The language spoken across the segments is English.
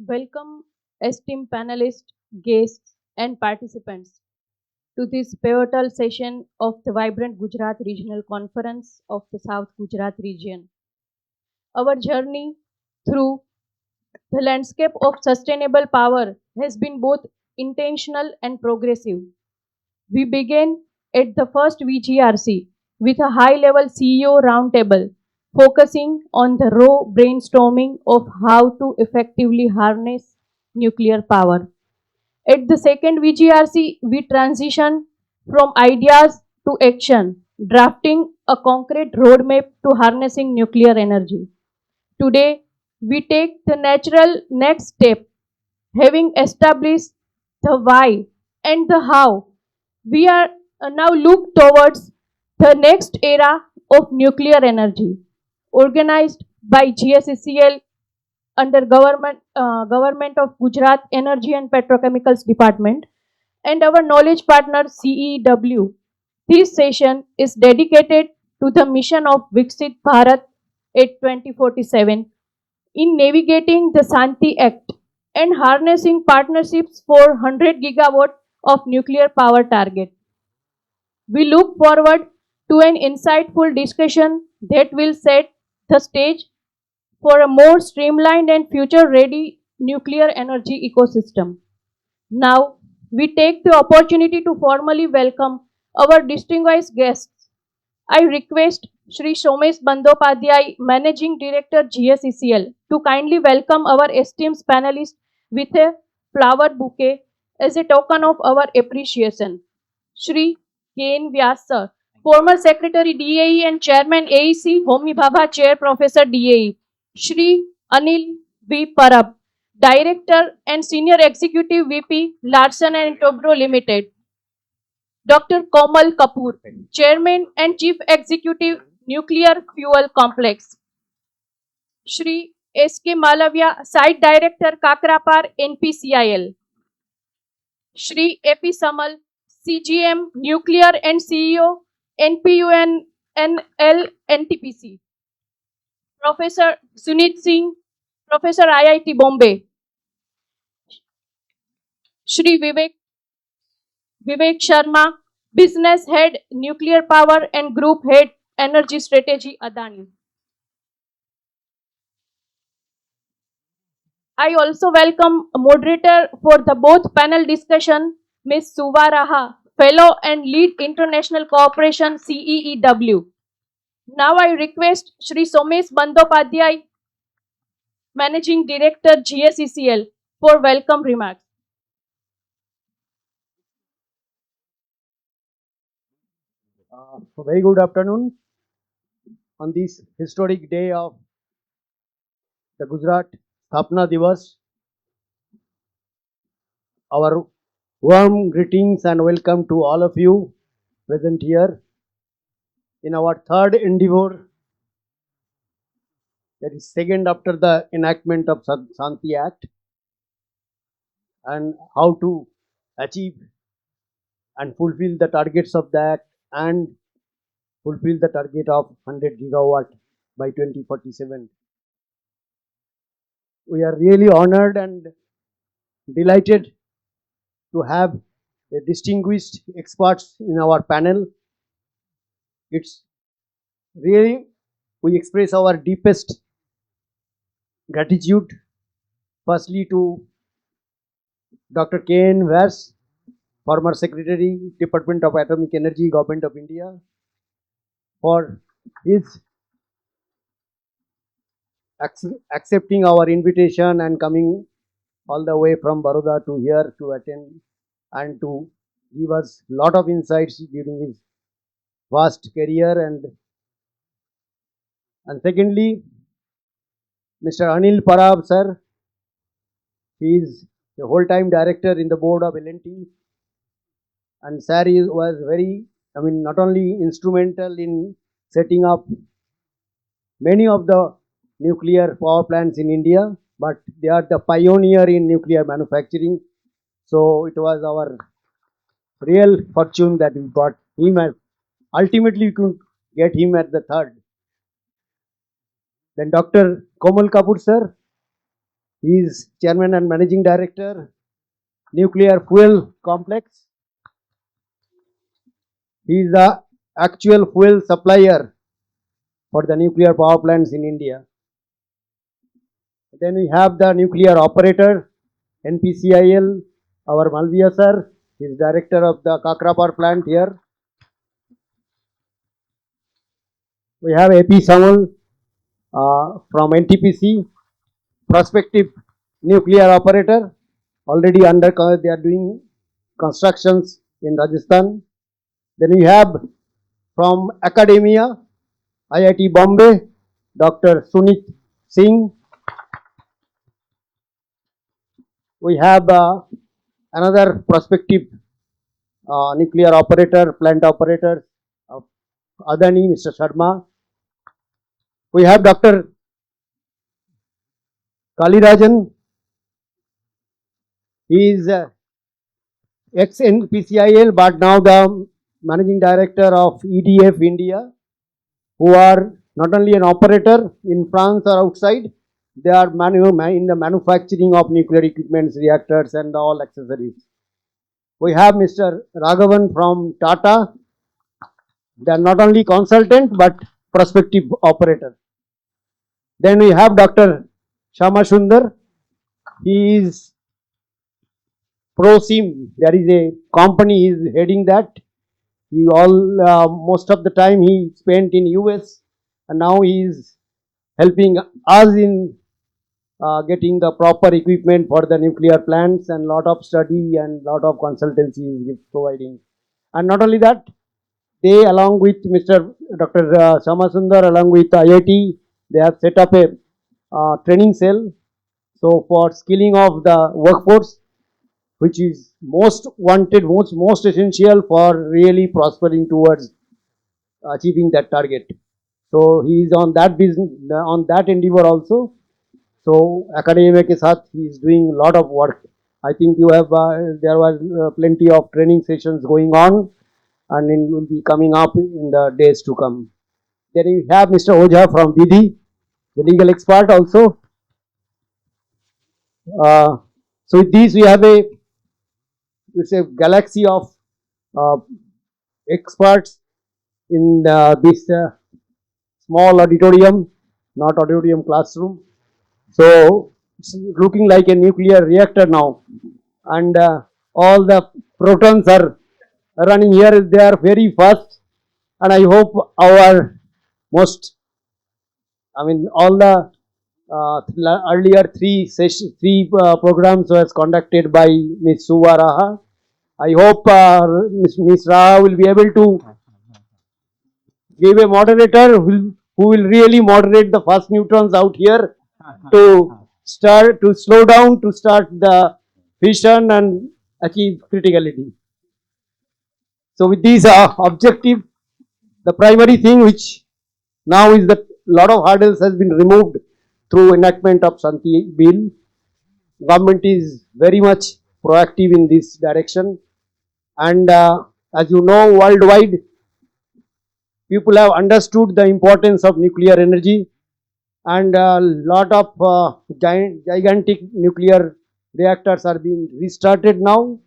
Welcome, esteemed panelists, guests, and participants to this pivotal session of the Vibrant Gujarat Regional Conference of the South Gujarat region. Our journey through the landscape of sustainable power has been both intentional and progressive. We began at the first VGRC with a high level CEO roundtable focusing on the raw brainstorming of how to effectively harness nuclear power. At the second VGRC, we transition from ideas to action, drafting a concrete roadmap to harnessing nuclear energy. Today, we take the natural next step, having established the why and the how. We are now look towards the next era of nuclear energy, organized by GSECL under Government of Gujarat Energy and Petrochemicals Department and our knowledge partner CEW. This session is dedicated to the mission of Viksit Bharat at 2047 in navigating the Santi Act and harnessing partnerships for 100 gigawatt of nuclear power target. We look forward to an insightful discussion that will set the stage for a more streamlined and future ready nuclear energy ecosystem. Now, we take the opportunity to formally welcome our distinguished guests. I request Shri Somesh Bandyopadhyay, Managing Director GSECL, to kindly welcome our esteemed panelists with a flower bouquet as a token of our appreciation. Shri K.N. Vyas, sir, former Secretary DAE and Chairman AEC, Homi Bhabha Chair Professor DAE. Shri Anil V. Parab, Director and Senior Executive VP, Larsen and Toubro Limited. Dr. Komal Kapoor, Chairman and Chief Executive, Nuclear Fuel Complex. Shri S.K. Malavya, Site Director, Kakrapar, NPCIL. Shri A.P. Samal, CGM, Nuclear and CEO, NPUNL, NTPC. Professor Sunit Singh, Professor IIT Bombay. Shri Vivek Sharma, Business Head, Nuclear Power and Group Head, Energy Strategy, Adani. I also welcome a moderator for the both panel discussion, Ms. Suva Raha, Fellow and Lead International Cooperation, CEEW. Now I request Shri Somesh Bandyopadhyay, Managing Director, GSECL, for welcome remarks. Very good afternoon on this historic day of the Gujarat Sthapna Divas. Our warm greetings and welcome to all of you present here in our third endeavor, that is second after the enactment of Santi Act, and how to achieve and fulfill the targets of that and fulfill the target of 100 gigawatt by 2047. We are really honored and delighted to have a distinguished experts in our panel. It's really, we express our deepest gratitude firstly to Dr. K.N. Vyas, former Secretary, Department of Atomic Energy, Government of India, for his accepting our invitation and coming all the way from Baroda to here to attend and to give us lot of insights during his vast career. And secondly, Mr. Anil Parab, sir, he is a whole-time director in the board of L&T, and sir was very, not only instrumental in setting up many of the nuclear power plants in India, but they are the pioneer in nuclear manufacturing. So it was our real fortune that we got him, as ultimately we could get him at the third. Then Dr. Komal Kapoor, sir, He is Chairman and Managing Director, Nuclear Fuel Complex. He is the actual fuel supplier for the nuclear power plants in India. Then we have the nuclear operator, NPCIL, our Malviya sir. He is director of the Kakra power plant here. We have AP Samal from NTPC, prospective nuclear operator. Already under they are doing constructions in Rajasthan. Then we have from academia, IIT Bombay, Dr. Sunit Singh. We have another prospective nuclear operator, plant operator, of Adani, Mr. Sharma. We have Dr. Kalirajan. He is ex NPCIL, but now the managing director of EDF India, who are not only an operator in France or outside, they are in the manufacturing of nuclear equipments, reactors, and all accessories. We have Mr. Raghavan from Tata. They are not only consultant but prospective operator. Then we have Dr. Shama Sundar. He is ProSim. There is a company he is heading that. He all most of the time he spent in US, and now he is helping us in getting the proper equipment for the nuclear plants, and lot of study and lot of consultancy is providing. And not only that, they along with Mr. Dr. Samasundar along with IIT, they have set up a training cell. So for skilling of the workforce, which is most wanted, most essential for really prospering towards achieving that target. So he is on that business, on that endeavor also. So academia के साथ he is doing a lot of work. I think you have there was plenty of training sessions going on, and it will be coming up in the days to come. Then we have Mr. Ojha from Vidhi, the legal expert also. Uh, so with these we have a it's a galaxy of uh, experts in this small auditorium, not auditorium classroom. So it's looking like a nuclear reactor now, and all the protons are running here. They are very fast, and I hope our most, I mean, all the earlier three programs was conducted by Ms. Suva Raha. I hope Ms. Raha will be able to give a moderator who will really moderate the fast neutrons out here to start to slow down to start the fission and achieve criticality. So with these objective, the primary thing which now is that lot of hurdles has been removed through enactment of Shanti Bill. Government is very much proactive in this direction, and as you know, worldwide people have understood the importance of nuclear energy, and a lot of gigantic nuclear reactors are being restarted now.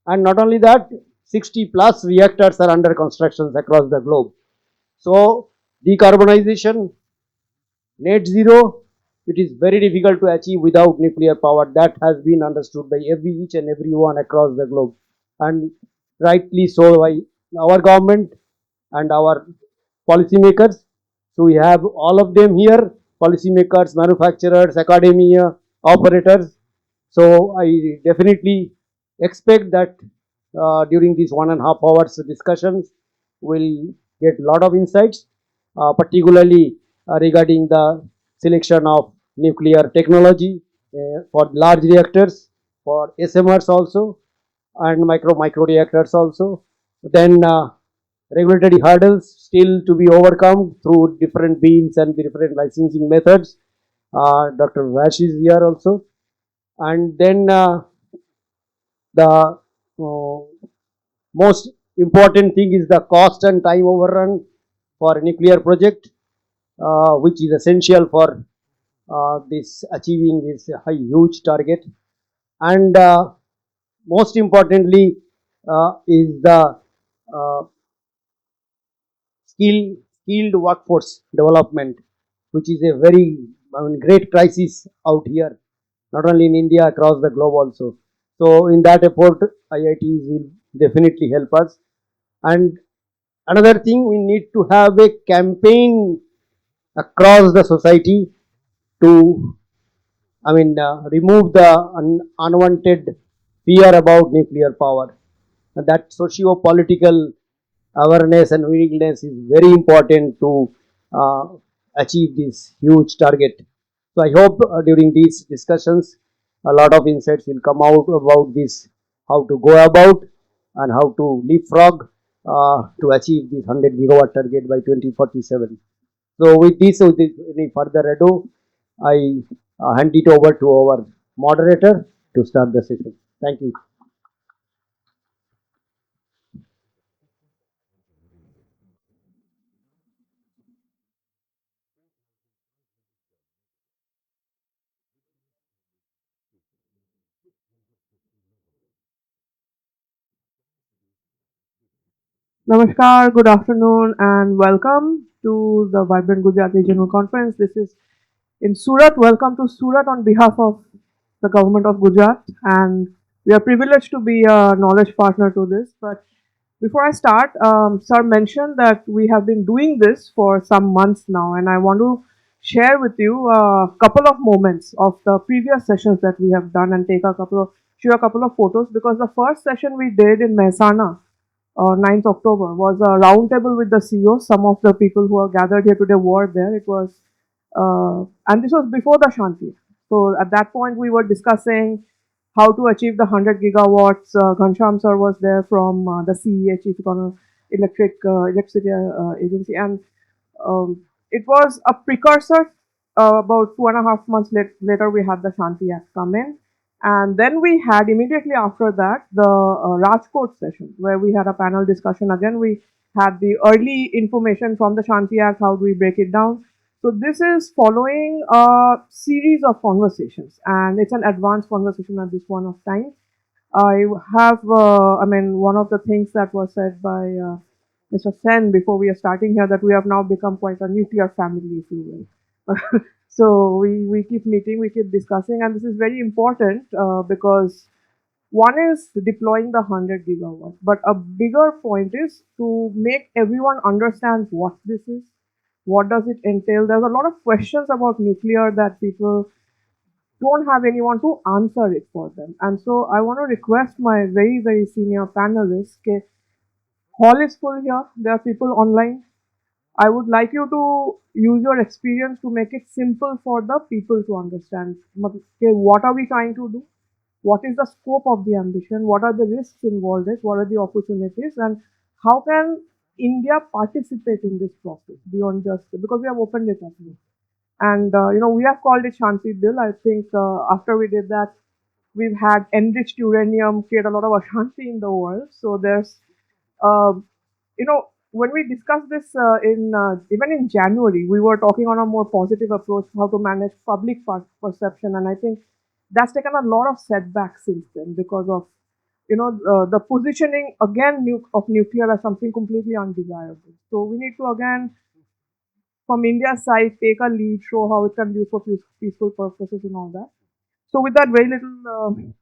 And not only that, 60 plus reactors are under construction across the globe. So decarbonization, net zero, it is very difficult to achieve without nuclear power. That has been understood by each and everyone across the globe, and rightly so by our government and our policymakers. So we have all of them here: policymakers, manufacturers, academia, operators. So I definitely expect that during these 1.5 hours discussions, we'll get a lot of insights, particularly regarding the selection of nuclear technology for large reactors, for SMRs also, and micro reactors also. Then regulatory hurdles still to be overcome through different beams and different licensing methods. Dr. Vash is here also. And then the most important thing is the cost and time overrun for a nuclear project, which is essential for this achieving this huge target. And most importantly is the uh, skilled workforce development, which is a very, I mean, great crisis out here, not only in India, across the globe also. So in that effort, IITs will definitely help us. And another thing, we need to have a campaign across the society to, I mean, remove the unwanted fear about nuclear power. And that socio-political awareness and willingness is very important to uh, achieve this huge target. So I hope during these discussions, a lot of insights will come out about this, how to go about and how to leapfrog to achieve this 100 gigawatt target by 2047. So with this, without any further ado, I hand it over to our moderator to start the session. Thank you. Namaskar, good afternoon, and welcome to the Vibrant Gujarat Regional Conference. This is in Surat. Welcome to Surat on behalf of the government of Gujarat, and we are privileged to be a knowledge partner to this. But before I start, Sir mentioned that we have been doing this for some months now, and I want to share with you a couple of moments of the previous sessions that we have done and show a couple of photos because the first session we did in Mehsana 9th October was a roundtable with the CEOs. Some of the people who are gathered here today were there. It was, and this was before the Shanti. So at that point, we were discussing how to achieve the 100 gigawatts. Ghansham sir was there from the CEA, Chief Electricity Agency, and it was a precursor. About 2.5 months later, we had the Shanti Act come in. And then we had immediately after that the Rajkot session where we had a panel discussion. Again, we had the early information from the Shanti Act. How do we break it down? So this is following a series of conversations, and it's an advanced conversation at this point of time. I have, I mean, one of the things that was said by Mr. Sen before we are starting here that we have now become quite a nuclear family, if you will. So we keep meeting, we keep discussing, and this is very important because one is deploying the 100 gigawatt, but a bigger point is to make everyone understand what this is, what does it entail. There's a lot of questions about nuclear that people don't have anyone to answer it for them. And so I want to request my very, very senior panelists, okay, hall is full here, there are people online. I would like you to use your experience to make it simple for the people to understand. Okay, what are we trying to do? What is the scope of the ambition? What are the risks involved? What are the opportunities? And how can India participate in this process beyond just because we have opened it up now. And we have called it Shanti Bill. I think after we did that, we've had enriched uranium create a lot of Ashanti in the world. So there's uh, when we discussed this in even in January, we were talking on a more positive approach, how to manage public perception, and I think that's taken a lot of setbacks since then because of the positioning again of nuclear as something completely undesirable. So we need to again, from India's side, take a lead, show how it can be used for peaceful purposes and all that. So with that very little.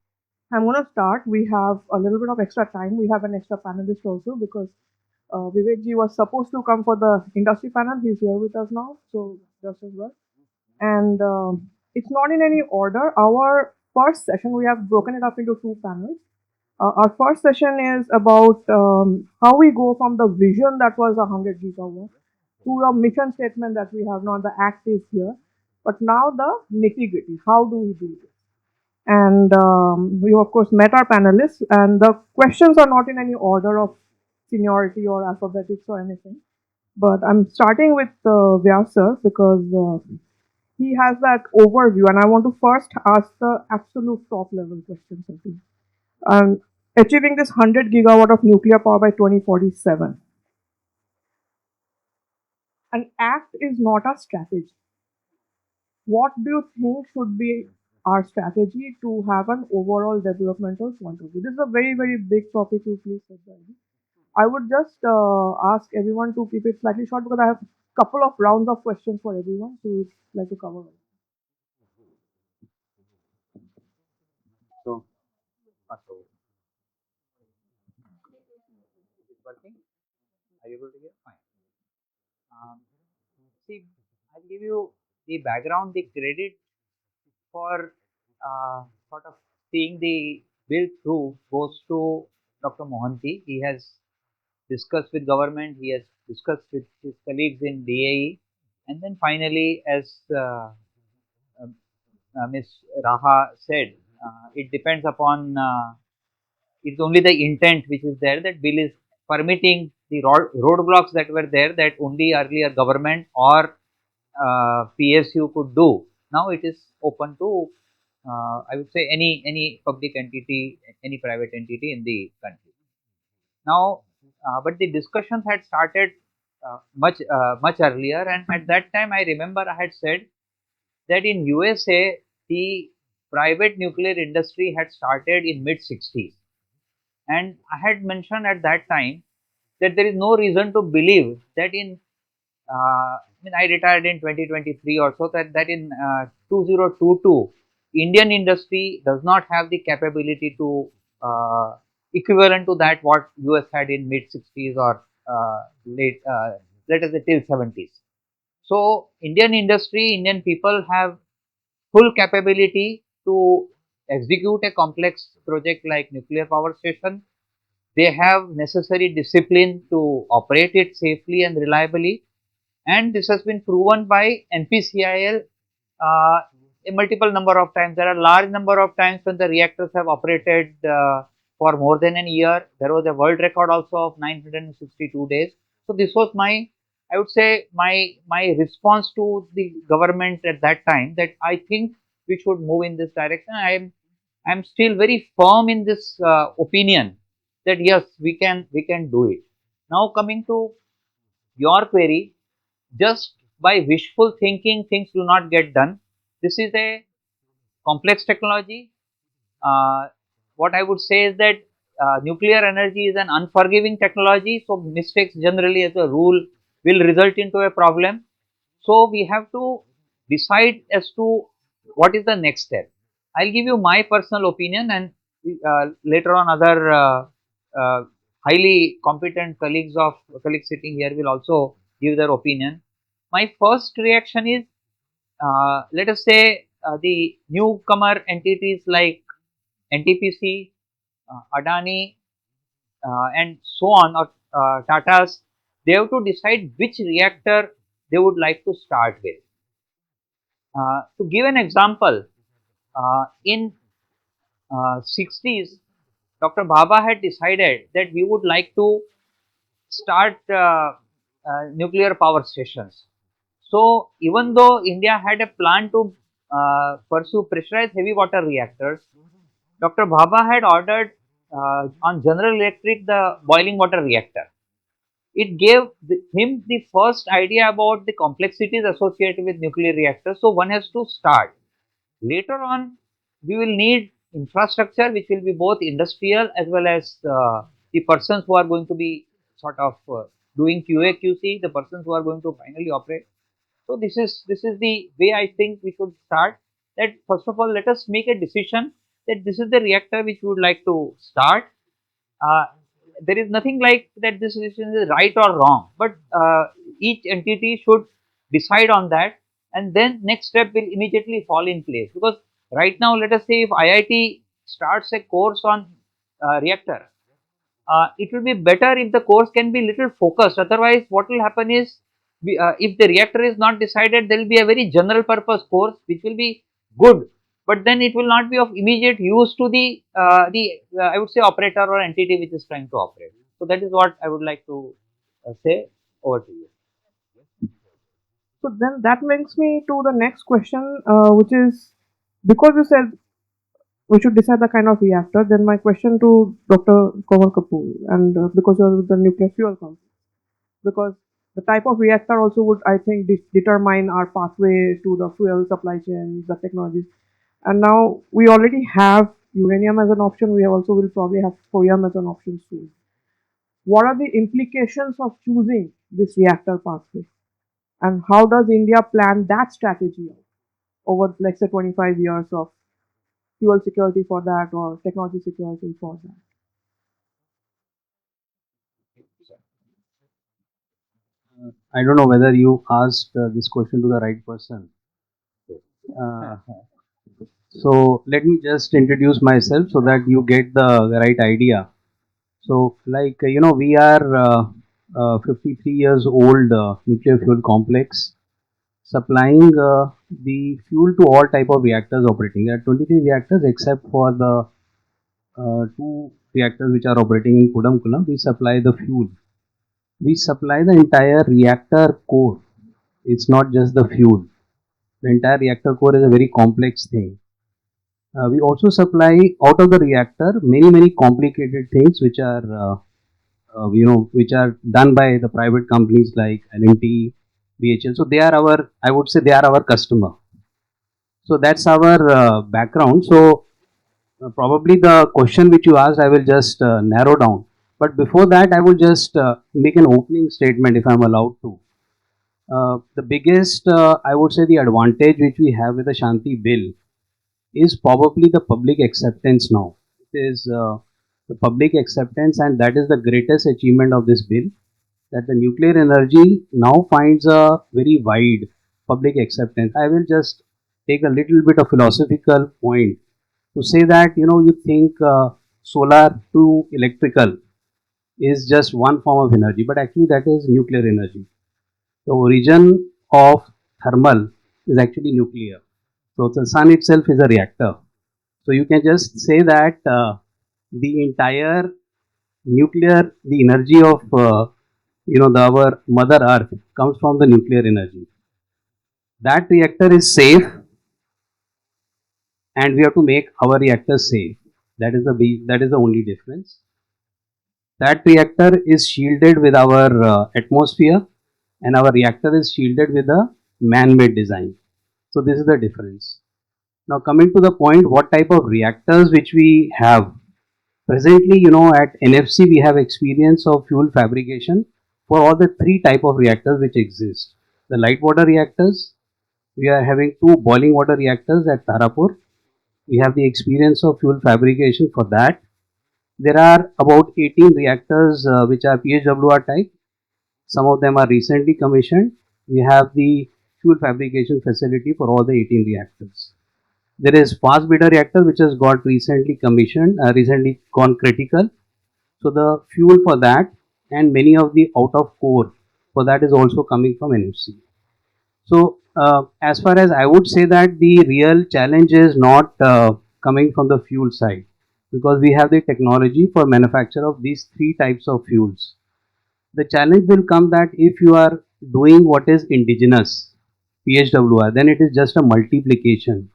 I'm going to start. We have a little bit of extra time. We have an extra panelist also because Vivek ji was supposed to come for the industry panel. He's here with us now, so just as well. And it's not in any order. Our first session, we have broken it up into two panels. Our first session is about how we go from the vision that was 100 gigawatt to a mission statement that we have now. The act is here, but now the nitty gritty. How do we do this? And we of course met our panelists, and the questions are not in any order of seniority or alphabetics or anything, but I'm starting with Vyas sir because he has that overview, and I want to first ask the absolute top level questions of him. Achieving this 100 gigawatt of nuclear power by 2047. An act is not a strategy. what do you think should be our strategy to have an overall developmental point of view? This is a very, very big topic. You please said that. I would just ask everyone to keep it slightly short because I have a couple of rounds of questions for everyone, so we'd like to cover all. So, so is it working? Are you able to hear? Fine. Um, See, I'll give you the background, the credit for sort of seeing the bill through goes to Dr. Mohanty. He has discussed with government, he has discussed with his colleagues in DAE, and then finally, as Ms. Raha said, it depends upon it's only the intent which is there, that bill is permitting the roadblocks that were there, that only earlier government or PSU could do. Now it is open to I would say any public entity, any private entity in the country. Now, but the discussions had started much earlier, and at that time I remember I had said that in USA the private nuclear industry had started in mid 60s, and I had mentioned at that time that there is no reason to believe that in I retired in 2023 or so, that in 2022 Indian industry does not have the capability to equivalent to that what US had in mid 60s or late let us say till 70s. So Indian industry, Indian people have full capability to execute a complex project like nuclear power station. They have necessary discipline to operate it safely and reliably, and this has been proven by NPCIL a multiple number of times. There are large number of times when the reactors have operated for more than a year. There was a world record also of 962 days. So this was my, I would say, my response to the government at that time, that I think we should move in this direction. I am still very firm in this opinion that yes, we can do it. Now coming to your query, just by wishful thinking, things do not get done. This is a complex technology. Uh, what I would say is that nuclear energy is an unforgiving technology, so mistakes generally, as a rule, will result into a problem. So we have to decide as to what is the next step. I'll give you my personal opinion, and later on, other highly competent colleagues sitting here will also give their opinion. My first reaction is, let us say, the newcomer entities like NTPC, Adani, and so on, or Tata's, they have to decide which reactor they would like to start with. To give an example, in 60s, Dr. Bhabha had decided that we would like to start nuclear power stations. So even though India had a plan to pursue pressurized heavy water reactors, Dr. Bhabha had ordered on General Electric the boiling water reactor. It gave him the first idea about the complexities associated with nuclear reactors. So one has to start. Later on, we will need infrastructure which will be both industrial as well as the persons who are going to be sort of doing QA QC, the persons who are going to finally operate. So this is the way I think we should start. That first of all, let us make a decision that this is the reactor which we would like to start. Uh, there is nothing like that this decision is right or wrong, but each entity should decide on that, and then next step will immediately fall in place. Because right now, let us say if IIT starts a course on reactor, it will be better if the course can be little focused. Otherwise, what will happen is, if the reactor is not decided, there will be a very general purpose course which will be good, but then it will not be of immediate use to the I would say operator or entity which is trying to operate. So that is what I would like to say. Over to you. So then that brings me to the next question, which is, because you said we should decide the kind of reactor, then my question to Dr. Kawar Kapoor, and because you're with the nuclear fuel company, because The type of reactor also would, I think, determine our pathway to the fuel supply chain, the technologies. And now we already have uranium as an option. We also will probably have thorium as an option soon. What are the implications of choosing this reactor pathway? And how does India plan that strategy out over, let's say, 25 years of fuel security for that or technology security for that? I don't know whether you asked this question to the right person. Uh, so let me just introduce myself so that you get the right idea. So, like we are 53 years old nuclear fuel complex supplying the fuel to all type of reactors operating. There are 23 reactors except for the two reactors which are operating in Kudamkulam. We supply the fuel. We supply the entire reactor core. It's not just the fuel. The entire reactor core is a very complex thing. We also supply out of the reactor many complicated things which are which are done by the private companies like L&T, BHL. So they are our, I would say, they are our customer. So that's our background. So probably the question which you asked, I will just narrow down. But before that, I will just make an opening statement if I'm allowed to. The biggest, I would say, the advantage which we have with the Shanti bill is probably the public acceptance now. It is the public acceptance, and that is the greatest achievement of this bill, that the nuclear energy now finds a very wide public acceptance. I will just take a little bit of philosophical point to say that you think solar to electrical is just one form of energy, but actually that is nuclear energy. The origin of thermal is actually nuclear. So the sun itself is a reactor. So you can just say that the entire nuclear, the energy of our Mother Earth comes from the nuclear energy. That reactor is safe, and we have to make our reactor safe. That is the only difference. That reactor is shielded with our atmosphere, and our reactor is shielded with a man-made design. So this is the difference. Now coming to the point, what type of reactors which we have presently, at NFC we have experience of fuel fabrication for all the three type of reactors which exist. The light water reactors, we are having two boiling water reactors at Tarapur. We have the experience of fuel fabrication for that. There are about 18 reactors which are PHWR type. Some of them are recently commissioned. We have the fuel fabrication facility for all the 18 reactors. There is fast breeder reactor which has got recently commissioned, recently gone critical. So the fuel for that and many of the out of core for that is also coming from NFC. So as far as I would say that the real challenge is not coming from the fuel side, because we have the technology for manufacture of these three types of fuels. The challenge will come that if you are doing what is indigenous PHWR, then it is just a multiplication,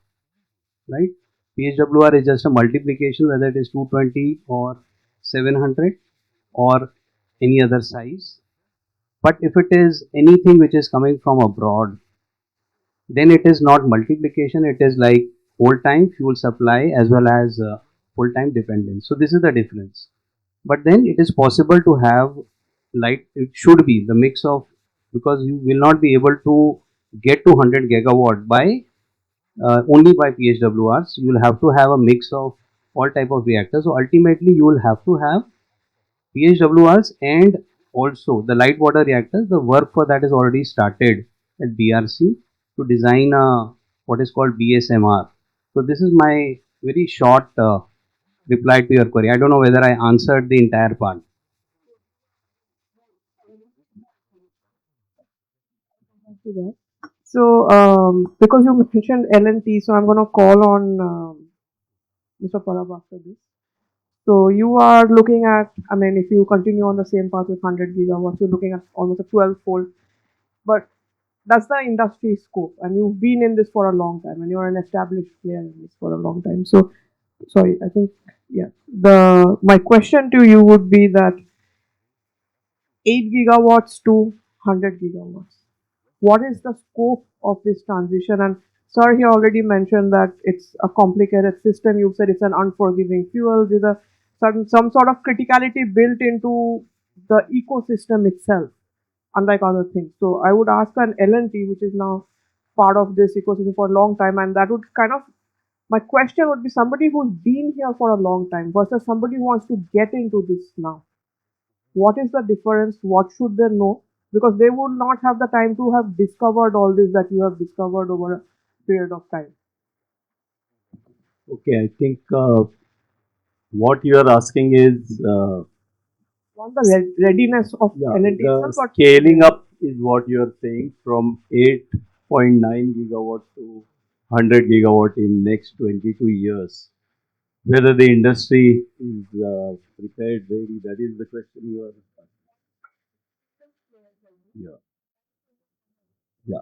right? PHWR is just a multiplication, whether it is 220 or 700 or any other size. But if it is anything which is coming from abroad, then it is not multiplication, it is like whole time fuel supply as well as full time dependence. So this is the difference. But then it is possible to have light, it should be the mix of, because you will not be able to get to 100 gigawatt by only by PHWRs. You will have to have a mix of all type of reactors. So ultimately you will have to have PHWRs and also the light water reactors. The work for that is already started at BRC to design a what is called BSMR. So this is my very short reply to your query. I don't know whether I answered the entire part. To that. So, because you mentioned L&T, so I'm going to call on Mr. Parab after this. So, you are looking at, I mean, if you continue on the same path with 100 gigawatts, you're looking at almost a 12-fold. But that's the industry scope, and you've been in this for a long time, and you're an established player in this for a long time. So, sorry, I think, yeah. My question to you would be that 8 gigawatts to 100 gigawatts. What is the scope of this transition? And sir, he already mentioned that it's a complicated system. You said it's an unforgiving fuel. There's a some sort of criticality built into the ecosystem itself, unlike other things. So I would ask an L&T, which is now part of this ecosystem for a long time, and that would kind of my question would be somebody who's been here for a long time versus somebody who wants to get into this now. What is the difference? What should they know? Because they would not have the time to have discovered all this that you have discovered over a period of time. Okay, I think what you are asking is, On the readiness of yeah, L&T the itself, but scaling up is what you are saying from 8.9 gigawatt to 100 gigawatt in next 22 years. Whether the industry is prepared, ready, that is the question you are asking. Yeah, yeah.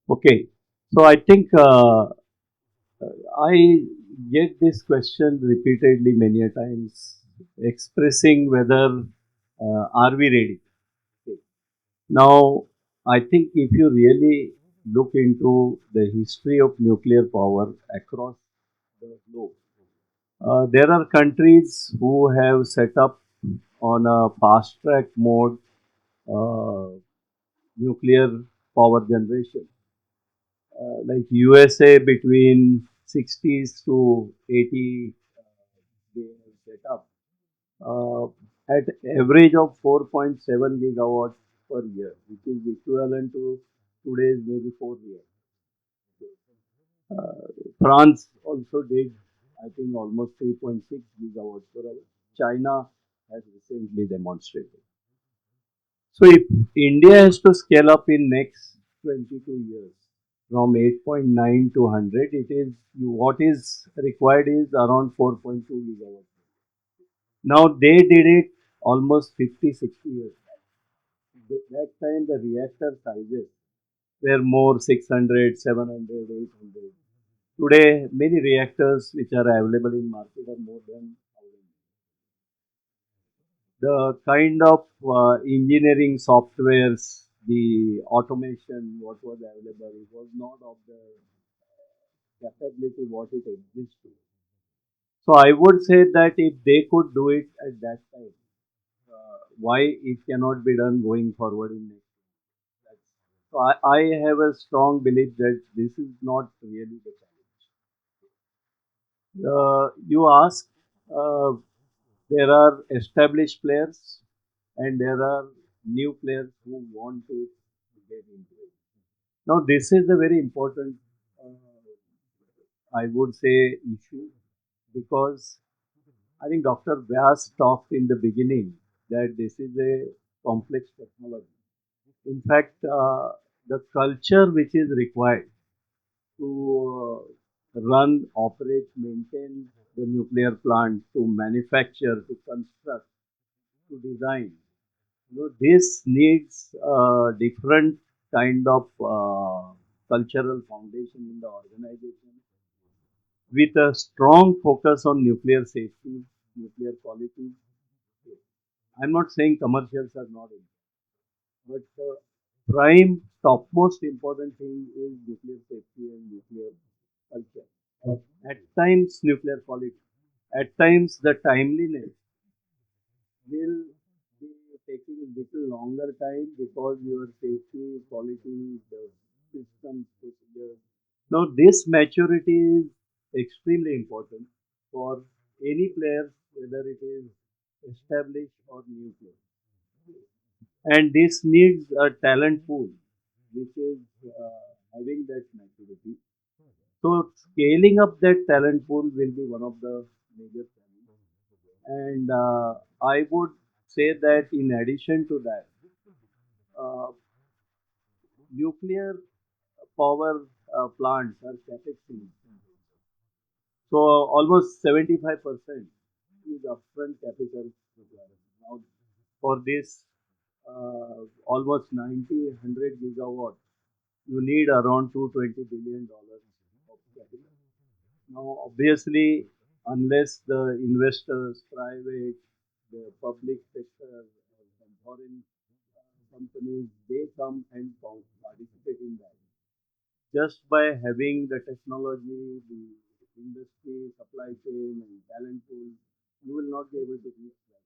Okay. So I think I get this question repeatedly many a times, expressing whether are we ready. Okay. Now, I think if you really look into the history of nuclear power across the globe, there are countries who have set up on a fast track mode uh, nuclear power generation. Like USA between 60s to 80, they have set up uh, at average of 4.7 gigawatts per year, which is equivalent to today's maybe 4 years. France also did, I think, almost 3.6 gigawatts per hour. China has recently demonstrated. So if India has to scale up in next 22 years from 8.9 to 100, it is what is required is around 4.2 gigawatts. Now they did it almost 50, 60 years back. That time the reactor sizes were more 600, 700, 800. Today many reactors which are available in market are more than 1,000. The kind of engineering softwares, the automation, what was available, it was not of the capability what it exists today. So I would say that if they could do it at that time, why it cannot be done going forward in next? So I have a strong belief that this is not really the challenge. You ask, uh, there are established players and there are new players who want to get into it. Now, this is a very important, I would say, issue because I think Dr. Vyas talked in the beginning that this is a complex technology. In fact, the culture which is required to run, operate, maintain the nuclear plant, to manufacture, to construct, to design, this needs a different kind of cultural foundation in the organization with a strong focus on nuclear safety, nuclear quality. I'm not saying commercials are not in, but the prime, topmost important thing is nuclear safety and nuclear culture. At times, nuclear quality. At times, the timeliness will be taking a little longer time because your safety, quality, the systems, procedures. Now, this maturity is extremely important for any player, whether it is established or new player. And this needs a talent pool, which is having that maturity. So, scaling up that talent pool will be one of the major challenges. And I would say that in addition to that, uh, nuclear power plants are capex in. So almost 75% is upfront capital required. Now for this almost 90, 100 gigawatt, you need around $220 billion of capital. Now obviously, unless the investors, private, the public sector, some foreign companies, they come and participate in that. Just by having the technology, the industry, supply chain, and talent pool, you will not be able to reach that.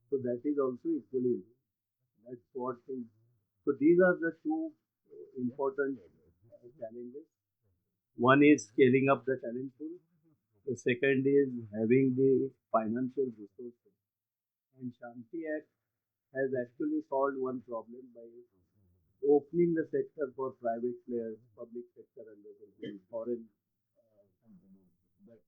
So that is also equally. That's what is. So these are the two important challenges. One is scaling up the talent pool. The second is having the financial resources. And Shanti Act has actually solved one problem by opening the sector for private players, public sector under the foreign. But,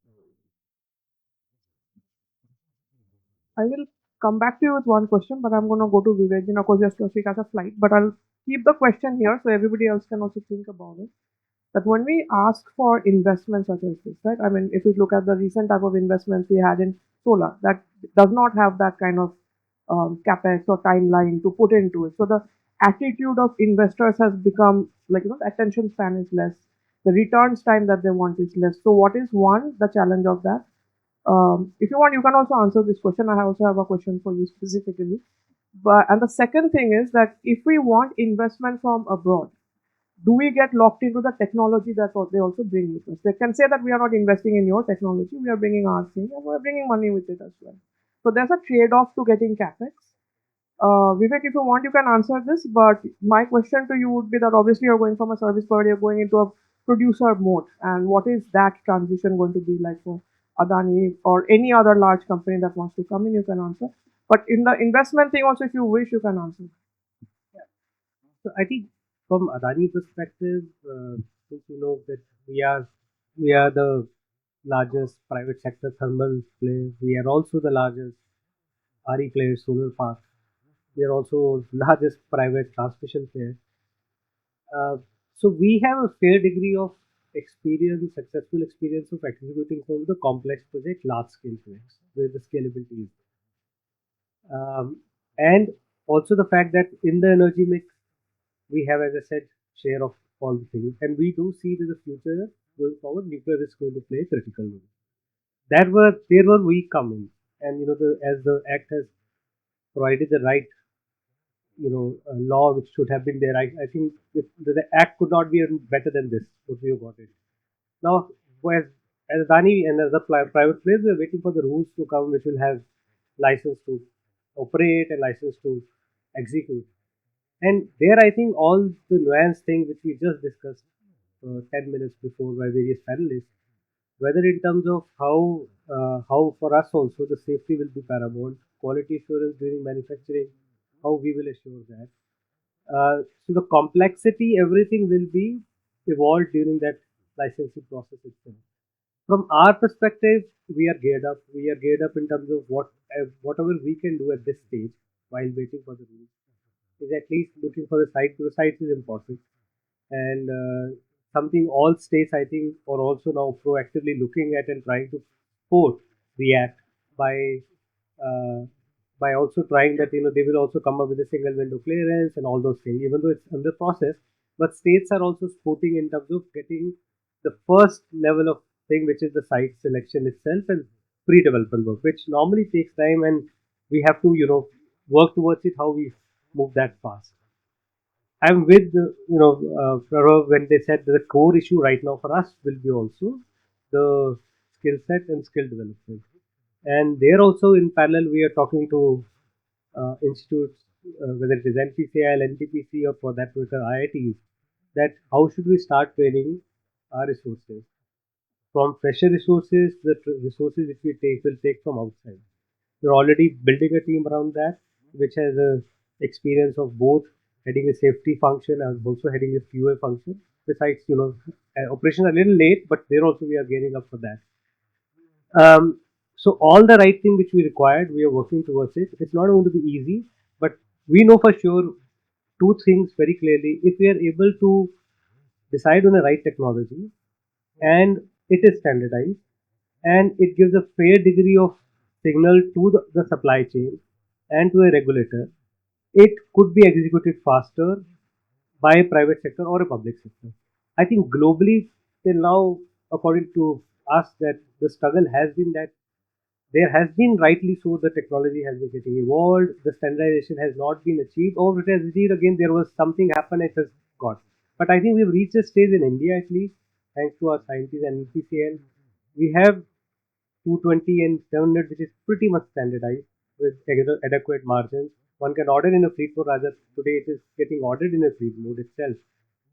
I will come back to you with one question, but I'm going to go to Vivek, because she has a flight. But I'll keep the question here so everybody else can also think about it. That when we ask for investments such as this, right? I mean, if we look at the recent type of investments we had in solar, that does not have that kind of capex or timeline to put into it. So the attitude of investors has become like, the attention span is less, the returns time that they want is less. So what is one the challenge of that? If you want, you can also answer this question. I also have a question for you specifically. But and the second thing is that if we want investment from abroad, do we get locked into the technology that they also bring with us? They can say that we are not investing in your technology, we are bringing our thing, and we are bringing money with it as well. So there's a trade-off to getting capex. Vivek, if you want, you can answer this. But my question to you would be that obviously you're going from a service provider, you're going into a producer mode, and what is that transition going to be like for Adani or any other large company that wants to come in? You can answer. But in the investment thing, also, if you wish, you can answer. So I think from Adani perspective, since you know that we are the largest private sector thermal player, we are also the largest RE player solar park. We are also largest private transmission player. So we have a fair degree of experience, successful experience of executing some of the complex project, large scale projects, where the scalability is. And also the fact that in the energy mix, we have, as I said, share of all the things. And we do see that the future going forward, nuclear is going to play a critical role. There were we come in. And as the act has provided the right law which should have been there. I think the act could not be better than this. What we have got it. Now, as Adani and as a private players, we are waiting for the rules to come, which will have license to operate and license to execute. And there, I think all the nuance thing which we just discussed 10 minutes before by various panelists, whether in terms of how for us also the safety will be paramount, quality assurance during manufacturing, how we will assure that. So the complexity, everything will be evolved during that licensing process itself. From our perspective, we are geared up. We are geared up in terms of whatever we can do at this stage while waiting for the rules. Is at least looking for the site. The site is important, and something all states I think are also now proactively looking at and trying to support the act uh, by also trying that they will also come up with a single window clearance and all those things, even though it's under process. But states are also supporting in terms of getting the first level of thing, which is the site selection itself and pre-development work, which normally takes time, and we have to work towards it. How we move that fast. I'm with Prarav when they said that the core issue right now for us will be also the skill set and skill development. And there also in parallel we are talking to institutes, whether it is NPCIL, NTPC, or for that matter IITs, that how should we start training our resources from fresher resources, the resources which we will take from outside. We're already building a team around that, which has a experience of both heading a safety function and also heading a QA function. Besides, operations are a little late, but there also we are gearing up for that. So all the right thing which we required, we are working towards it. It's not going to be easy, but we know for sure two things very clearly. If we are able to decide on the right technology and it is standardized and it gives a fair degree of signal to the supply chain and to a regulator, it could be executed faster by a private sector or a public sector. I think globally till now, according to us, that the struggle has been that there has been rightly so the technology has been getting evolved, the standardization has not been achieved, or it has achieved again, there was something happened, it has got. But I think we've reached a stage in India at least, thanks to our scientists and NPCL, we have 220 and 700, which is pretty much standardized with adequate margins. One can order in a fleet mode, rather today it is getting ordered in a fleet mode itself.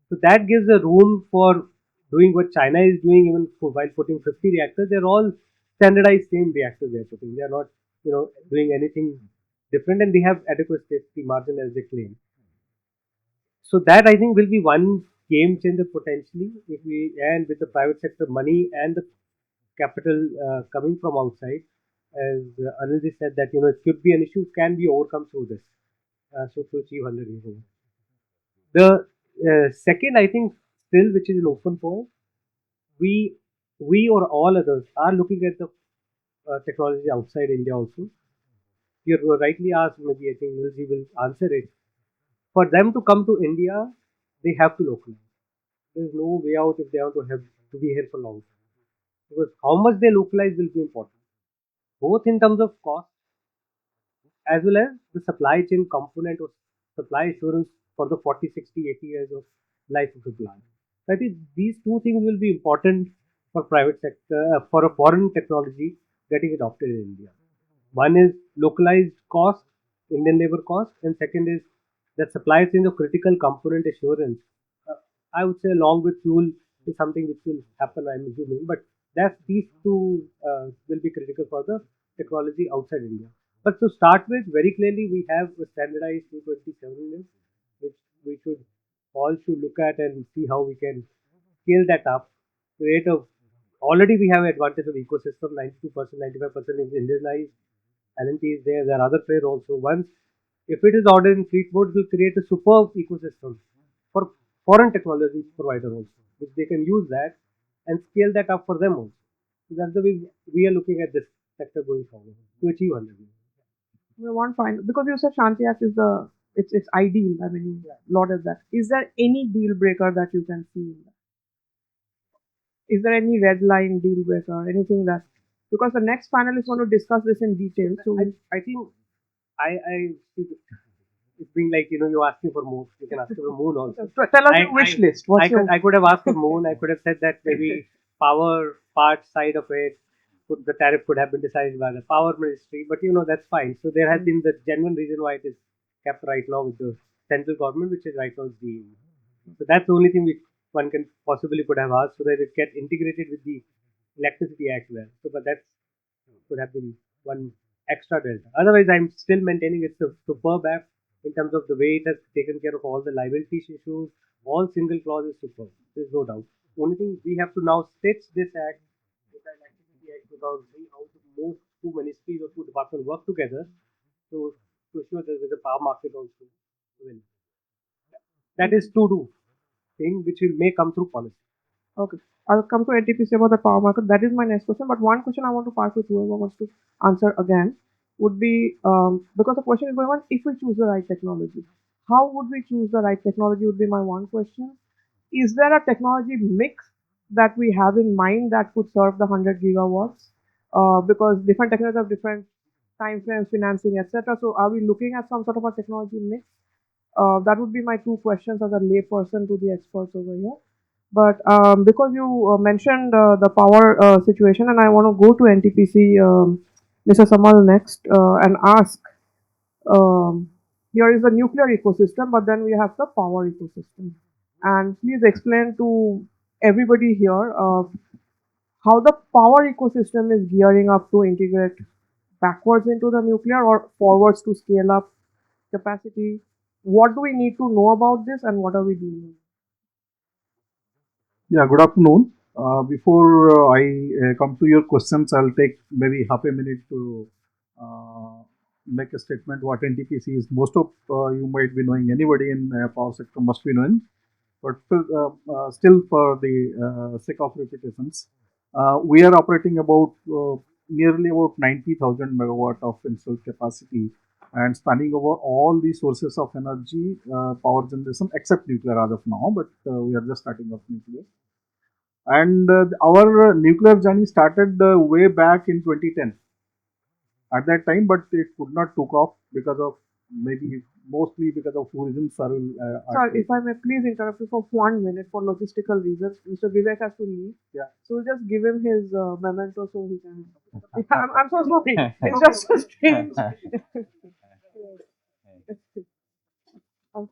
So that gives a room for doing what China is doing, even while putting 50 reactors. They're all standardized same reactors they're putting. They're not, doing anything different, and they have adequate safety margin as they claim. So that I think will be one game changer potentially if we, and with the private sector money and the capital coming from outside, as Anilji said that it could be an issue, can be overcome through this. So to achieve 100 euros. The second, I think, still, which is an open point, we we or all others are looking at the technology outside India also. You rightly asked, maybe I think Nilji will answer it. For them to come to India, they have to localize. There is no way out if they want to have to be here for long. Because how much they localize will be important, both in terms of cost as well as the supply chain component or supply assurance for the 40, 60, 80 years of life of the plant. I think these two things will be important for private sector, for a foreign technology getting adopted in India. One is localized cost, Indian labor cost, and second is that supply chain of critical component assurance. I would say along with fuel is something which will happen, I'm assuming, but that these two will be critical for the technology outside India. But to start with, very clearly we have a standardized 227 units, which we should all should look at and see how we can scale that up. Create a already we have advantage of ecosystem. 92%, 95% is Indianized. LNT is there. There are other players also. Once if it is ordered in fleet mode, it will create a superb ecosystem for foreign technology provider also, which they can use that and scale that up for them also. So that's the way we are looking at this sector going forward to achieve 100. We want final because you said Shanti Act is the it's ideal. I mean, lauded that. Is there any deal breaker that you can see in that? Is there any red line deal breaker? Anything that because the next panelists want to discuss this in detail. So I think I it's being like you're asking for more. You can ask for moon also. tell us your wish list. What's your I could have asked for moon. I could have said that maybe power part side of it, the tariff could have been decided by the power ministry. But that's fine. So there has been the genuine reason why it is kept right now with the central government, which is right now the. So that's the only thing one can possibly could have asked so that it get integrated with the electricity act well. So, but that could have been one extra delta. Otherwise, I'm still maintaining it's a superb app in terms of the way it has taken care of all the liability issues, all single clauses superb. There's no doubt. Only thing we have to now stitch this act with an electricity act without see how to move two ministries or two departments work together to ensure that there's a power market also will. That is to do thing which may come through policy. okay? I'll come to NTPC about the power market. That is my next question. But one question I want to pass with whoever wants to answer again would be because the question is going on if we choose the right technology. How would we choose the right technology? Would be my one question. Is there a technology mix that we have in mind that could serve the 100 gigawatts? Because different technologies have different time frames, financing, etc. So, are we looking at some sort of a technology mix? That would be my two questions as a layperson to the experts over here. But because you mentioned the power situation, and I want to go to NTPC, Mr. Samal next and ask. Here is the nuclear ecosystem, but then we have the power ecosystem. And please explain to everybody here how the power ecosystem is gearing up to integrate backwards into the nuclear or forwards to scale up capacity. What do we need to know about this, and what are we doing? Yeah, good afternoon. Before I come to your questions, I'll take maybe half a minute to make a statement what NTPC is. Most of you might be knowing, anybody in power sector must be knowing, but still for the sake of repetitions, we are operating about nearly about 90,000 megawatt of installed capacity and spanning over all the sources of energy, power generation except nuclear as of now, but we are just starting off nuclear. And our nuclear journey started way back in 2010. at that time, but it could not took off because of maybe mostly because of tourism survival. Sir, if I may please interrupt you for 1 minute for logistical reasons. Mr. Vivek has to leave. Yeah. So just give him his memento so he can. I'm so sorry. It's just a strange. Um,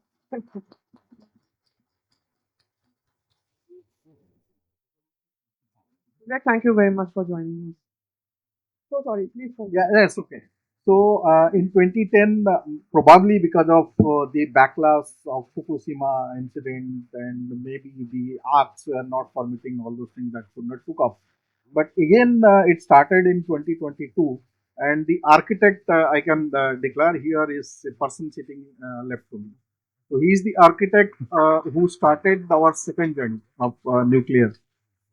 Vivek, thank you very much for joining us. So sorry, please continue. Yeah, that's okay. So in 2010, probably because of the backlash of Fukushima incident and maybe the arcs were not permitting all those things that could not took off. But again, it started in 2022, and the architect I can declare here is a person sitting left to me. So he is the architect who started our second gen of nuclear.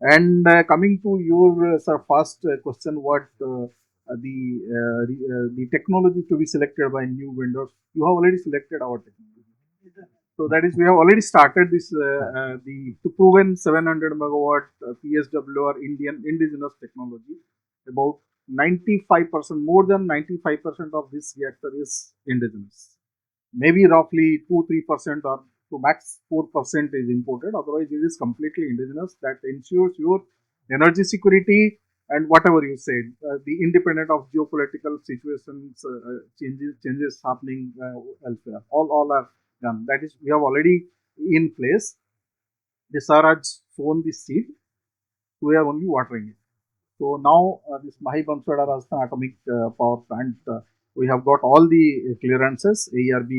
And coming to your sir, first question, what the technology to be selected by new vendors? You have already selected our technology. So that is, we have already started this the proven 700 megawatt PSW or Indian indigenous technology. About 95%, more than 95% of this reactor is indigenous. Maybe roughly 2-3% or to max 4% is imported. Otherwise, it is completely indigenous. That ensures your energy security and whatever you said, the independent of geopolitical situations, changes happening elsewhere. All are done. That is, we have already in place. The sir has sown the seed. We are only watering it. So now this Mahi Banswara Rajasthan Atomic Power Plant, we have got all the clearances, ARB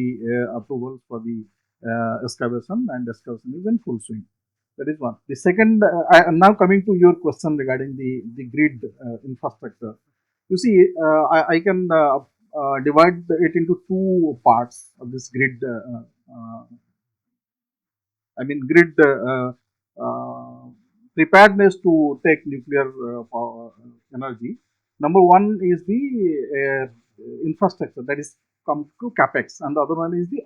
approval for the excavation, and excavation is in full swing. That is one. The second, I am now coming to your question regarding the grid infrastructure. You see, I can divide it into two parts of this grid. I mean, grid preparedness to take nuclear power energy. Number one is the infrastructure, that is come to capex, and the other one is the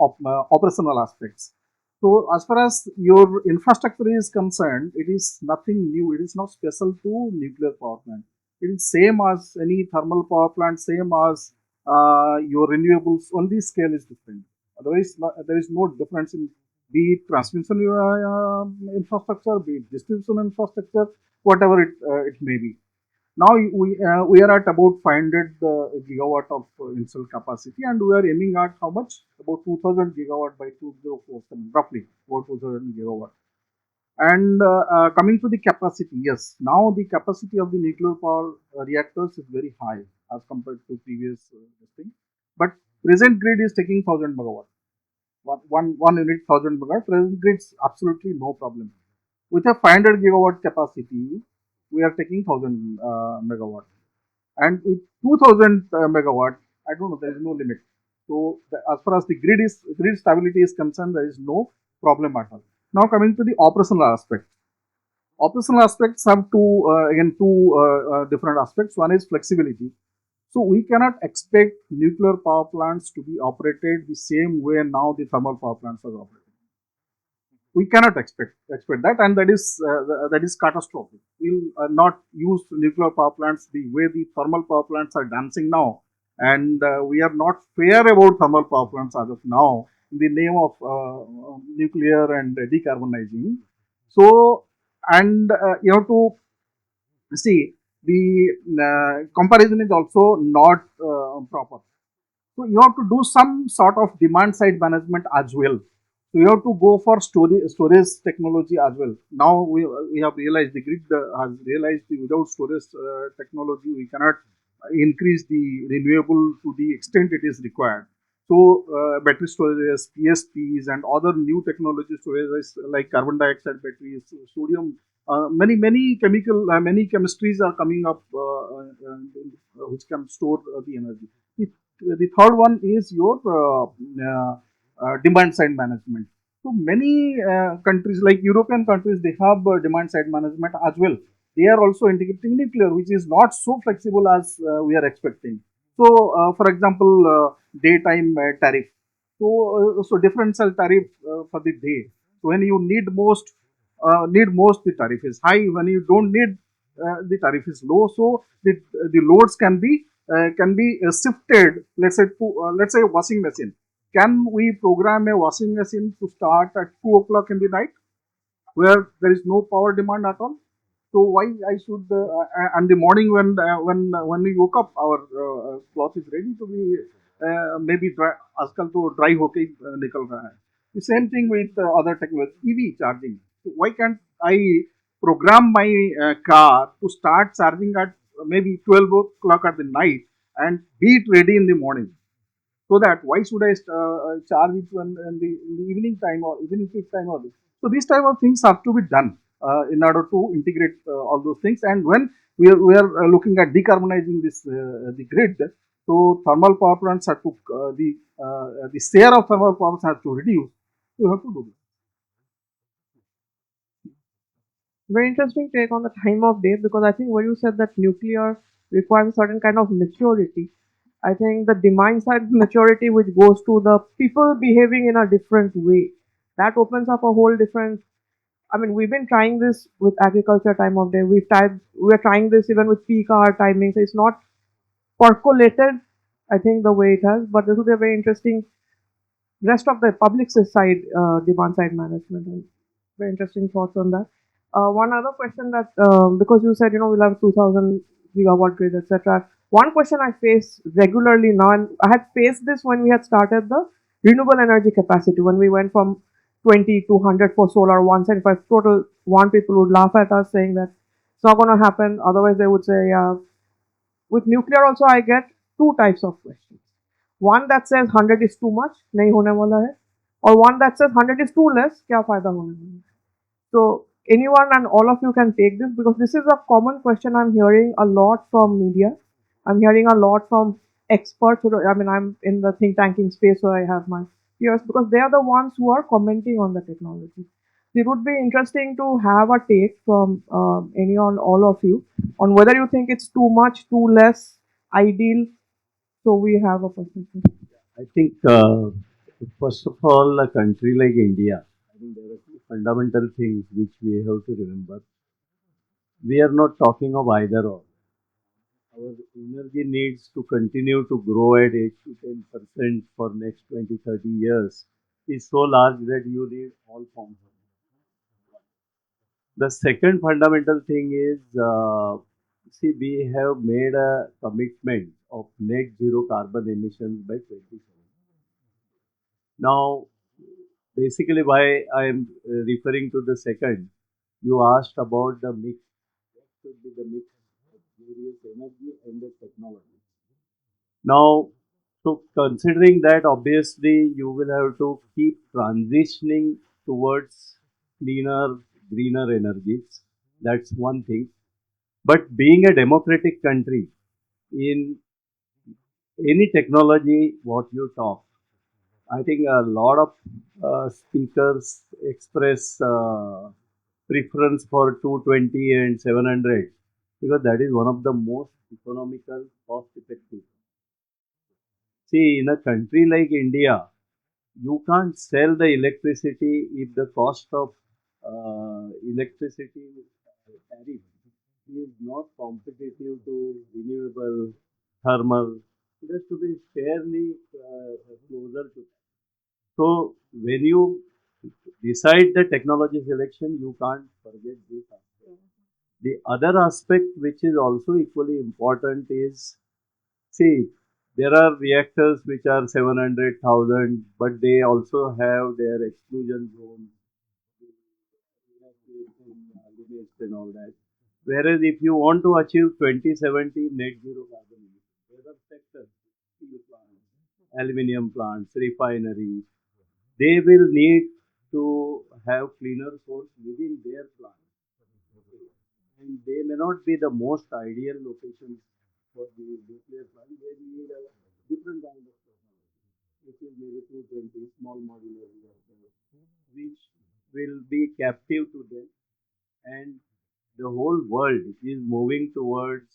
operational aspects. So, as far as your infrastructure is concerned, it is nothing new. It is not special to nuclear power plant. It is same as any thermal power plant, same as your renewables. Only scale is different. Otherwise, there is no difference in be it transmission infrastructure, be it distribution infrastructure, whatever it may be. Now we are at about 500 gigawatt of installed capacity, and we are aiming at how much? About 2000 gigawatt by 2047, roughly about 2000 gigawatt. And coming to the capacity, yes, now the capacity of the nuclear power reactors is very high as compared to previous thing. But present grid is taking 1000 megawatt. One unit 1000 megawatt. Present grids absolutely no problem. With a 500 gigawatt capacity, we are taking 1000 megawatt, and with 2000 megawatt, I don't know, there is no limit. So as far as the grid stability is concerned, there is no problem at all. Now coming to the operational aspect. Operational aspects have two different aspects. One is flexibility. So we cannot expect nuclear power plants to be operated the same way now the thermal power plants are operated. We cannot expect that, and that is catastrophic. We'll not use nuclear power plants the way the thermal power plants are dancing now, and we are not fair about thermal power plants as of now in the name of nuclear and decarbonizing. So, and you have to see the comparison is also not proper. So you have to do some sort of demand side management as well. So you have to go for storage technology as well. Now we have realized, the grid has realized without storage technology we cannot increase the renewable to the extent it is required. So battery storages, PSPs, and other new technology storages like carbon dioxide batteries, sodium, many chemistries are coming up which can store the energy. The third one is your demand side management. So many countries like European countries, they have demand side management as well. They are also integrating nuclear, which is not so flexible as we are expecting. So, for example, daytime tariff. So differential tariff for the day. So when you need most, the tariff is high. When you don't need, the tariff is low. So the loads can be can be shifted. Let's say a washing machine. Can we program a washing machine to start at 2 o'clock in the night, where there is no power demand at all? So why I should and the morning when we woke up, our cloth is ready to be maybe dry. आजकल तो dry होके ही निकल रहा है. The same thing with other technology, EV charging. So why can't I program my car to start charging at maybe 12 o'clock at the night and be it ready in the morning? So that why should I charge it in the evening time or evening peak time or this? So these type of things have to be done in order to integrate all those things. And when we are looking at decarbonizing the grid, so thermal power plants have to the share of thermal power plants have to reduce. You have to do this. Very interesting take on the time of day, because I think when you said that nuclear requires a certain kind of maturity, I think the demand side maturity, which goes to the people behaving in a different way, that opens up a whole different. I mean, we've been trying this with agriculture time of day. We're trying this even with peak hour timings. It's not percolated, I think, the way it has, but this will be a very interesting rest of the public side, demand side management. And very interesting thoughts on that. One other question that, because you said, we'll have 2000 gigawatt grid, etc. One question I face regularly now, and I had faced this when we had started the renewable energy capacity, when we went from 20 to 100 for solar, 175 total. One people would laugh at us saying that it's not going to happen. Otherwise, they would say, yeah. With nuclear also, I get two types of questions. One that says 100 is too much, nahi hone wala hai, or one that says 100 is too less, kya fayda hone wala hai. So anyone and all of you can take this, because this is a common question I'm hearing a lot from media. I'm hearing a lot from experts. I mean, I'm in the think tanking space, so I have my peers, because they are the ones who are commenting on the technology. It would be interesting to have a take from any on all of you on whether you think it's too much, too less, ideal. So we have a perspective. I think, first of all, a country like India, I think there are two fundamental things which we have to remember. We are not talking of either or. Our energy needs to continue to grow at 8 to 10% for next 20, 30 years is so large that you need all forms of it. The second fundamental thing is, see, we have made a commitment of net zero carbon emissions by 2070. Now, basically, why I am referring to the second, you asked about the mix. What should be the mix of various energy and the technology? Now, so considering that, obviously, you will have to keep transitioning towards cleaner, greener energies. That's one thing. But being a democratic country, in any technology, what you talk, I think a lot of speakers express preference for 220 and 700 because that is one of the most economical, cost effective. See, in a country like India, you can't sell the electricity if the cost of electricity tariff is not competitive to renewable thermal. It has to be fairly closer to. So when you decide the technology selection, you can't forget this aspect. The other aspect, which is also equally important, is see, there are reactors which are 700,000, but they also have their exclusion zones, limits and all that. Whereas if you want to achieve 2070 net zero carbon emissions, there are sectors, steel plants, aluminium plants, refineries, they will need to have cleaner source within their plant. Okay. And they may not be the most ideal locations for the nuclear plant. They need a different kind of technology, which is maybe 220 small modular reactors, which will be captive to them. And the whole world is moving towards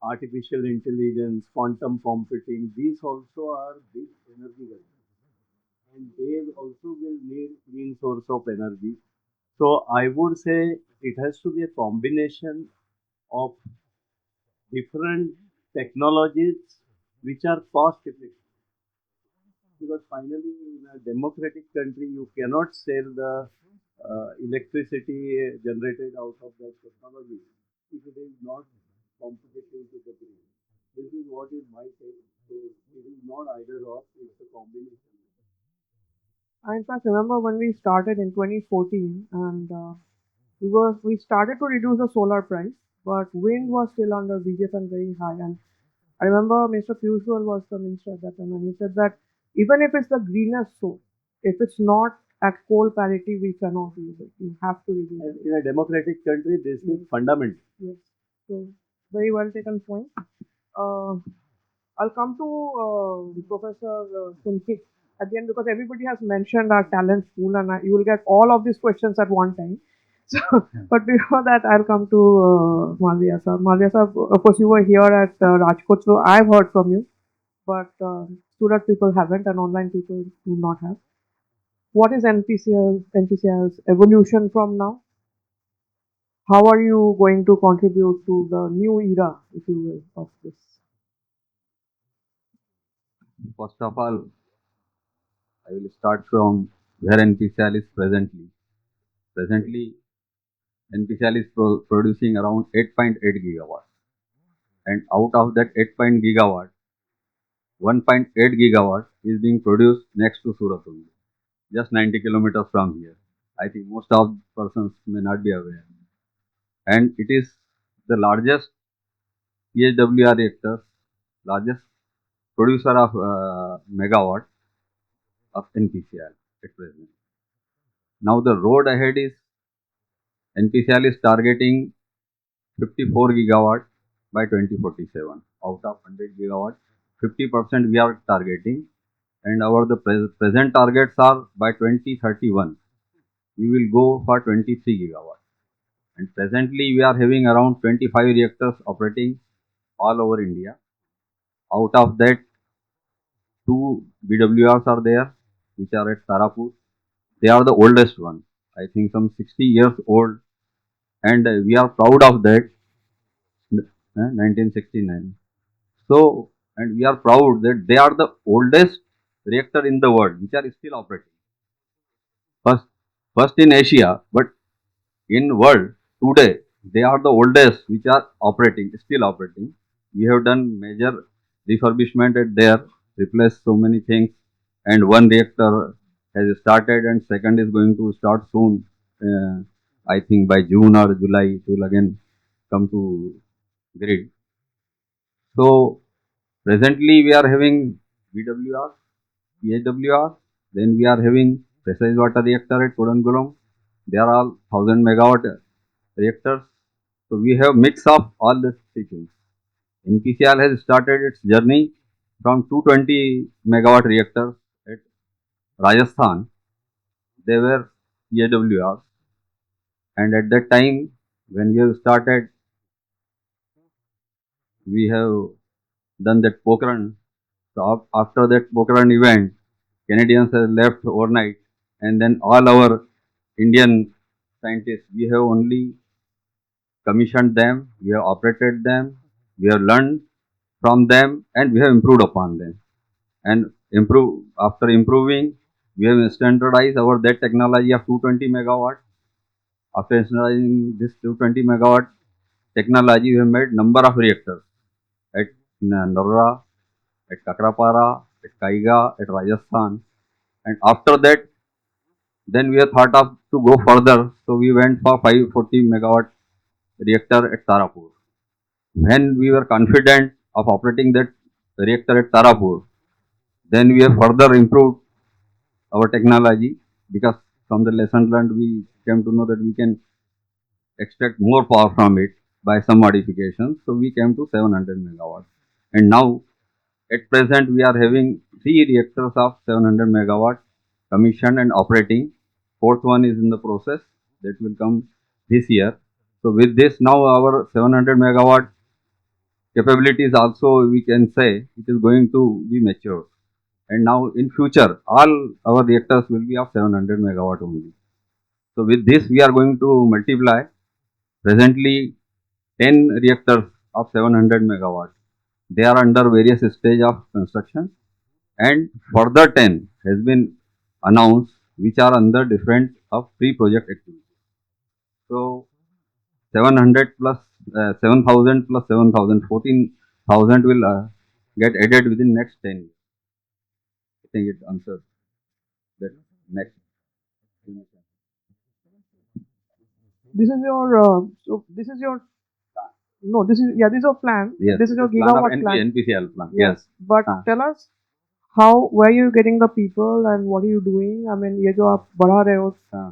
artificial intelligence, quantum computing. These also are big energy guzzlers and they also will need clean source of energy. So I would say it has to be a combination of different technologies which are cost effective. Because finally, in a democratic country, you cannot sell the electricity generated out of that technology if it is not competitive to the grid. This is what is my take. So it is not either or, it's a combination. I in fact remember when we started in 2014, and we started to reduce the solar price, but wind was still under BJP and very high. And I remember Mr. Piyush Goyal was the minister at that time, and he said that even if it's the greenest source, if it's not at coal parity, we cannot use it. We have to reduce And it. in a democratic country, this is fundamental. Yes. So very well taken point. Uh, I'll come to Professor Sunki at the end, because everybody has mentioned our talent pool, and you will get all of these questions at one time. So, but before that, I'll come to Malviya sir. Malviya sir, of course, you were here at Rajkot, so I've heard from you, but Surat people haven't, and online people do not have. What is NPCL's evolution from now? How are you going to contribute to the new era, if you will, of this? First of all, I will start from where NPCL is presently. Presently, NPCL is producing around 8.8 gigawatts. And out of that 8 gigawatt, 1.8 gigawatt is being produced next to Surat only, just 90 kilometers from here. I think most of persons may not be aware. And it is the largest PHWR reactor, largest producer of megawatt of NPCL at present. Now the road ahead is NPCL is targeting 54 gigawatt by 2047. Out of 100 gigawatt, 50% we are targeting, and our the present targets are by 2031 we will go for 23 gigawatt. And presently we are having around 25 reactors operating all over India. Out of that, two BWRs are there, which are at Tarapur. They are the oldest one. I think some 60 years old, and we are proud of that. 1969. So, and we are proud that they are the oldest reactor in the world which are still operating. First, first in Asia, but in world today they are the oldest which are operating, still operating. We have done major refurbishment at there, replaced so many things, and one reactor has started, and second is going to start soon. I think by June or July it will again come to grid. So presently we are having BWR, PHWR, then we are having pressurized water reactor at Kudankulam. They are all 1000 megawatt reactors. So we have mix of all these three things. NPCL has started its journey from 220 megawatt reactors at Rajasthan. They were PHWRs, and at that time when we have started, we have done that Pokhran. So after that Pokhran event, Canadians have left overnight, and then all our Indian scientists, we have only commissioned them, we have operated them, we have learned from them, and we have improved upon them. And after improving, we have standardized our that technology of 220 megawatt. After standardizing this 220 megawatt technology, we have made number of reactors at Narra, at Kakrapara, at Kaiga, at Rajasthan. And after that, then we have thought of to go further. So we went for 540 megawatt reactor at Tarapur. When we were confident of operating that reactor at Tarapur, then we have further improved our technology, because from the lesson learned we came to know that we can extract more power from it by some modifications. So we came to 700 megawatts. And now at present we are having three reactors of 700 megawatt commissioned and operating. Fourth one is in the process, that will come this year. So with this, now our 700 megawatt capabilities also, we can say it is going to be mature. And now in future, all our reactors will be of 700 megawatt only. So with this, we are going to multiply. Presently, 10 reactors of 700 megawatt. They are under various stage of construction, and further 10 has been announced, which are under different of pre-project activities. So 700 plus 7,000 plus 7,000, 14,000 will get added within next 10 years. I think it answers that next. This is your so this is your no this is yeah this is your plan. Yes, This is your plan of gigawatt plan. NPCL plan. Yes, Yes. but tell us how where you getting the people and what are you doing? I mean ये जो आप बढ़ा रहे हो Uh,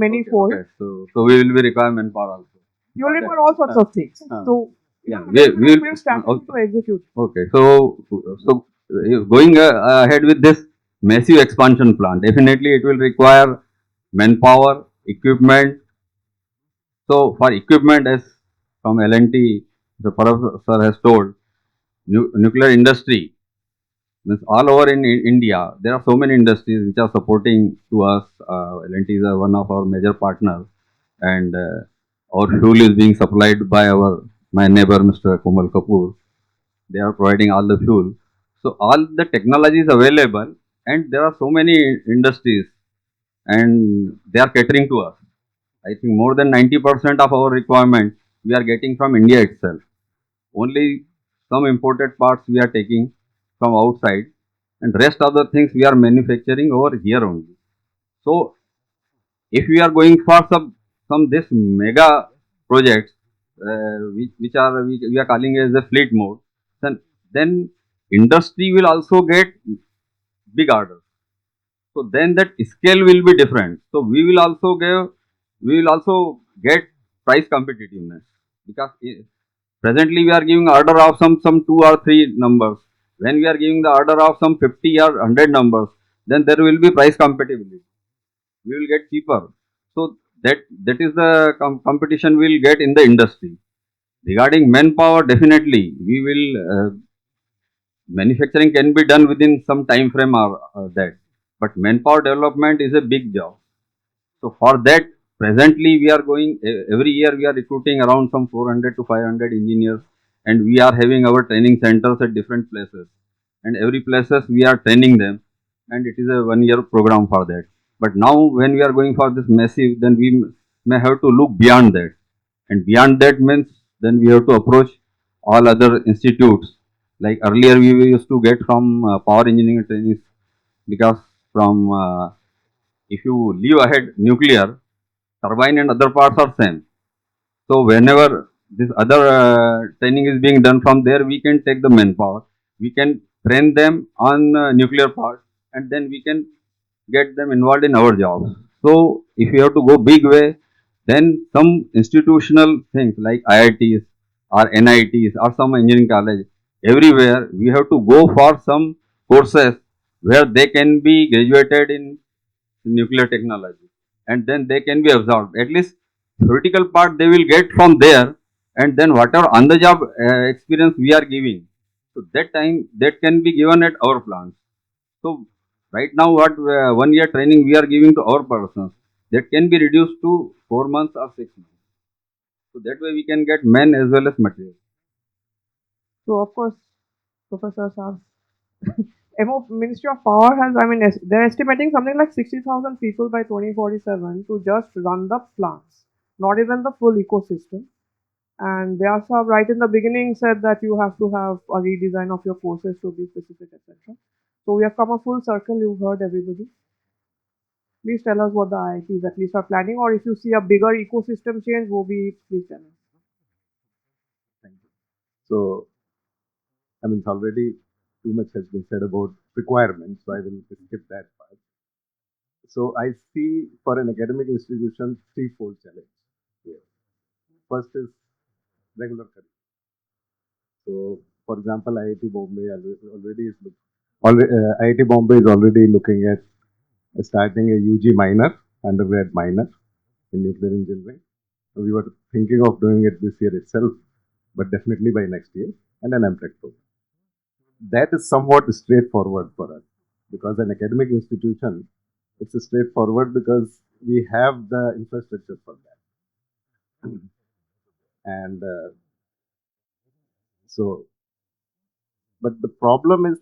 many fold. okay. So we will be require manpower also. You will require all sorts of things. So Yeah, we're starting to execute. okay. So going ahead with this massive expansion plan, definitely it will require manpower, equipment. So for equipment, as from L&T, the Parag sir has told, nuclear industry means all over in India, there are so many industries which are supporting to us. L&T is one of our major partners, and our fuel is being supplied by my neighbor, Mr. Komal Kapoor. They are providing all the fuel. So all the technology is available, and there are so many industries, and they are catering to us. I think more than 90% of our requirement we are getting from India itself. Only some imported parts we are taking from outside, and rest of the things we are manufacturing over here only. So if we are going for some this mega projects, we are calling as the fleet mode, then industry will also get big orders. So then that scale will be different. So we will also get price competitiveness, because presently we are giving order of some two or three numbers. When we are giving the order of some 50 or 100 numbers, then there will be price compatibility. We will get cheaper. So that is the competition we will get in the industry. Regarding manpower, definitely we will manufacturing can be done within some time frame or that, but manpower development is a big job. So for that, presently we are going every year we are recruiting around some 400 to 500 engineers, and we are having our training centers at different places, and every places we are training them, and it is a 1 year program for that. But now when we are going for this massive, then we may have to look beyond that, and beyond that means then we have to approach all other institutes. Like earlier we used to get from power engineering trainees, because from if you leave ahead nuclear, turbine and other parts are same. So whenever this other training is being done from there, we can take the manpower, we can train them on nuclear part, and then we can get them involved in our jobs. So if you have to go big way, then some institutional things like IITs or NITs or some engineering college, everywhere we have to go for some courses where they can be graduated in nuclear technology, and then they can be absorbed. At least theoretical part they will get from there, and then whatever on the job experience we are giving, so that time that can be given at our plants. So right now what 1 year training we are giving to our persons, that can be reduced to 4 months or 6 months. So that way we can get men as well as material. So of course, Professor Saab, Ministry of Power has, I mean, they're estimating something like 60,000 people by 2047 to just run the plants, not even the full ecosystem. And Vyas Saab, right in the beginning, said that you have to have a redesign of your courses to be specific, etc. So we have come a full circle. You've heard everybody. Please tell us what the IITs at least are planning, or if you see a bigger ecosystem change, will be please tell us. Thank you. So, I mean, already too much has been said about requirements, so I will skip that part. So, I see for an academic institution threefold challenge here. First is regular curriculum. So, for example, IIT Bombay already is IIT Bombay is already looking at starting a UG minor, undergrad minor in nuclear engineering. We were thinking of doing it this year itself, but definitely by next year, and an MTech program. That is somewhat straightforward for us, because an academic institution, it's straightforward because we have the infrastructure for that. And so But the problem is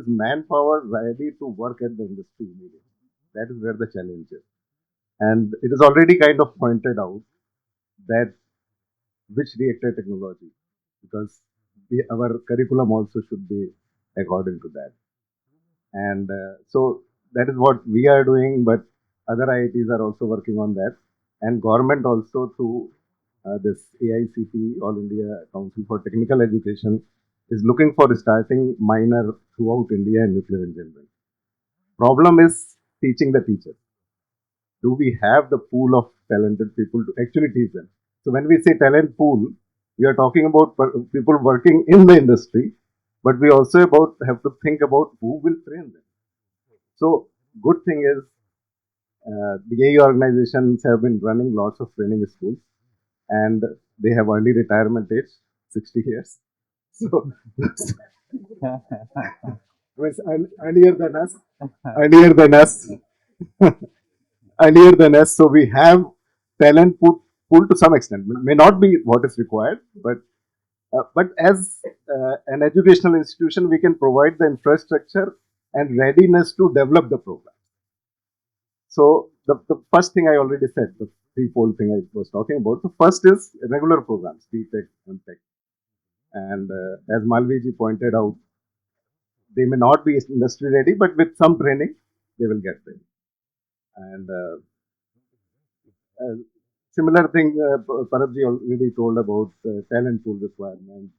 manpower ready to work at the industry immediately? That is where the challenge is. And it is already kind of pointed out that which reactor technology, because our curriculum also should be according to that. And so that is what we are doing, but other IITs are also working on that. And government also through this AICT, All India Council for Technical Education, is looking for starting minor throughout India and nuclear engineering. Problem is teaching the teachers. Do we have the pool of talented people to actually teach them? So when we say talent pool, we are talking about people working in the industry, but we also have to think about who will train them. So good thing is the AI organizations have been running lots of training schools, and they have early retirement age, 60 years. So was earlier than us, earlier than us, earlier than us. So we have talent pool to some extent. May not be what is required, but as an educational institution, we can provide the infrastructure and readiness to develop the program. So the first thing I already said, the threefold thing I was talking about. The first is regular programs, BTech and Tech. And as Malviji pointed out, they may not be industry ready, but with some training, they will get ready. And similar thing, Parabji already told about talent pool requirement,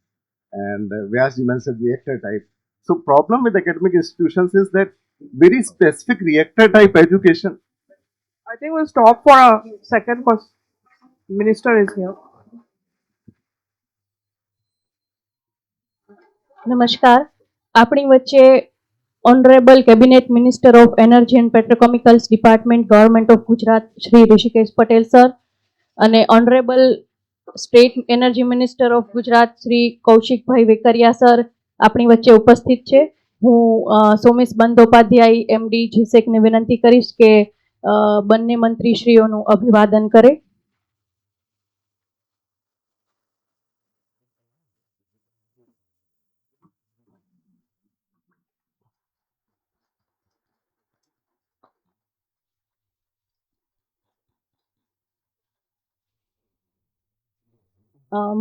and Vyasji mentioned reactor type. So problem with academic institutions is that very specific reactor type education. I think we'll stop for a second because minister is here. નમસ્કાર. આપણી વચ્ચે honourable cabinet minister of energy and petrochemicals department government of Gujarat Shri Rishikesh Patel sir અને honourable state energy minister of Gujarat Shri Kaushikbhai Vekariya sir આપણી વચ્ચે ઉપસ્થિત છે. હું Somesh Bandyopadhyay MD જીસેકને વિનંતી કરીશ કે બંને મંત્રીશ્રીઓનું અભિવાદન કરે.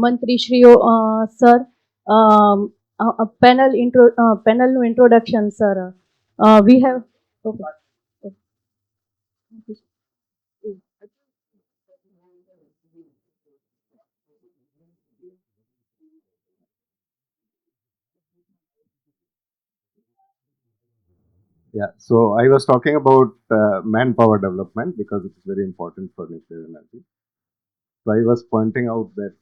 મંત્રીશ્રીઓ સર પેનલનું introduction sir we have Yeah, so I was talking about manpower development because it is very important for nuclear energy. So I was pointing out that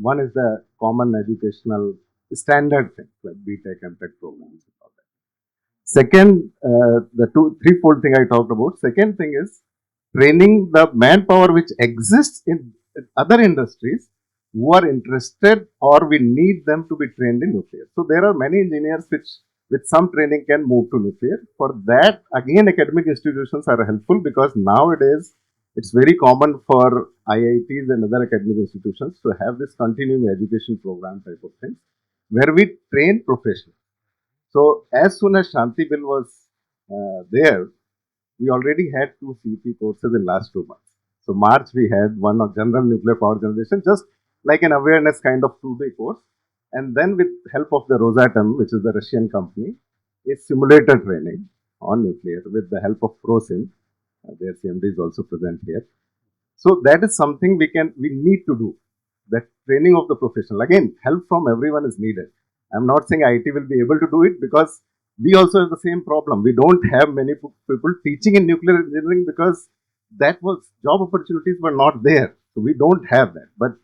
one is the common educational standard thing like BTech and Tech programs and all that. Second, the threefold thing I talked about. Second thing is training the manpower which exists in other industries who are interested or we need them to be trained in nuclear. So there are many engineers which with some training can move to nuclear. For that, again, academic institutions are helpful because nowadays it's very common for IITs and other academic institutions to have this continuing education program type of things where we train professionals. So as soon as Shanti Bill was there, we already had two CP courses in last 2 months. So March we had one of general nuclear power generation, just like an awareness kind of 2-day course. And then with help of the Rosatom, which is the Russian company, a simulator training on nuclear with the help of ProSim. Their CMD is also present here. So that is something we need to do. That training of the professional. Again, help from everyone is needed. I'm not saying IT will be able to do it because we also have the same problem. We don't have many people teaching in nuclear engineering because that was job opportunities were not there. So we don't have that. But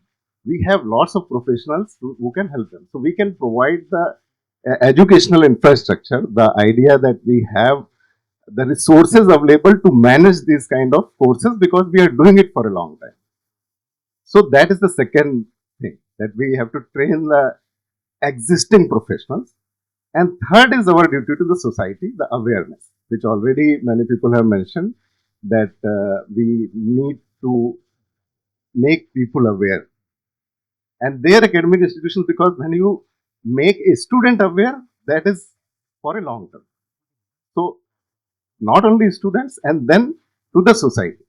we have lots of professionals who can help them. So we can provide the educational infrastructure, the idea that we have the resources available to manage these kind of courses because we are doing it for a long time. So that is the second thing that we have to train the existing professionals. And third is our duty to the society, the awareness, which already many people have mentioned that we need to make people aware. And their academic institutions, because when you make a student aware, that is for a long term. So not only students and then to the society.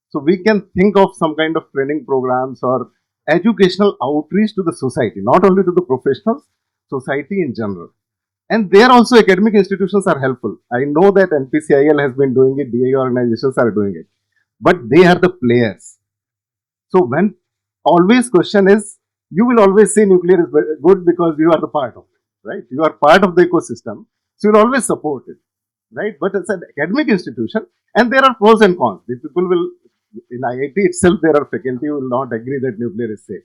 So we can think of some kind of training programs or educational outreach to the society, not only to the professionals, society in general. And there also academic institutions are helpful. I know that NPCIL has been doing it, DA organizations are doing it, but they are the players. So when always question is, you will always say nuclear is good because you are the part of it, right? You are part of the ecosystem, so you'll always support it, right? But it's an academic institution, and there are pros and cons. The people will in IIT itself, there are faculty who will not agree that nuclear is safe.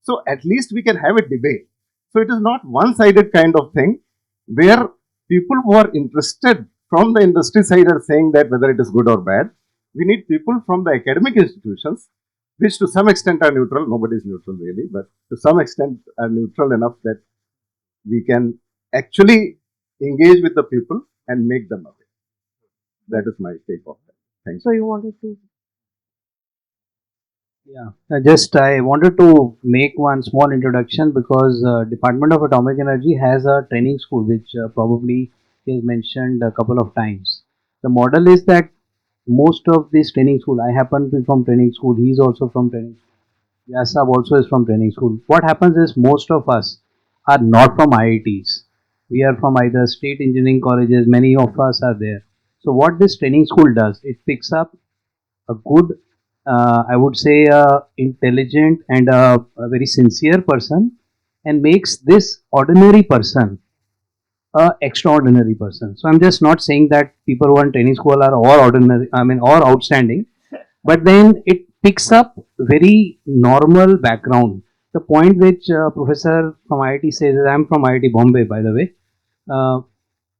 So at least we can have a debate. So it is not one-sided kind of thing where people who are interested from the industry side are saying that whether it is good or bad. We need people from the academic institutions which to some extent are neutral. Nobody is neutral really, but to some extent are neutral enough that we can actually engage with the people and make them aware. That is my take on that. Thank you. So you wanted to. Yeah, just I wanted to make one small introduction because Department of Atomic Energy has a training school which probably is mentioned a couple of times. The model is that most of this training school, I happen to be from training school, he is also from training. Yasab also is from training school. What happens is most of us are not from IITs. We are from either state engineering colleges. Many of us are there. So what this training school does, it picks up a good, I would say, intelligent and a very sincere person, and makes this ordinary person a extraordinary person. So I'm just not saying that people who are in training school are all ordinary. I mean, all outstanding, but then it picks up very normal background. The point which Professor from IIT says, I'm from IIT Bombay, by the way.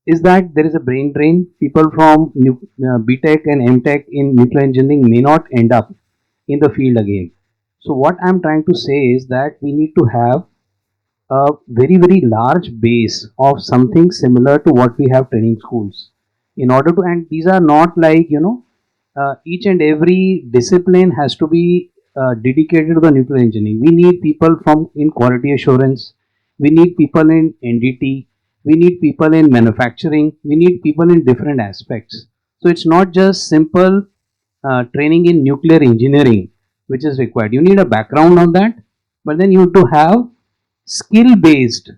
Is that there is a brain drain. People from BTech and MTech in nuclear engineering may not end up in the field again. So what I'm trying to say is that we need to have a very large base of something similar to what we have training schools in order to, and these are not like, each and every discipline has to be dedicated to the nuclear engineering. We need people from in quality assurance, we need people in NDT, we need people in manufacturing, we need people in different aspects. So it's not just simple training in nuclear engineering which is required. You need a background on that, but then you have to have skill based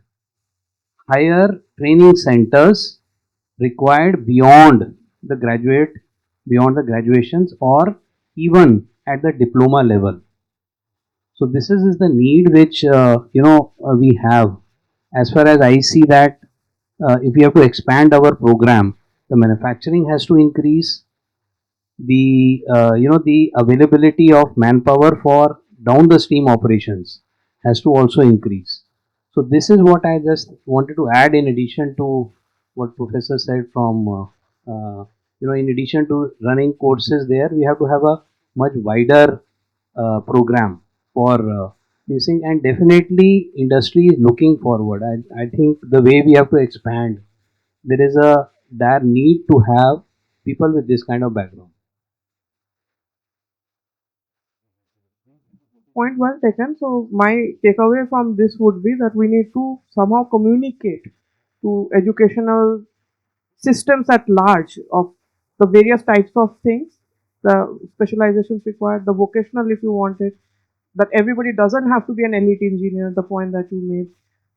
higher training centers required beyond the graduations, or even at the diploma level. So this is the need which we have. As far as I see that, if we have to expand our program, the manufacturing has to increase, the the availability of manpower for down the stream operations has to also increase. So this is what I just wanted to add in addition to what Professor said. From in addition to running courses there, we have to have a much wider program for this thing, and definitely industry is looking forward. I think the way we have to expand, there is a dire need to have people with this kind of background. Point well taken. So my takeaway from this would be that we need to somehow communicate to educational systems at large of the various types of things, the specializations required, the vocational if you want it, that everybody doesn't have to be an elite engineer, the point that you made.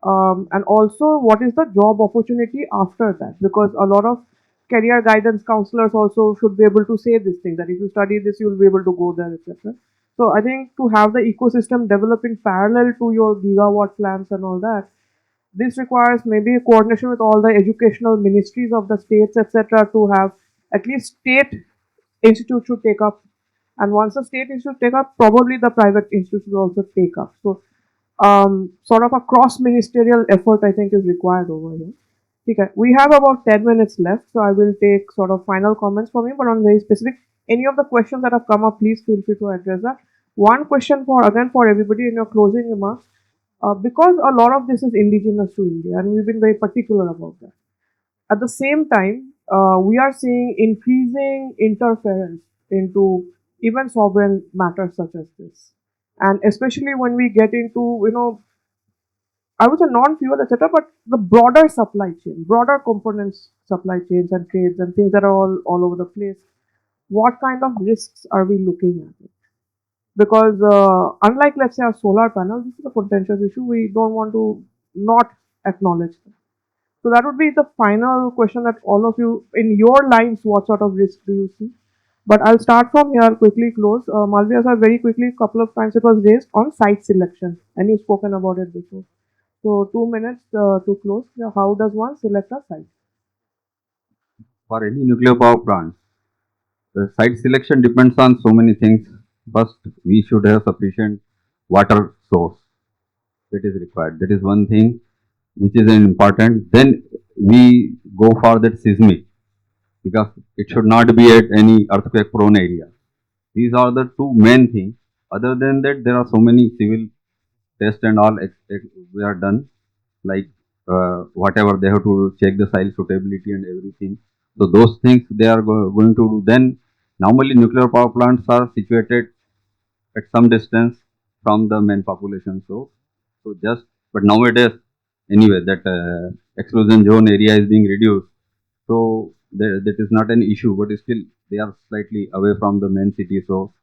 And also what is the job opportunity after that, because a lot of career guidance counselors also should be able to say this thing, that if you study this you'll be able to go there, etc. So I think to have the ecosystem develop in parallel to your gigawatt plans and all that, this requires maybe a coordination with all the educational ministries of the states, etc., to have at least state institute should take up, and once the state institute take up, probably the private institute will also take up. So, sort of a cross-ministerial effort, I think, is required over here. Okay, we have about 10 minutes left, so I will take sort of final comments from you, but on very specific. Any of the questions that have come up, please feel free to address that. One question for again for everybody in your closing remarks, because a lot of this is indigenous to India, and we've been very particular about that. At the same time, we are seeing increasing interference into even sovereign matters such as this, and especially when we get into I would say non-fuel, etc., but the broader supply chain, broader components, supply chains and trades and things that are all over the place. What kind of risks are we looking at? It? Because unlike, let's say, a solar panel, this is a contentious issue. We don't want to not acknowledge that. So that would be the final question that all of you, in your lines, what sort of risk do you see? But I'll start from here, quickly close. Malviya sir, very quickly, couple of times it was raised on site selection, and you've spoken about it before. So 2 minutes to close. Yeah, how does one select a site? For any nuclear power plant, the site selection depends on so many things. First, we should have sufficient water source that is required. That is one thing which is important. Then we go for that seismic because it should not be at any earthquake prone area. These are the two main things. Other than that, there are so many civil tests and all we are done, like whatever they have to check the soil suitability and everything. So those things they are going to do. Then normally nuclear power plants are situated at some distance from the main population. So just, but nowadays anyway that exclusion zone area is being reduced. So that is not an issue, but still they are slightly away from the main city. So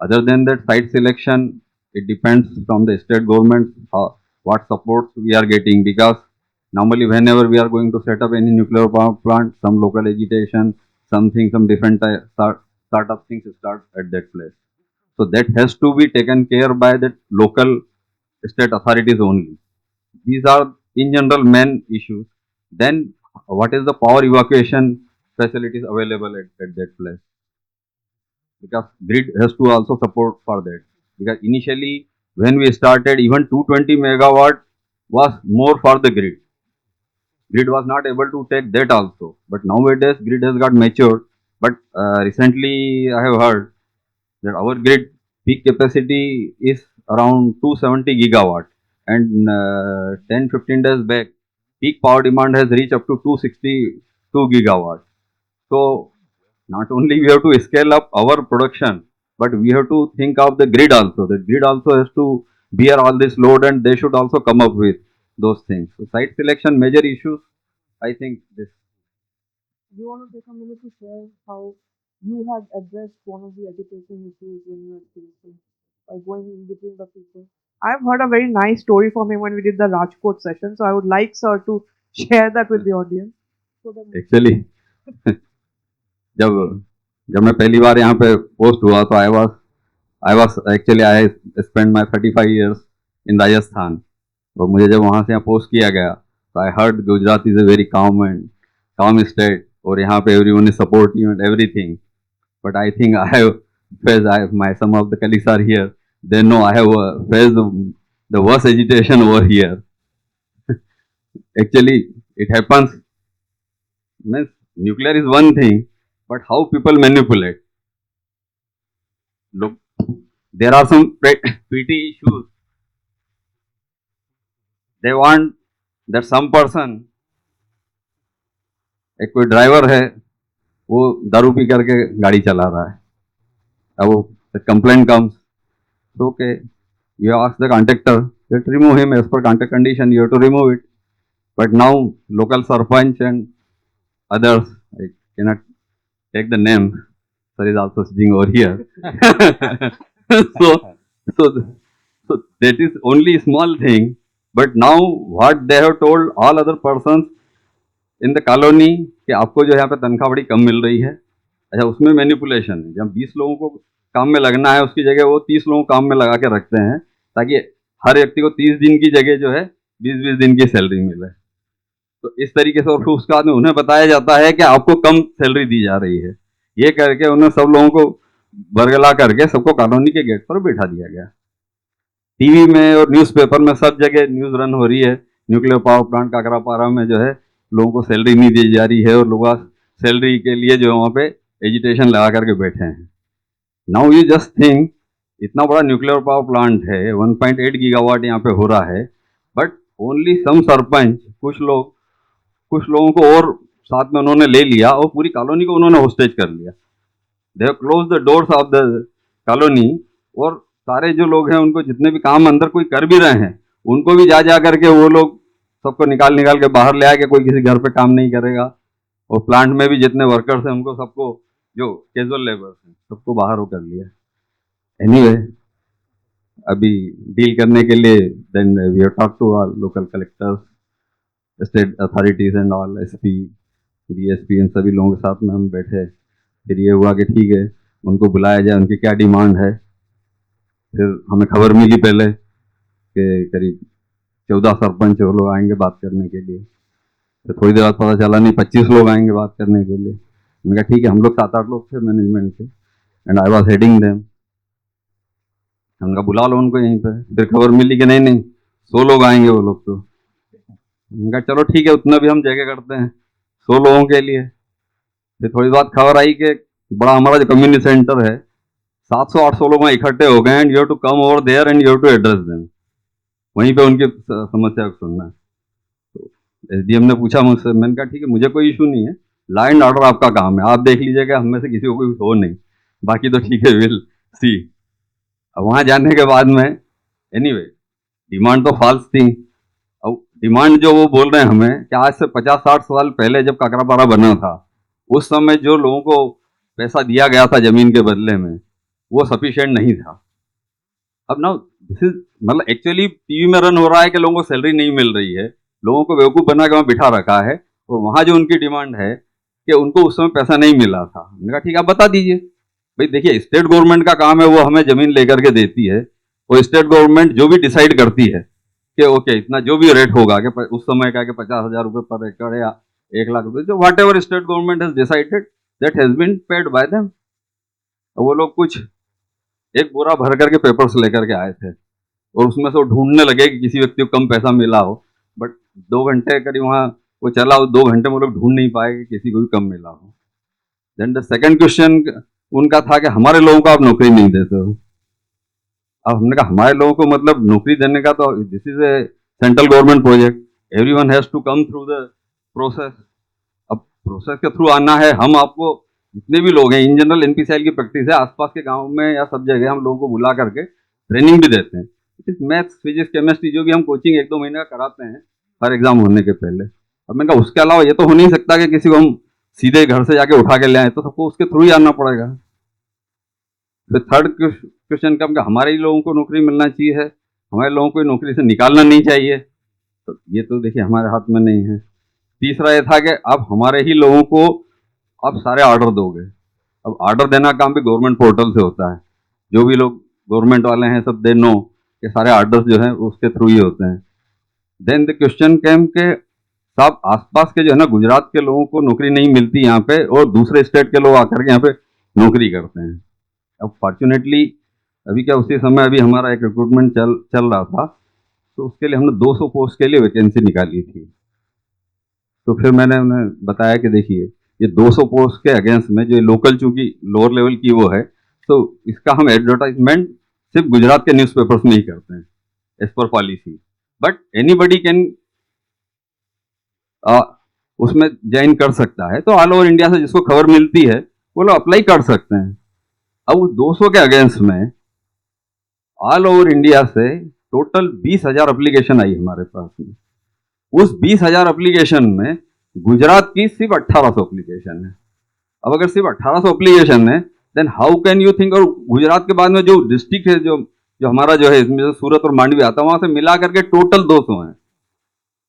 other than that, site selection, it depends from the state government what supports we are getting, because normally whenever we are going to set up any nuclear power plant, some local agitation, something, some different startup things start at that place. So that has to be taken care by the local state authorities only. These are in general main issues. Then what is the power evacuation facilities available at that place? Because grid has to also support for that. Because initially when we started, even 220 megawatt was more for the grid. Grid was not able to take that also. But nowadays grid has got matured. But recently I have heard that our grid peak capacity is around 270 gigawatt, and 10-15 days back peak power demand has reached up to 262 gigawatt. So not only we have to scale up our production, but we have to think of the grid also. The grid also has to bear all this load, and they should also come up with those things. So site selection major issues, I think this. Do you want to take a minute to share how you had addressed one of the education issues when you were facing by going in between the people? I've heard a very nice story from him when we did the Rajkot session, so I would like sir to share that with the audience. So that Actually, जब जब मैं पहली बार यहाँ पे post हुआ तो I spend my 35 years इन राजस्थान, और मुझे जब वहाँ से यहाँ पोस्ट किया गया तो I heard Gujarat is a very calm state, और यहाँ पे everyone is supportive and everything. But I think I have faced, my some of the colleagues are here, they know I have faced the worst agitation over here. Actually it happens, means nuclear is one thing, but how people manipulate. Look, there are some petty issues. They want that some person, एक कोई driver है वो दारू P करके गाड़ी चला रहा है, अब वो complaint comes, so okay, you ask the contractor that remove him as per contract condition, you have to remove it. But now local sarpanch and others, I cannot take the name, sir is also sitting over here. so, so, so that is only small thing. But now what they have told all other persons in the colony कि आपको जो यहाँ पे तनख्वाह बड़ी कम मिल रही है, अच्छा उसमें मैनिपुलेशन है. जब 20 लोगों को काम में लगना है उसकी जगह वो 30 लोगों को काम में लगा के रखते हैं ताकि हर व्यक्ति को 30 दिन की जगह जो है 20-20 दिन की सैलरी मिले. तो इस तरीके से, और फिर उसके बाद में उन्हें बताया जाता है कि आपको कम सैलरी दी जा रही है. ये करके उन्हें सब लोगों को बरगला करके सबको कॉलोनी के गेट पर बैठा दिया गया. टीवी में और न्यूज़पेपर में सब जगह न्यूज़ रन हो रही है, न्यूक्लियर पावर प्लांट काकरापारा में जो है लोगों को सैलरी नहीं दी जा रही है और लोग सैलरी के लिए जो है वहाँ पे एजिटेशन लगा करके बैठे हैं. नाउ यू जस्ट थिंक, इतना बड़ा न्यूक्लियर पावर प्लांट है, 1.8 गीगावाट यहाँ पे हो रहा है, बट ओनली सम सरपंच, कुछ लोगों को और साथ में उन्होंने ले लिया और पूरी कॉलोनी को उन्होंने होस्टेज कर लिया. They have close the doors of the colony, और सारे जो लोग हैं उनको जितने भी काम अंदर कोई कर भी रहे हैं उनको भी जा करके वो लोग सबको निकाल के बाहर ले आए कि कोई किसी घर पे काम नहीं करेगा, और प्लांट में भी जितने वर्कर्स हैं उनको सबको, जो कैजुअल लेबर्स हैं सबको बाहर वो कर लिया। एनीवे, अभी डील करने के लिए then we have talk to our local collectors, state authorities and all, SP, DSP, इन सभी लोगों के साथ में हम बैठे। फिर ये हुआ कि ठीक है, उनको बुलाया जाए, उनकी क्या डिमांड है। फिर हमें खबर मिली पहले कि करीब 14 सरपंच वो लोग आएंगे बात करने के लिए। तो थोड़ी देर बाद पता चला नहीं 25 लोग आएंगे बात करने के लिए। मैंने कहा ठीक है, हम लोग 7-8 लोग थे मैनेजमेंट के, and I was heading them. उनका बुला लो उनको यहीं पे। फिर खबर मिली कि नहीं 100 लोग आएंगे वो लोग। तो मैंने कहा चलो ठीक है, उतना भी हम जगह करते हैं 100 लोगों के लिए। फिर थोड़ी बात खबर आई कि बड़ा हमारा जो कम्युनिटी सेंटर है 700-800 लोग वहाँ इकट्ठे हो गए, and you have to come over there and you have to address them. वहीं पे उनकी समस्या को सुनना है। तो एसडीएम ने पूछा मुझसे, मैंने कहा ठीक है, मुझे कोई इशू नहीं है, लॉ एंड ऑर्डर आपका काम है, आप देख लीजिएगा, हम में से किसी को कोई हो नहीं, बाकी तो ठीक है, विल सी। अब वहाँ जाने के बाद में एनीवे डिमांड तो फाल्स थी। अब डिमांड जो वो बोल रहे हैं हमें कि आज से 50-60 साल पहले जब काकरापारा बना था, उस समय जो लोगों को पैसा दिया गया था जमीन के बदले में, वो सफिशिएंट नहीं था। अब ना दिस इज मतलब एक्चुअली टीवी में रन हो रहा है कि लोगों को सैलरी नहीं मिल रही है, लोगों को बेवकूफ़ बना के वहाँ बिठा रखा है, और वहाँ जो उनकी डिमांड है कि उनको उस समय पैसा नहीं मिला था। मैंने कहा ठीक है, आप बता दीजिए। भाई देखिए, स्टेट गवर्नमेंट का काम है, वो हमें जमीन लेकर के देती है, और स्टेट गवर्नमेंट जो भी डिसाइड करती है कि ओके इतना जो भी रेट होगा, कि उस समय का कि 50,000 रुपये पर एकड़ या 1 लाख रुपये, जो whatever state government has decided that has been paid by them. वो लोग कुछ एक बोरा भर करके पेपर्स लेकर के आए थे, और उसमें से वो ढूंढने लगे कि किसी व्यक्ति को कम पैसा मिला हो, बट 2 घंटे करीब वहाँ वो चला, 2 घंटे में वो लोग ढूंढ नहीं पाए कि किसी को भी कम मिला हो। देन द सेकंड क्वेश्चन उनका था कि हमारे लोगों को आप नौकरी नहीं देते हो। अब हमने कहा हमारे लोगों को मतलब नौकरी देने का तो this is a central government project, everyone has to come through the process. अब प्रोसेस के थ्रू आना है, हम आपको जितने भी लोग हैं, इन जनरल एनपीसीआई की प्रैक्टिस है, आसपास के गांव में या सब जगह हम लोगों को बुला करके ट्रेनिंग भी देते हैं। मैथ्स, फिजिक्स, केमिस्ट्री जो भी हम कोचिंग 1-2 महीने का कराते हैं हर एग्जाम होने के पहले। अब मैंने कहा उसके अलावा ये तो हो नहीं सकता कि किसी को हम सीधे घर से जाके उठा के ले आए, तो सबको उसके थ्रू ही आना पड़ेगा। फिर थर्ड क्वेश्चन का हमारे ही लोगों को नौकरी मिलना चाहिए है, हमारे लोगों को नौकरी से निकालना नहीं चाहिए, तो ये तो देखिए हमारे हाथ में नहीं है। तीसरा ये था कि अब हमारे ही लोगों को आप सारे ऑर्डर दोगे। अब ऑर्डर देना काम भी गवर्नमेंट पोर्टल से होता है, जो भी लोग गवर्नमेंट वाले हैं सब दे नो कि सारे ऑर्डर्स जो हैं उसके थ्रू ही होते हैं। देन द क्वेश्चन केम के साहब आसपास के जो है ना गुजरात के लोगों को नौकरी नहीं मिलती यहाँ पे, और दूसरे स्टेट के लोग आकर के यहाँ पे नौकरी करते हैं। अब फॉर्चुनेटली अभी क्या उसी समय अभी हमारा एक रिक्रूटमेंट चल रहा था, तो उसके लिए हमने 200 पोस्ट के लिए वैकेंसी निकाली थी। तो फिर मैंने उन्हें बताया कि देखिए ये 200 पोस्ट के अगेंस्ट में जो लोकल चूंकि लोअर लेवल की वो है, तो इसका हम एडवर्टाइजमेंट सिर्फ गुजरात के न्यूज़पेपर्स में ही करते हैं as per policy, but anybody can उसमें ज्वाइन कर सकता है। तो ऑल ओवर इंडिया से जिसको खबर मिलती है वो लोग अप्लाई कर सकते हैं। अब उस 200 के अगेंस्ट में ऑल ओवर इंडिया से टोटल 20,000 एप्लीकेशन आई हमारे पास में। उस 20,000 एप्लीकेशन में गुजरात की सिर्फ 1800 एप्लीकेशन है। अब अगर सिर्फ 1800 एप्लीकेशन है, then how can you think, और गुजरात के बाद में जो डिस्ट्रिक्ट है जो जो हमारा जो है इसमें सूरत और मांडवी आता है, वहां से मिला करके टोटल 200 है।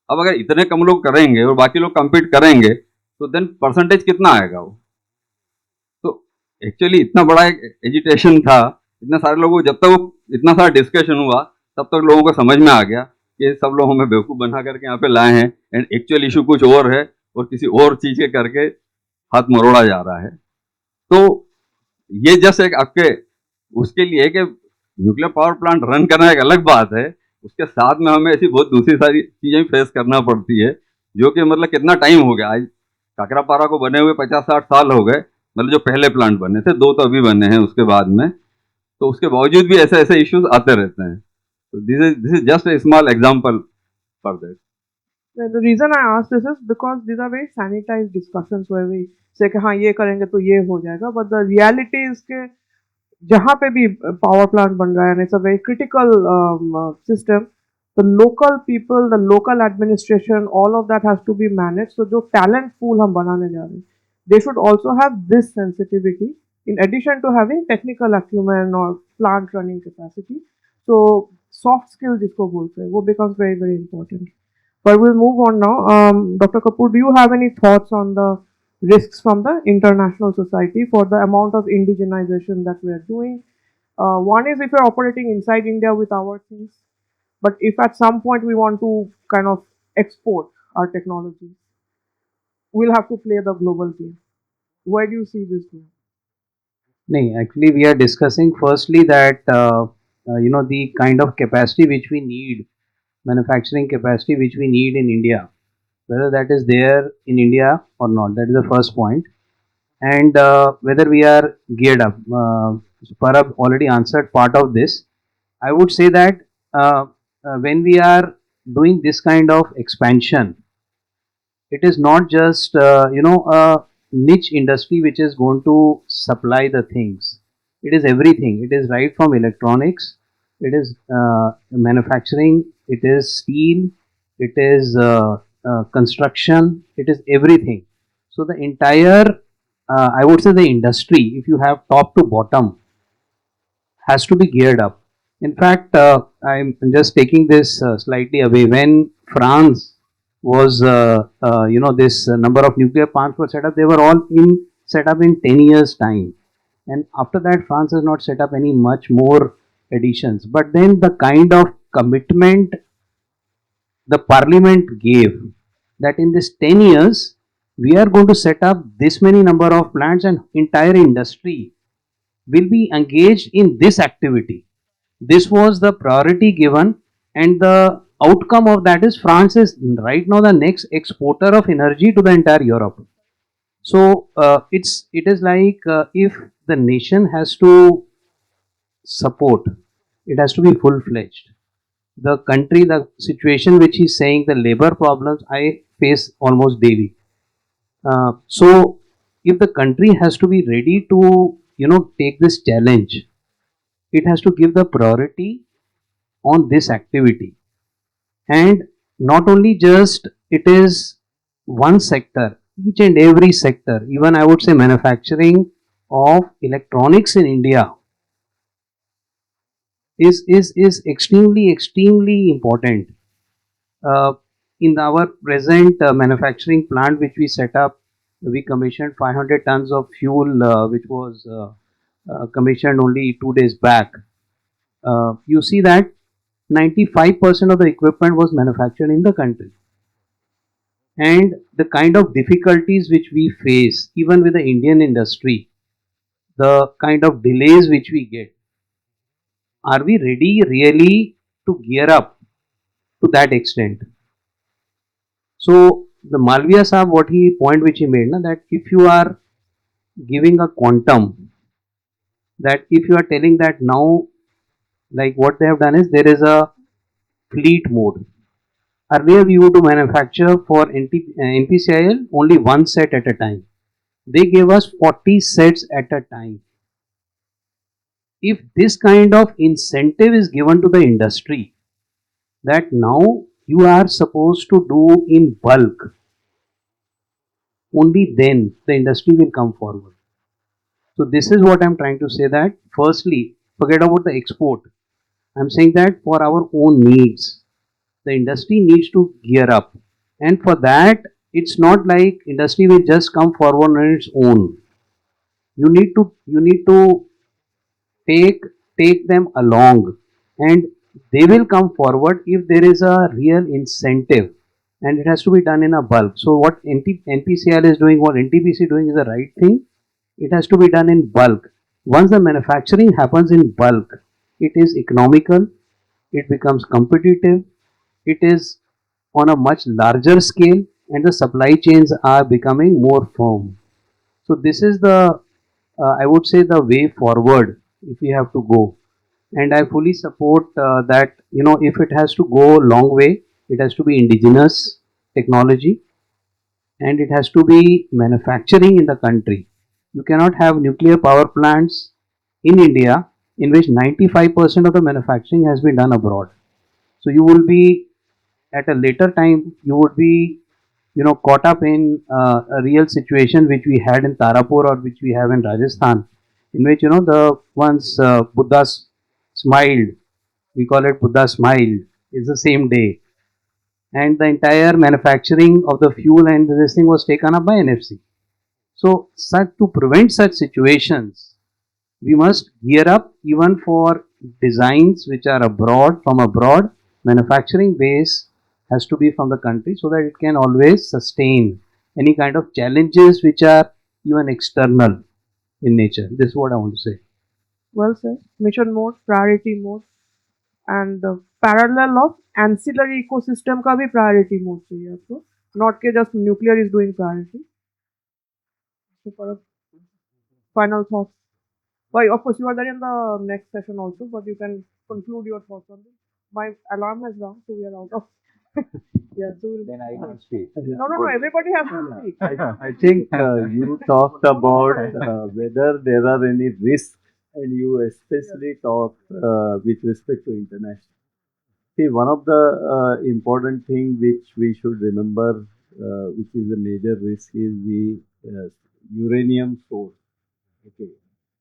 अब अगर इतने कम लोग करेंगे और बाकी लोग कंपीट करेंगे, तो देन परसेंटेज कितना आएगा वो। तो एक्चुअली इतना बड़ा एक एजिटेशन था, इतने सारे लोगों को, जब तक वो इतना सारा डिस्कशन हुआ तब तक लोगों को समझ में आ गया कि सब लोग हमें बेवकूफ़ बना करके यहाँ पे लाए हैं, एंड एक्चुअल इशू कुछ और है और किसी और चीज़ के करके हाथ मरोड़ा जा रहा है। तो ये जस्ट एक आपके उसके लिए कि न्यूक्लियर पावर प्लांट रन करना एक अलग बात है, उसके साथ में हमें ऐसी बहुत दूसरी सारी चीज़ें फेस करना पड़ती है, जो कि मतलब कितना टाइम हो गया आज काकरापारा को बने हुए 50-60 साल हो गए। मतलब जो पहले प्लांट बने थे, 2 तो अभी बने हैं उसके बाद में, तो उसके बावजूद भी ऐसे ऐसे इश्यूज आते रहते हैं। तो this is just a small example for that. The reason I asked this is because these are very sanitized discussions where we say कि हाँ ये करेंगे तो ये हो जाएगा, but the reality is कि जहाँ पे भी पावर प्लांट बन रहा है, and it's a very critical system, the local people, the local administration, all of that has to be managed. So जो talent pool हम बनाने जा रहे हैं, they should also have this sensitivity in addition to having technical acumen or plant running capacity. So soft skills जिसको बोलते हैं, वो becomes very very important. But we'll move on now. Dr. Kapoor, do you have any thoughts on the risks from the international society for the amount of indigenization that we are doing? One is if we're operating inside India with our things, but if at some point we want to kind of export our technology, we'll have to play the global game. Where do you see this going? No, actually, we are discussing firstly that the kind of capacity which we need, manufacturing capacity which we need in India, whether that is there in India or not. That is the first point, and whether we are geared up. Parab already answered part of this. I would say that when we are doing this kind of expansion, it is not just a niche industry which is going to supply the things. It is everything. It is right from electronics, it is manufacturing, it is steel, it is construction, it is everything. So the entire I would say the industry, if you have top to bottom, has to be geared up. In fact, I'm just taking this slightly away. When France was, this number of nuclear plants were set up, they were all in set up in 10 years' time. And after that, France has not set up any much more additions. But then the kind of commitment the parliament gave that in this 10 years, we are going to set up this many number of plants and entire industry will be engaged in this activity. This was the priority given, and the outcome of that is France is right now the next exporter of energy to the entire Europe. So it is like if the nation has to support, it has to be full fledged. The country, the situation which he's saying, the labor problems I face almost daily. So if the country has to be ready to take this challenge, it has to give the priority on this activity, and not only just it is one sector, each and every sector, even I would say manufacturing of electronics in India is extremely important. In our present manufacturing plant which we set up, we commissioned 500 tons of fuel which was commissioned only 2 days back. You see that 95% of the equipment was manufactured in the country, and the kind of difficulties which we face even with the Indian industry, the kind of delays which we get, are we ready really to gear up to that extent? So the Malviya Saab, what he point which he made, na, that if you are giving a quantum, that if you are telling that now, like what they have done is there is a fleet mode. Earlier we used to manufacture for NPCIL only one set at a time. They gave us 40 sets at a time. If this kind of incentive is given to the industry, that now you are supposed to do in bulk, only then the industry will come forward. So this is what I'm trying to say, that firstly, forget about the export. I'm saying that for our own needs, the industry needs to gear up. And for that, it's not like industry will just come forward on its own. You need to take take them along, and they will come forward if there is a real incentive, and it has to be done in a bulk. So what NPCL is doing, what NTPC is doing is the right thing. It has to be done in bulk. Once the manufacturing happens in bulk, it is economical, it becomes competitive, it is on a much larger scale, and the supply chains are becoming more firm. So this is the I would say the way forward if we have to go. And I fully support that, if it has to go a long way, it has to be indigenous technology, and it has to be manufacturing in the country. You cannot have nuclear power plants in India in which 95% of the manufacturing has been done abroad. So you will be at a later time, you would be, caught up in a real situation which we had in Tarapur or which we have in Rajasthan, in which, the once Buddha smiled, we call it Buddha smiled, is the same day. And the entire manufacturing of the fuel and this thing was taken up by NFC. So, to prevent such situations, we must gear up even for designs which are abroad, from abroad. Manufacturing base has to be from the country so that it can always sustain any kind of challenges which are even external in nature. This is what I want to say. Well said. Mission mode, priority mode, and parallel of ancillary ecosystem का भी priority mode चाहिए आपको. Not के just nuclear is doing priority. So for a final thoughts. Why, of course, you are there in the next session also, but you can conclude your thoughts on this. My alarm has rung, so we are out of. Yeah, so we'll, Then I can't speak. no, everybody has to speak. I think you talked about whether there are any risks, and you especially talked with respect to international. See, one of the important thing which we should remember, which is a major risk, is the uranium source. Okay,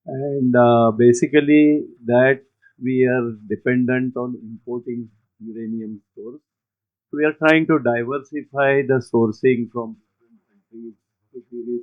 and basically that we are dependent on importing uranium source. We are trying to diversify the sourcing from different countries. If it is,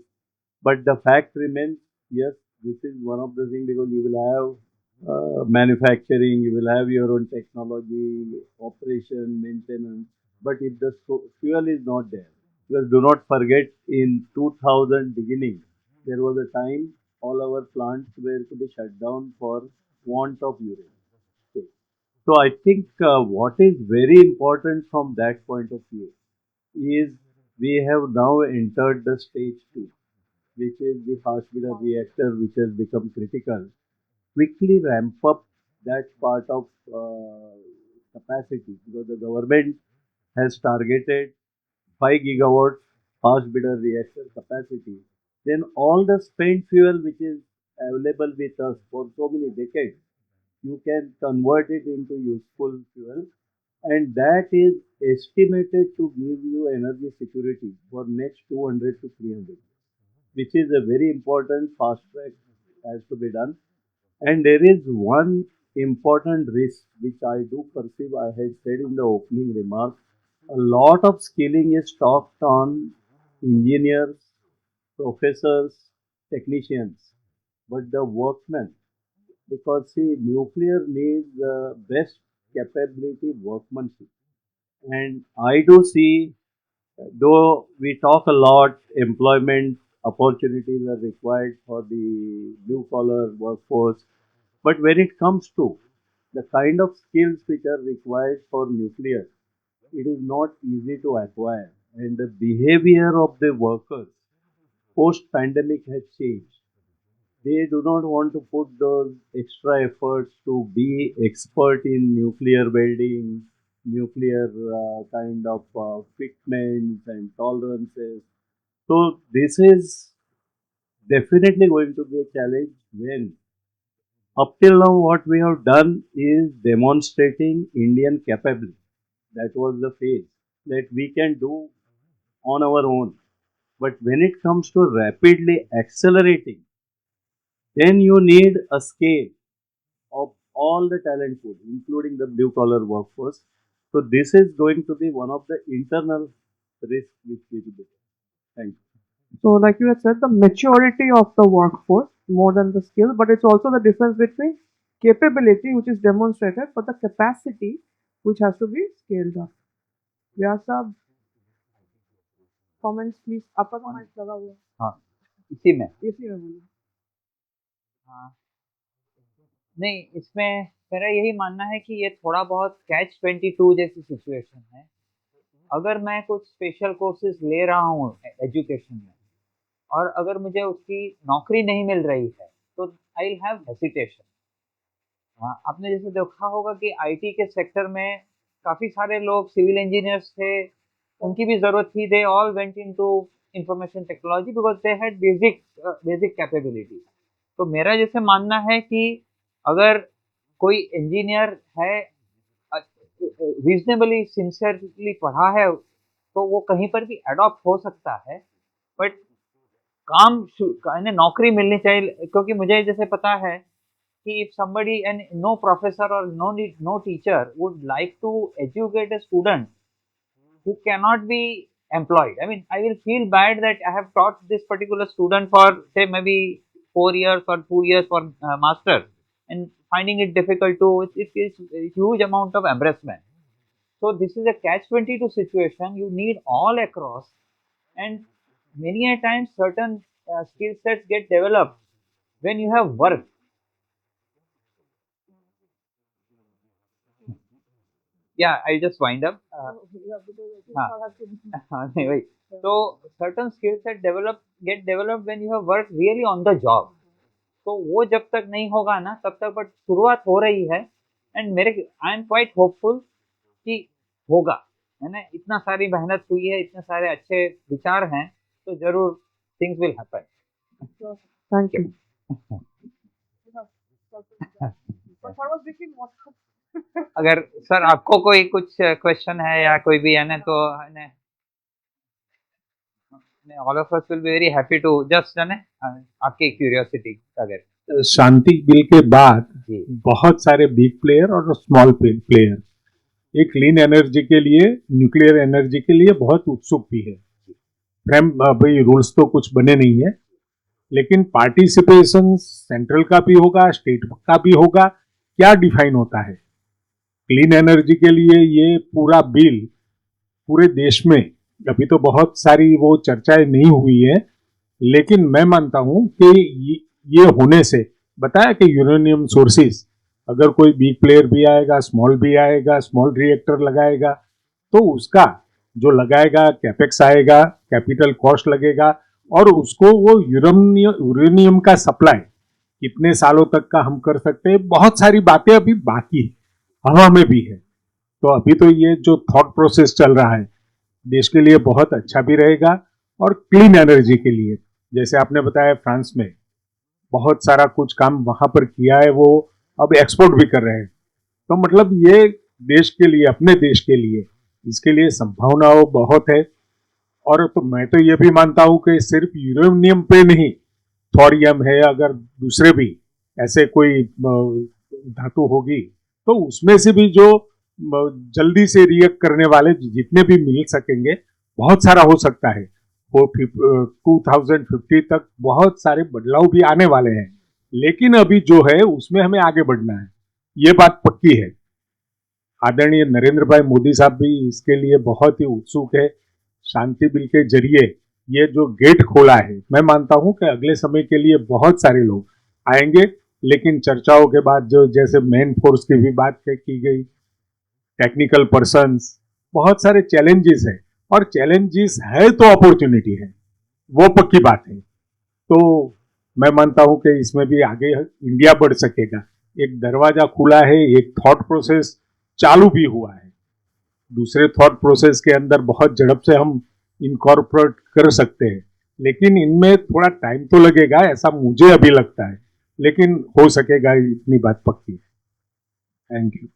but the fact remains, yes, this is one of the things, because you will have manufacturing, you will have your own technology, operation, maintenance. But if the fuel is not there, because do not forget, in 2000 beginning, there was a time all our plants were to be shut down for want of uranium. Okay. So I think what is very important from that point of view is we have now entered the stage two, which is the fast breeder reactor, which has become critical. Quickly ramp up that part of capacity, because the government has targeted 5 gigawatts fast breeder reactor capacity. Then all the spent fuel which is available with us for so many decades, you can convert it into useful fuel, and that is estimated to give you energy security for next 200 to 300, which is a very important fast track has to be done. And there is one important risk which I do perceive. I had said in the opening remarks, a lot of skilling is taught on engineers, professors, technicians, but the workmen, because see, nuclear needs best capability workmanship. And I do see, though we talk a lot, employment opportunities are required for the blue collar workforce. But when it comes to the kind of skills which are required for nuclear, it is not easy to acquire. And the behavior of the workers post pandemic has changed. They do not want to put those extra efforts to be expert in nuclear welding, nuclear kind of fitments and tolerances. So this is definitely going to be a challenge. When up till now what we have done is demonstrating Indian capability. That was the phase that we can do on our own. But when it comes to rapidly accelerating, then you need a scale of all the talent pool, including the blue collar workforce. So this is going to be one of the internal risks which we will be. Thank you. So, like you had said, the maturity of the workforce more than the skill, but it's also the difference between capability, which is demonstrated, but the capacity, which has to be scaled up. Yeah, sir. Comments, please. आपका तो mic लगा हुआ है. हाँ, इसी में इसी में बोलिए. हाँ, नहीं, इसमें मेरा यही मानना है कि ये थोड़ा बहुत कैच 22 जैसी सिचुएशन है. अगर मैं कुछ स्पेशल कोर्सेज ले रहा हूँ एजुकेशन में, और अगर मुझे उसकी नौकरी नहीं मिल रही है, तो आई विल हैव हेसिटेशन. हाँ, आपने जैसे देखा होगा कि आईटी के सेक्टर में काफ़ी सारे लोग सिविल इंजीनियर्स थे, उनकी भी ज़रूरत थी. They all went into information technology because they had basic capability. तो मेरा जैसे मानना है कि अगर कोई इंजीनियर है, रीजनेबली सिंसियरली पढ़ा है तो वो कहीं पर भी अडॉप्ट हो सकता है, बट नौकरी मिलनी चाहिए, क्योंकि मुझे जैसे पता है कि if somebody and no professor or no teacher would like to educate a student who cannot be employed. I mean, I will feel bad that I have taught this particular student for say maybe 4 years or 2 years for master, and finding it difficult to it is a huge amount of embarrassment. So this is a catch-22 situation. You need all across, and many a times certain skill sets get developed when you have work. Yeah, I just wind up. हाँ, हाँ, नहीं वही। तो certain skill set get developed when you have worked really on the job. तो वो जब तक नहीं होगा ना तब तक, बट शुरुआत हो रही है, एंड मेरे आई एम क्वाइट होपफुल कि होगा, है ना। इतना सारी मेहनत हुई है, इतने सारे अच्छे विचार हैं, तो जरूर things will happen. Thank you. अगर सर आपको कोई कुछ क्वेश्चन है या कोई भी है ना, तो all of us will be very happy to just है ना आपकी क्यूरियोसिटी। अगर शांति बिल के बाद जी बहुत सारे बिग प्लेयर और स्मॉल प्लेयर एक क्लीन एनर्जी के लिए, न्यूक्लियर एनर्जी के लिए बहुत उत्सुक भी है। फ्रेम भाई रूल्स तो कुछ बने नहीं है, लेकिन पार्टिसिपेशन सेंट्रल का भी होगा, स्टेट का भी होगा। क्या डिफाइन होता है क्लीन एनर्जी के लिए? ये पूरा बिल पूरे देश में अभी तो बहुत सारी वो चर्चाएं नहीं हुई है, लेकिन मैं मानता हूं कि ये होने से बताया कि यूरेनियम सोर्सेज, अगर कोई बिग प्लेयर भी आएगा, स्मॉल भी आएगा, स्मॉल रिएक्टर लगाएगा, तो उसका जो लगाएगा कैपेक्स आएगा, कैपिटल कॉस्ट लगेगा, और उसको वो यूरेनियम का सप्लाई कितने सालों तक का हम कर सकते हैं। बहुत सारी बातें अभी बाकी है, हवा में भी है। तो अभी तो ये जो थॉट प्रोसेस चल रहा है देश के लिए बहुत अच्छा भी रहेगा, और क्लीन एनर्जी के लिए जैसे आपने बताया फ्रांस में बहुत सारा कुछ काम वहां पर किया है, वो अब एक्सपोर्ट भी कर रहे हैं। तो मतलब ये देश के लिए, अपने देश के लिए, इसके लिए संभावनाओं बहुत है। और तो मैं तो ये भी मानता हूं कि सिर्फ यूरेनियम पे नहीं, थोरियम है, अगर दूसरे भी ऐसे कोई धातु होगी तो उसमें से भी जो जल्दी से रिएक्ट करने वाले जितने भी मिल सकेंगे, बहुत सारा हो सकता है। वो 2050 तक बहुत सारे बदलाव भी आने वाले हैं, लेकिन अभी जो है उसमें हमें आगे बढ़ना है, ये बात पक्की है। आदरणीय नरेंद्र भाई मोदी साहब भी इसके लिए बहुत ही उत्सुक है। शांति बिल के जरिए ये जो गेट खोला है, मैं मानता हूं कि अगले समय के लिए बहुत सारे लोग आएंगे, लेकिन चर्चाओं के बाद जो जैसे मेन फोर्स की भी बात की गई, टेक्निकल पर्सन्स, बहुत सारे चैलेंजेस हैं, और चैलेंजेस है तो अपॉर्चुनिटी है, वो पक्की बात है। तो मैं मानता हूं कि इसमें भी आगे इंडिया बढ़ सकेगा। एक दरवाजा खुला है, एक थॉट प्रोसेस चालू भी हुआ है, दूसरे थॉट प्रोसेस के अंदर बहुत झड़प से हम इनकॉर्पोरेट कर सकते हैं, लेकिन इनमें थोड़ा टाइम तो लगेगा, ऐसा मुझे अभी लगता है, लेकिन हो सकेगा, इतनी बात पक्की है। Thank you.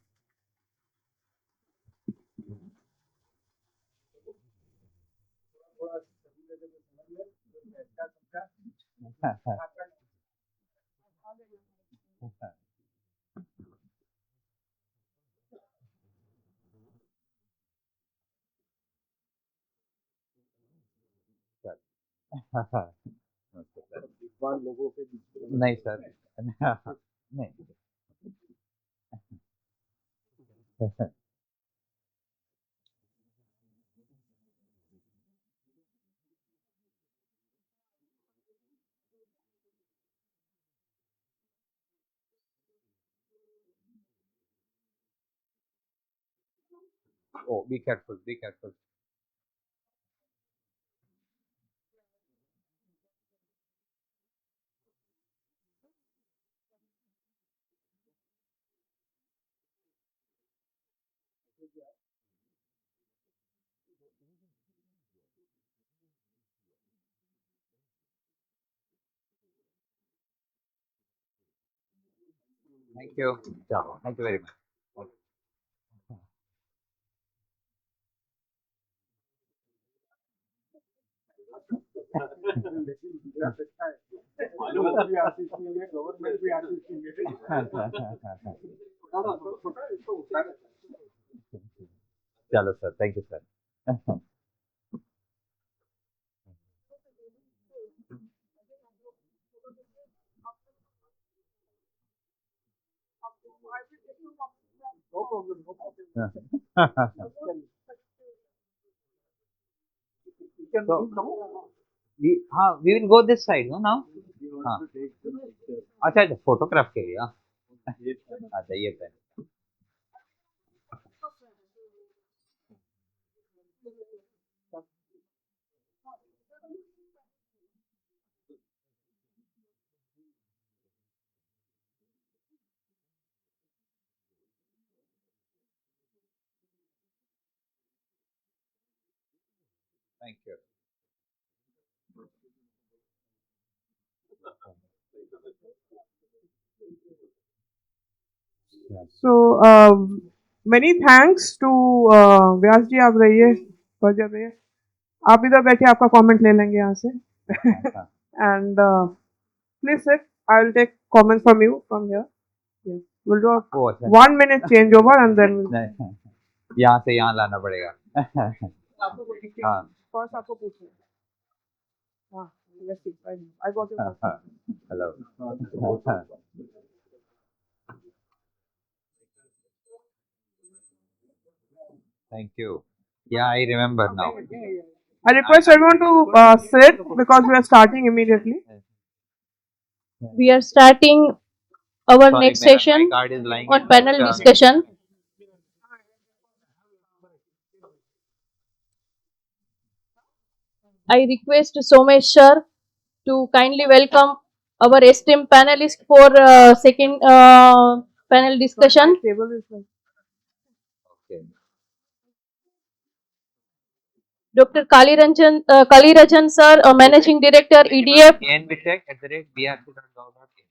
लोगों के नहीं सर, नहीं। Oh, be careful, be careful. Thank you. Thank you very much. चलो sir, thank you sir. So, we will go this side, no, now? हाँ. अच्छा अच्छा, फोटोग्राफ के लिए. हाँ. अच्छा, ये pen. Thank you. So, many thanks to Vyas ji. आप रहिए, पहुंच जाइए. आप इधर बैठे, आपका कमेंट ले लेंगे यहाँ से. And please sit. I will take comments from you from here. Yes. We'll do a 1 minute changeover and then we'll... यहाँ से यहाँ लाना पड़ेगा. हाँ. First आपको पूछना. हाँ, let's see. I got your question. Hello. Thank you. Yeah, I remember now. I request everyone to sit because we are starting immediately. We are starting our Sorry, next my session card is lying on in panel the- discussion. I request Somesh sir to kindly welcome our esteemed panelist for second panel discussion. Okay. Dr. Kalirajan sir, Managing Director, EDF. nbtech@brc.gov.in.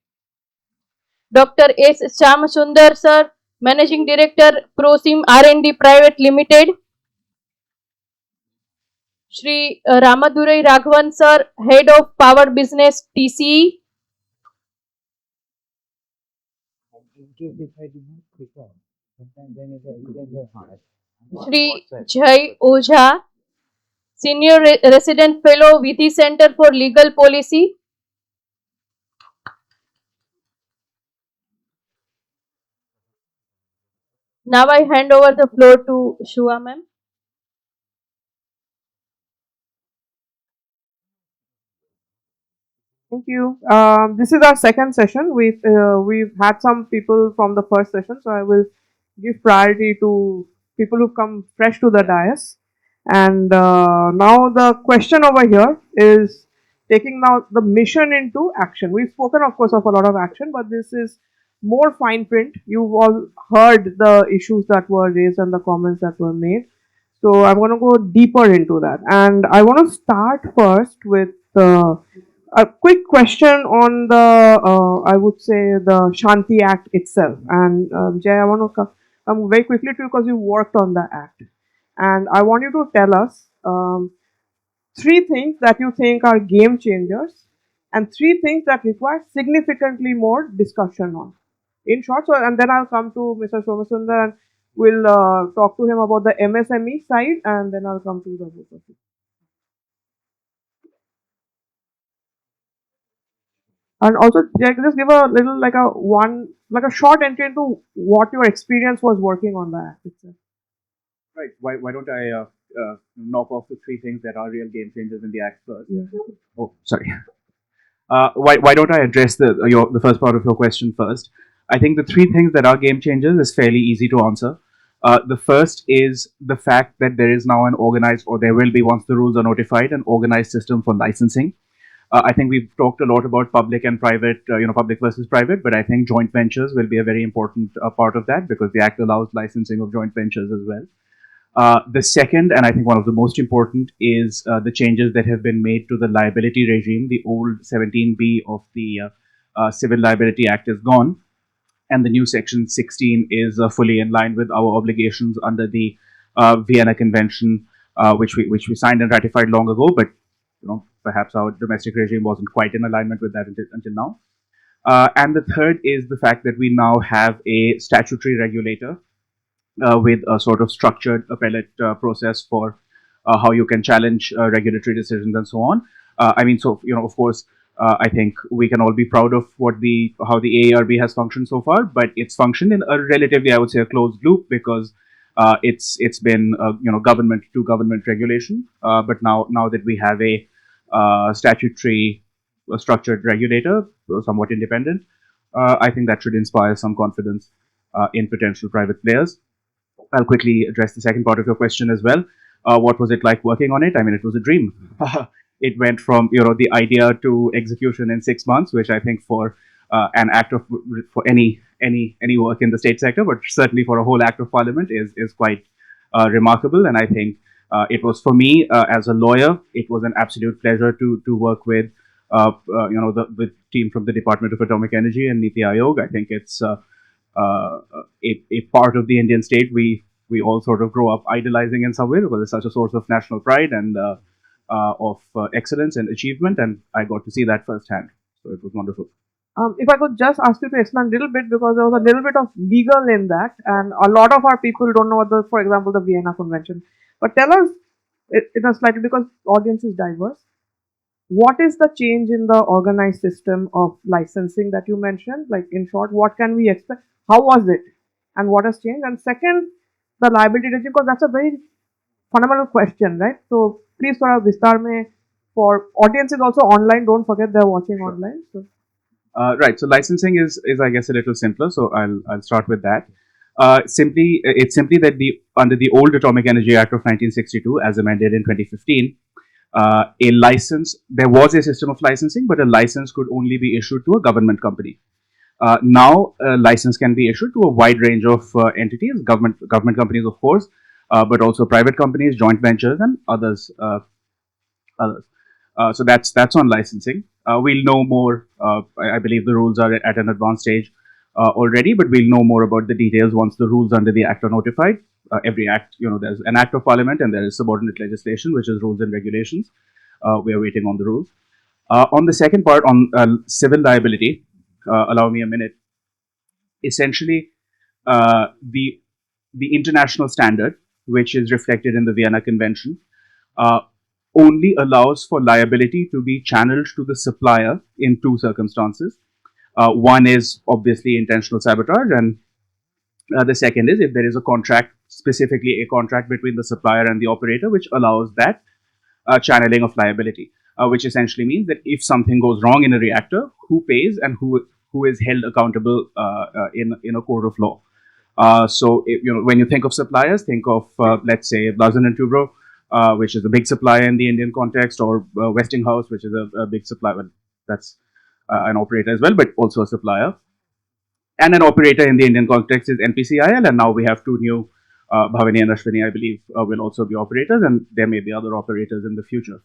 Dr. S. Shyamsundar sir, Managing Director, ProSim R&D Private Limited. Shri Ramadurai Raghavan sir, Head of Power Business, TCE. Shri Jai Ojha, Senior Resident Fellow, Vidhi Center for Legal Policy. Now I hand over the floor to Shua ma'am. Thank you. This is our second session. We've had some people from the first session, so I will give priority to people who come fresh to the dais. And now the question over here is taking now the mission into action. We've spoken, of course, of a lot of action, but this is more fine print. You've all heard the issues that were raised and the comments that were made. So I'm going to go deeper into that. And I want to start first with a quick question on the, I would say, the Shanti Act itself. And Jay, I want to come very quickly to you because you worked on the act. And I want you to tell us three things that you think are game changers and three things that require significantly more discussion on. In short, so, and then I'll come to Mr. Somasundar and we'll talk to him about the MSME side, and then I'll come to the both of you. And also, Jack, just give a little like a short entry into what your experience was working on the act itself. Right. Why don't I knock off the three things that are real game changers in the act first? Yeah. Oh, sorry. Why don't I address the first part of your question first? I think the three things that are game changers is fairly easy to answer. The first is the fact that there is now an organized, or there will be once the rules are notified, an organized system for licensing. I think we've talked a lot about public and private, public versus private, but I think joint ventures will be a very important part of that because the Act allows licensing of joint ventures as well. The second, and I think one of the most important, is the changes that have been made to the liability regime. The old 17B of the Civil Liability Act is gone, and the new Section 16 is fully in line with our obligations under the Vienna Convention, which we signed and ratified long ago, but perhaps our domestic regime wasn't quite in alignment with that until now. And the third is the fact that we now have a statutory regulator with a sort of structured appellate process for how you can challenge regulatory decisions and so on. I mean, so of course, I think we can all be proud of how the AARB has functioned so far, but it's functioned in a relatively, I would say, a closed loop because it's been government to government regulation. But now that we have a statutory structured regulator, somewhat independent, I think that should inspire some confidence in potential private players. I'll quickly address the second part of your question as well. What was it like working on it? I mean, it was a dream. It went from the idea to execution in 6 months, which I think for an act of for any work in the state sector, but certainly for a whole act of parliament is quite remarkable. And I think it was for me as a lawyer, it was an absolute pleasure to work with the team from the Department of Atomic Energy and Niti Aayog. I think it's a part of the Indian state we all sort of grow up idolizing in some way because it's such a source of national pride and of excellence and achievement. And I got to see that firsthand. So it was wonderful. If I could just ask you to explain a little bit, because there was a little bit of legal in that, and a lot of our people don't know for example, the Vienna Convention. But tell us, in a slightly, because audience is diverse, what is the change in the organized system of licensing that you mentioned? Like, in short, what can we expect? How was it? And what has changed? And second, the liability regime, because that's a very fundamental question, right? So please, for Vistar mein, for audiences also online, don't forget they're watching online. So. Right. So licensing is I guess a little simpler. So I'll start with that. It's simply that under the old Atomic Energy Act of 1962, as amended in 2015, a license, there was a system of licensing, but a license could only be issued to a government company. Now, a license can be issued to a wide range of entities, government companies, of course, but also private companies, joint ventures, and others. So that's on licensing. We'll know more. I believe the rules are at an advanced stage already, but we'll know more about the details once the rules under the act are notified. Every act, there's an act of parliament and there is subordinate legislation, which is rules and regulations. We are waiting on the rules. On the second part, on civil liability, allow me a minute. Essentially, the international standard, which is reflected in the Vienna Convention, only allows for liability to be channeled to the supplier in two circumstances. One is obviously intentional sabotage, and the second is if there is a contract, specifically a contract between the supplier and the operator, which allows that channeling of liability, which essentially means that if something goes wrong in a reactor, who pays and who is held accountable in a court of law. So when you think of suppliers, think of let's say Larsen and Toubro, which is a big supplier in the Indian context, or Westinghouse, which is a big supplier. Well, that's an operator as well, but also a supplier. And an operator in the Indian context is NPCIL, and now we have two new, Bhavani and Ashwini, I believe, will also be operators, and there may be other operators in the future.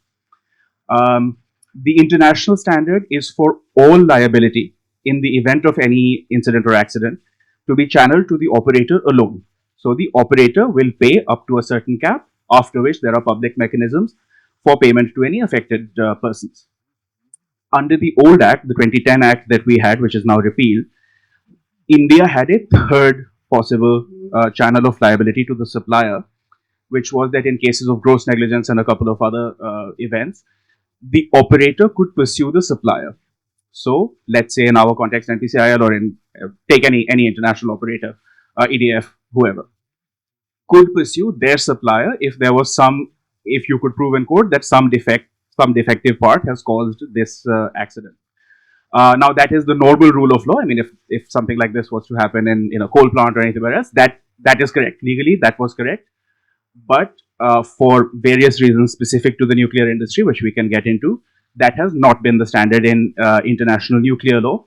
The international standard is for all liability in the event of any incident or accident to be channeled to the operator alone. So the operator will pay up to a certain cap, after which there are public mechanisms for payment to any affected persons. Under the old act, the 2010 act that we had, which is now repealed, India had a third possible channel of liability to the supplier, which was that in cases of gross negligence and a couple of other events, the operator could pursue the supplier. So let's say in our context, NPCIL, or take any international operator, EDF, whoever, could pursue their supplier if there was if you could prove in court that some defective part has caused this accident. Now that is the normal rule of law. I mean, if something like this was to happen in a coal plant or anywhere else, that is correct. Legally, that was correct. But for various reasons specific to the nuclear industry, which we can get into, that has not been the standard in international nuclear law.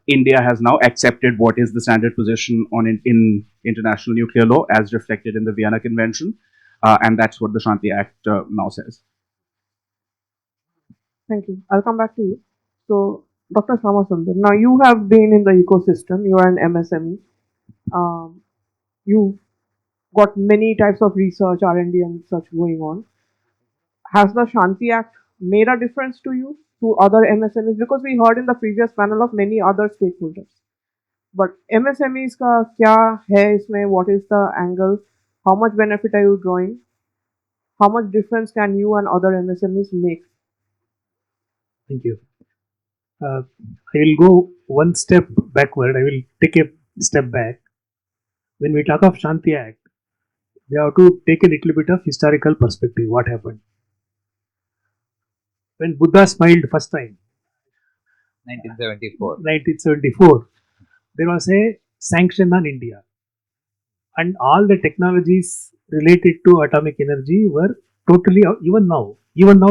India has now accepted what is the standard position in international nuclear law as reflected in the Vienna Convention, and that's what the Shanti Act now says. Thank you. I'll come back to you. So, Dr. Samasundar, now you have been in the ecosystem, you are an MSME. You've got many types of research, R&D and such going on. Has the Shanti Act made a difference to you, to other MSMEs? Because we heard in the previous panel of many other stakeholders. But MSMEs का क्या है इसमें? What is the angle? How much benefit are you drawing? How much difference can you and other MSMEs make? Thank you. I will go one step backward. I will take a step back. When we talk of Shanti Act, we have to take a little bit of historical perspective. What happened? When Buddha smiled first time, 1974, there was a sanction on India, and all the technologies related to atomic energy were totally, even now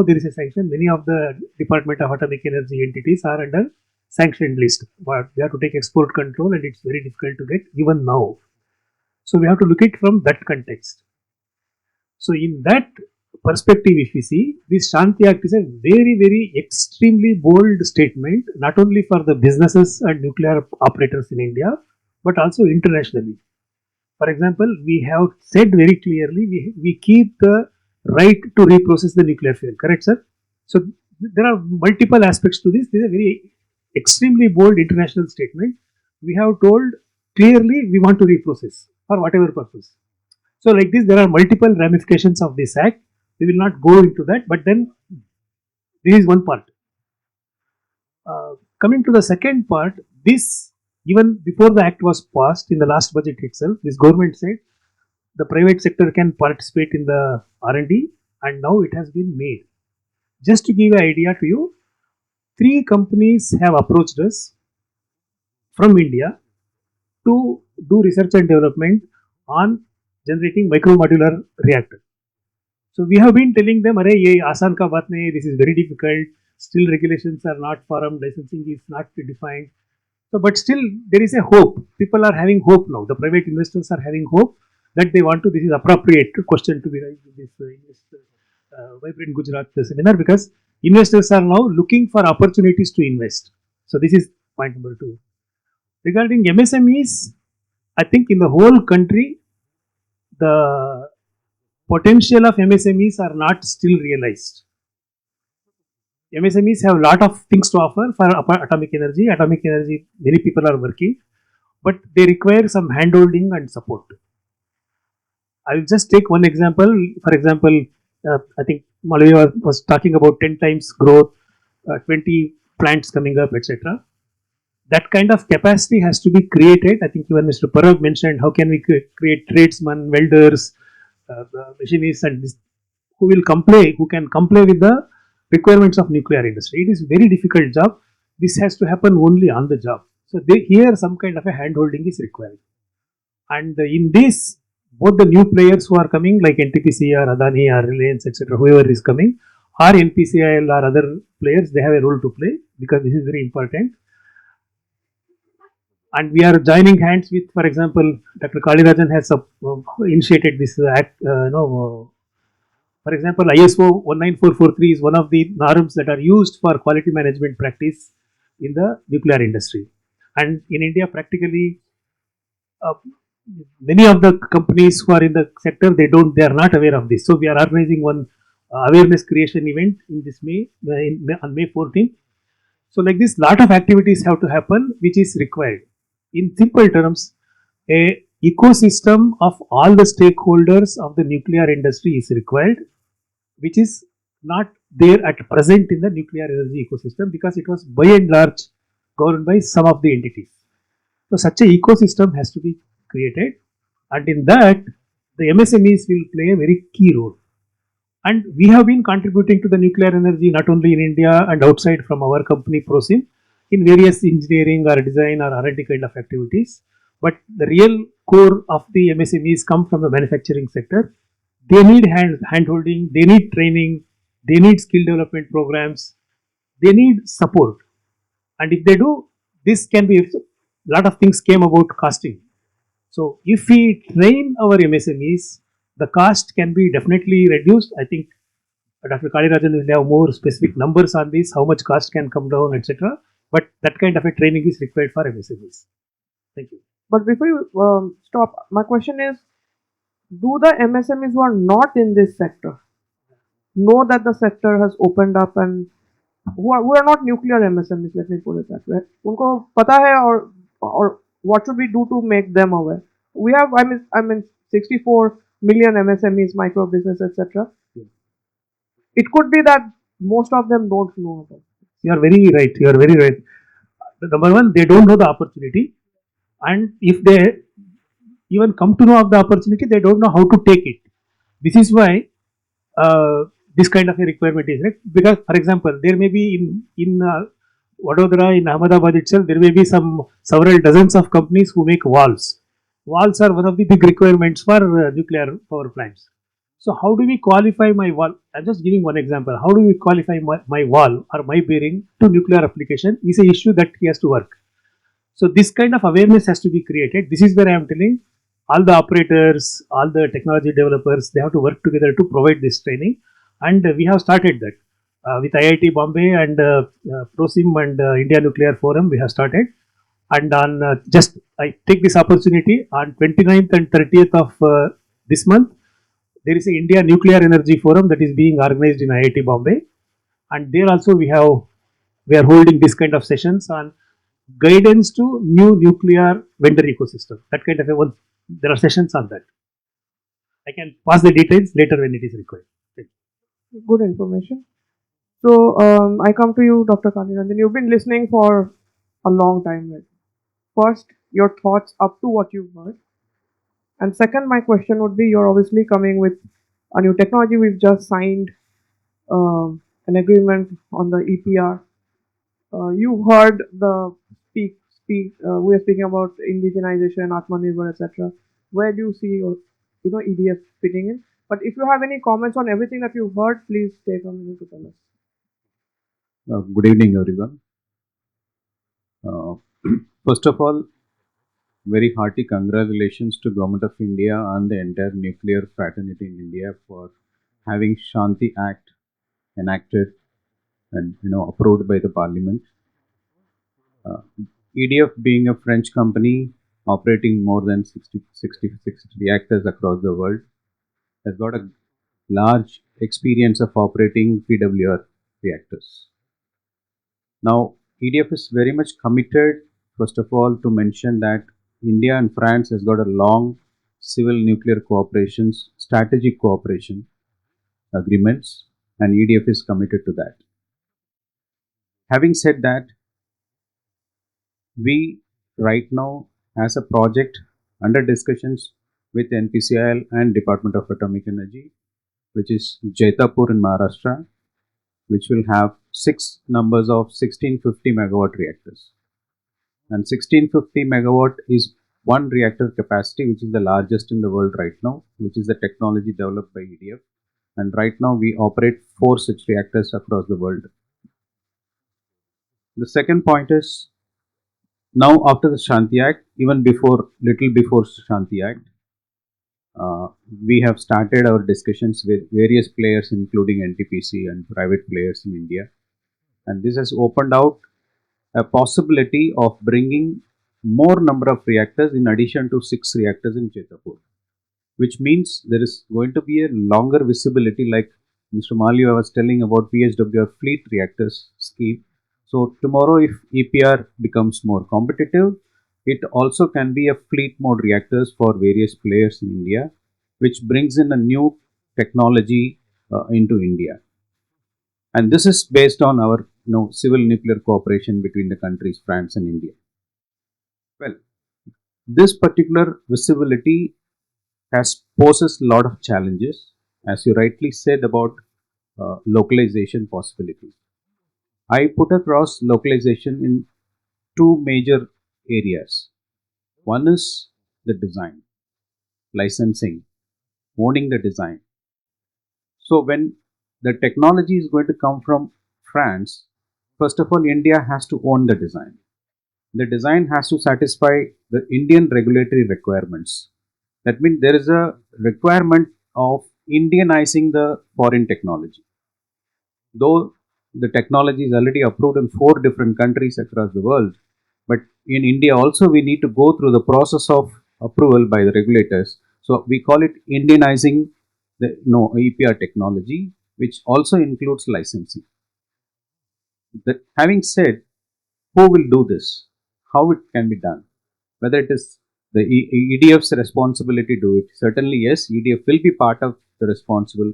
there is a sanction. Many of the Department of Atomic Energy entities are under sanctioned list. But we have to take export control, and it's very difficult to get even now. So we have to look at it from that context. So in that perspective, if we see, this Shanti Act is a very, very extremely bold statement, not only for the businesses and nuclear operators in India, but also internationally. For example, we have said very clearly, we keep the right to reprocess the nuclear fuel, correct, sir? So there are multiple aspects to this. This is a very extremely bold international statement. We have told clearly we want to reprocess for whatever purpose. So like this, there are multiple ramifications of this act. We will not go into that, but then this is one part. Coming to the second part, this, even before the act was passed in the last budget itself, this government said the private sector can participate in the R&D, and now it has been made. Just to give an idea to you, 3 companies have approached us from India to do research and development on generating micromodular reactor. So we have been telling them, "Arey, ye आसान का बात नहीं, this is very difficult. Still regulations are not formed, licensing is not defined." So, but still there is a hope. People are having hope now. The private investors are having hope that they want to. This is appropriate question to be raised in this Vibrant Gujarat seminar, because investors are now looking for opportunities to invest. So this is point number 2. Regarding MSMEs, I think in the whole country, the potential of MSMEs are not still realized. MSMEs have a lot of things to offer for atomic energy. Atomic energy, many people are working, but they require some handholding and support. I will just take one example. For example, I think Malawi was talking about 10 times growth, 20 plants coming up, etc. That kind of capacity has to be created. I think even Mr. Parag mentioned how can we create tradesmen, welders, machinists, and this, who can comply with the requirements of nuclear industry. It is a very difficult job. This has to happen only on the job. So here some kind of a hand holding is required. And in this, both the new players who are coming like NTPC or Adani or Reliance, etc., whoever is coming, or NPCIL or other players, they have a role to play, because this is very important. And we are joining hands with, for example, Dr. Kalirajan has initiated this act, for example, ISO 19443 is one of the norms that are used for quality management practice in the nuclear industry. And in India, practically, many of the companies who are in the sector, they are not aware of this. So we are organizing one awareness creation event in this on May 14th. So like this, lot of activities have to happen, which is required. In simple terms, a ecosystem of all the stakeholders of the nuclear industry is required, which is not there at present in the nuclear energy ecosystem, because it was by and large governed by some of the entities. So such a ecosystem has to be created, and in that the MSMEs will play a very key role. And we have been contributing to the nuclear energy not only in India and outside from our company ProSim in various engineering or design or R&D kind of activities. But the real core of the MSMEs come from the manufacturing sector. They need hand holding, they need training, they need skill development programs, they need support. And if they do, this can be, a lot of things came about costing. So if we train our MSMEs, the cost can be definitely reduced. I think Dr. Kalirajan will have more specific numbers on this, how much cost can come down, etc. But that kind of a training is required for MSMEs. Thank you. But before you stop, my question is, do the MSMEs who are not in this sector, know that the sector has opened up and who are not nuclear MSMEs, let me put it that way. उनको पता है or what should we do to make them aware? We have, I mean 64 million MSMEs, micro business, etc. It could be that most of them don't know about. You are very right. You are very right. The number one, they don't know the opportunity, and if they even come to know of the opportunity, they don't know how to take it. This is why this kind of a requirement is right. Because, for example, there may be in Vadodara, in Ahmedabad itself, there may be some several dozens of companies who make valves. Valves are one of the big requirements for nuclear power plants. So, how do we qualify my valve? I'm just giving one example. How do we qualify my valve or my bearing to nuclear application is a issue that he has to work. So this kind of awareness has to be created. This is where I am telling all the operators, all the technology developers, they have to work together to provide this training. And we have started that with IIT Bombay and ProSim and India Nuclear Forum. We have started. And on just I take this opportunity on 29th and 30th of this month, there is a India Nuclear Energy Forum that is being organized in IIT Bombay. And there also we are holding this kind of sessions on guidance to new nuclear vendor ecosystem. That kind of a one. There are sessions on that. I can pass the details later when it is required. Good information. So I come to you, Dr. Kaliranjan. You've been listening for a long time. Right? First, your thoughts up to what you've heard. And second, my question would be: you're obviously coming with a new technology. We've just signed an agreement on the EPR. You heard the we are speaking about indigenization, Atmanirbhar, etc. Where do you see your EDF fitting in? But if you have any comments on everything that you've heard, please take a minute to tell us. Good evening, everyone. First of all, very hearty congratulations to Government of India and the entire nuclear fraternity in India for having Shanti Act enacted and approved by the Parliament. EDF being a French company operating more than 66 reactors across the world has got a large experience of operating PWR reactors. Now, EDF is very much committed, first of all, to mention that India and France has got a long civil nuclear cooperation, strategic cooperation agreements, and EDF is committed to that. Having said that, we right now, as a project under discussions with NPCIL and Department of Atomic Energy, which is Jaitapur in Maharashtra, which will have 6 numbers of 1650 megawatt reactors. And 1650 megawatt is one reactor capacity, which is the largest in the world right now, which is the technology developed by EDF. And right now we operate 4 such reactors across the world. The second point is, now after the Shanti Act, even little before Shanti Act, we have started our discussions with various players, including NTPC and private players in India. And this has opened out a possibility of bringing more number of reactors in addition to 6 reactors in Jaitapur, which means there is going to be a longer visibility, like Mr. Malya was telling about PHWR fleet reactors scheme. So tomorrow, if EPR becomes more competitive, it also can be a fleet mode reactors for various players in India, which brings in a new technology into India. And this is based on our civil nuclear cooperation between the countries France and India. Well, this particular visibility poses a lot of challenges, as you rightly said about localization possibilities. I put across localization in 2 major areas. One is the design, licensing, owning the design. So when the technology is going to come from France, first of all, India has to own the design. The design has to satisfy the Indian regulatory requirements. That means there is a requirement of Indianizing the foreign technology. Though the technology is already approved in 4 different countries across the world, but in India also we need to go through the process of approval by the regulators. So we call it Indianizing the EPR technology, which also includes licensing. Having said, who will do this? How it can be done? Whether it is the EDF's responsibility to do it. Certainly, yes, EDF will be part of the responsible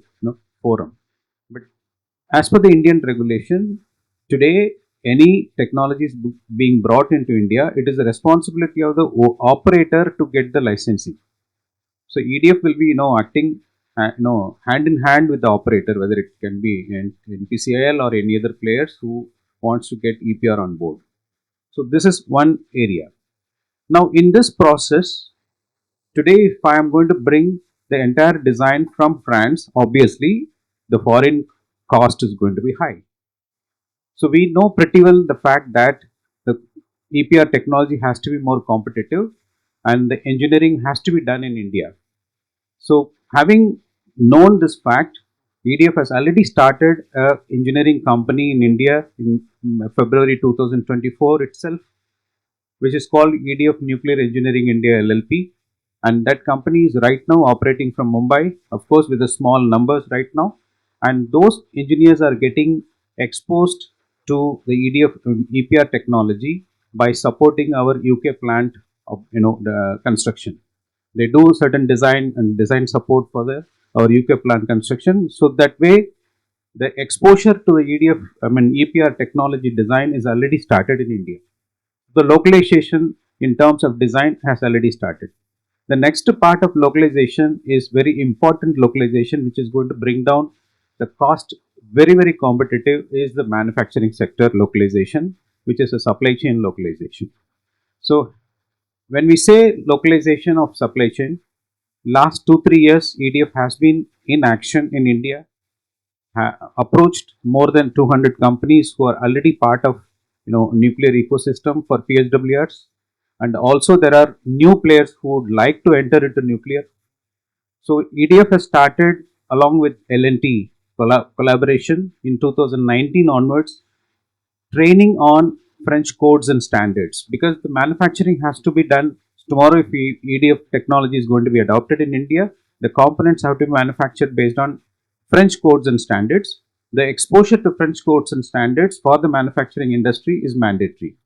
forum. But as per the Indian regulation, today any technology is being brought into India, it is the responsibility of the operator to get the licensing. So EDF will be acting hand in hand with the operator, whether it can be NPCIL or any other players who wants to get EPR on board. So this is one area. Now in this process, today if I am going to bring the entire design from France, obviously the foreign cost is going to be high. So we know pretty well the fact that the EPR technology has to be more competitive and the engineering has to be done in India. So having known this fact, EDF has already started an engineering company in India in February 2024 itself, which is called EDF Nuclear Engineering India LLP. And that company is right now operating from Mumbai, of course, with the small numbers right now. And those engineers are getting exposed to the EDF EPR technology by supporting our UK plant of the construction. They do certain design and design support for our UK plant construction. So that way, the exposure to the EPR technology design is already started in India. The localization in terms of design has already started. The next part of localization is very important localization, which is going to bring down the cost very, very competitive, is the manufacturing sector localization, which is a supply chain localization. So when we say localization of supply chain, last 2-3 years EDF has been in action in India, approached more than 200 companies who are already part of nuclear ecosystem for PHWRs, and also there are new players who would like to enter into nuclear. So EDF has started along with L&T collaboration in 2019 onwards, training on French codes and standards, because the manufacturing has to be done tomorrow. If EDF technology is going to be adopted in India, the components have to be manufactured based on French codes and standards. The exposure to French codes and standards for the manufacturing industry is mandatory.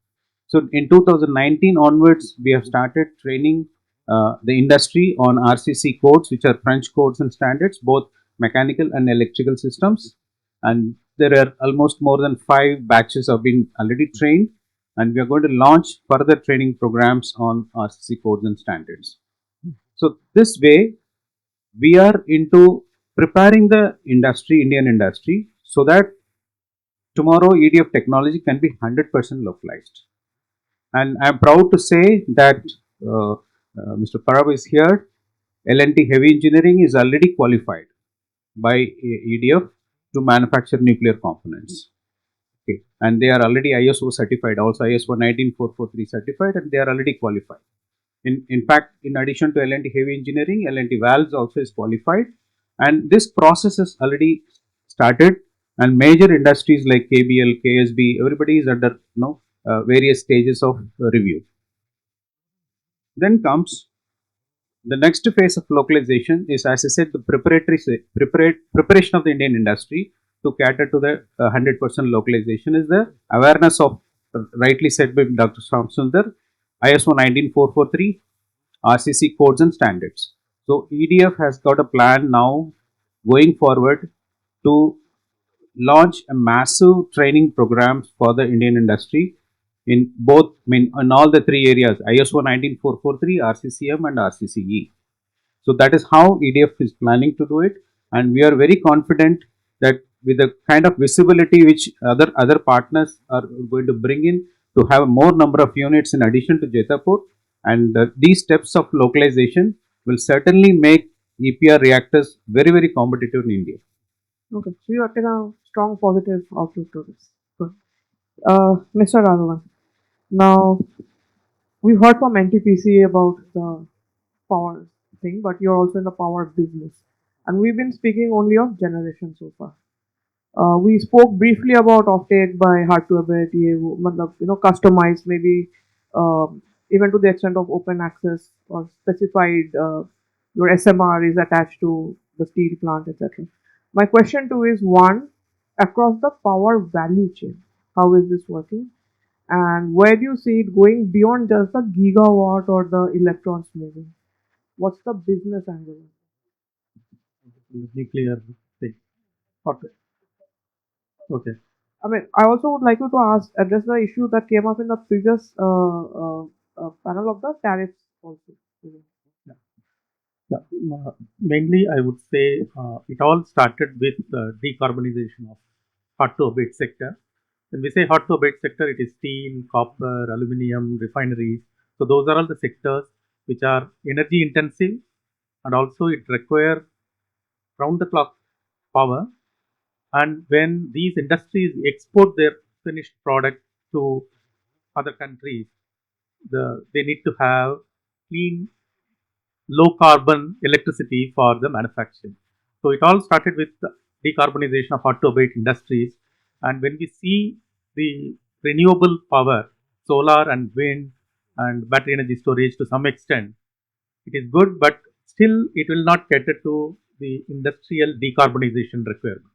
So in 2019 onwards, we have started training the industry on RCC codes, which are French codes and standards, both mechanical and electrical systems. And there are almost more than 5 batches have been already trained, and we are going to launch further training programs on RCC codes and standards. So this way, we are into preparing the industry, Indian industry, so that tomorrow EDF technology can be 100% localized. And I am proud to say that Mr. Parab is here. L&T Heavy Engineering is already qualified by EDF to manufacture nuclear components. Okay. And they are already ISO certified, also ISO 19443 certified, and they are already qualified. In fact, in addition to L&T Heavy Engineering, L&T Valves also is qualified, and this process is already started. And major industries like KBL, KSB, everybody is under various stages of review. Then comes the next phase of localization is, as I said, the preparation of the Indian industry to cater to the 100% localization is the awareness of, rightly said by Dr. Shamsundar, ISO 19443, RCC codes and standards. So EDF has got a plan now going forward to launch a massive training program for the Indian industry in both, in all the 3 areas, ISO 19443, RCCM and RCCE. So that is how EDF is planning to do it, and we are very confident that with the kind of visibility which other partners are going to bring in to have a more number of units in addition to Jetapur, and these steps of localization will certainly make EPR reactors very, very competitive in India. Okay, so you are taking a strong positive outlook to this. Good. Mr. Raghavan, now we've heard from NTPC about the power thing, but you're also in the power business, and we've been speaking only of generation so far. We spoke briefly about offtake by hard to abate, customized, maybe even to the extent of open access or specified. Your SMR is attached to the steel plant, etc. My question to is one, across the power value chain, how is this working? And where do you see it going beyond just the gigawatt or the electrons moving? What's the business angle? Nuclear thing. Okay. Okay. I mean, I also would like you to address the issue that came up in the previous panel of the tariffs also. Yeah. Yeah. Mainly, I would say it all started with decarbonization of hard to abate sector. When we say hard to abate sector, it is steel, copper, aluminium, refineries. So those are all the sectors which are energy intensive, and also it require round the clock power. And when these industries export their finished product to other countries, they need to have clean, low carbon electricity for the manufacturing. So it all started with the decarbonization of hard to abate industries. And when we see the renewable power, solar and wind and battery energy storage to some extent, it is good, but still it will not cater to the industrial decarbonization requirement.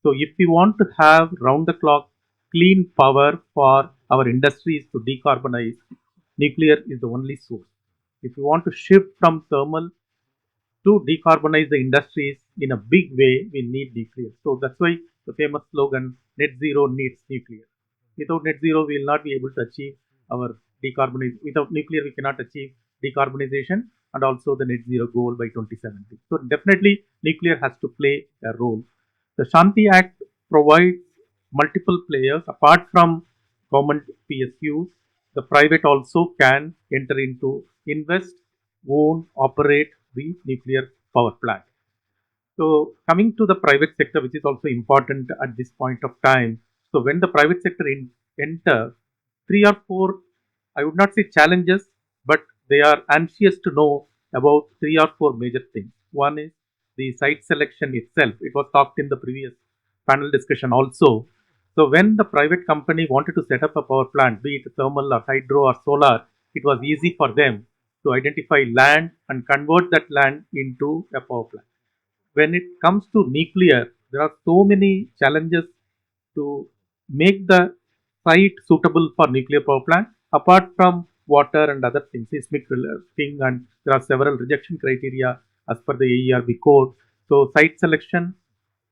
So if we want to have round the clock clean power for our industries to decarbonize, nuclear is the only source. If we want to shift from thermal to decarbonize the industries in a big way, we need nuclear. So that's why the famous slogan, net zero needs nuclear. Without net zero, we will not be able to achieve our decarbonization. Without nuclear, we cannot achieve decarbonization and also the net zero goal by 2070. So definitely nuclear has to play a role. The Shanti Act provides multiple players apart from government PSUs. The private also can enter into invest, own, operate the nuclear power plant. So coming to the private sector, which is also important at this point of time. So when the private sector enter, three or four, I would not say challenges, but they are anxious to know about three or four major things. One is the site selection itself. It was talked in the previous panel discussion also. So when the private company wanted to set up a power plant, be it thermal or hydro or solar, it was easy for them to identify land and convert that land into a power plant. When it comes to nuclear, there are so many challenges to make the site suitable for nuclear power plant, apart from water and other things, seismic thing, and there are several rejection criteria as per the AERB code. So site selection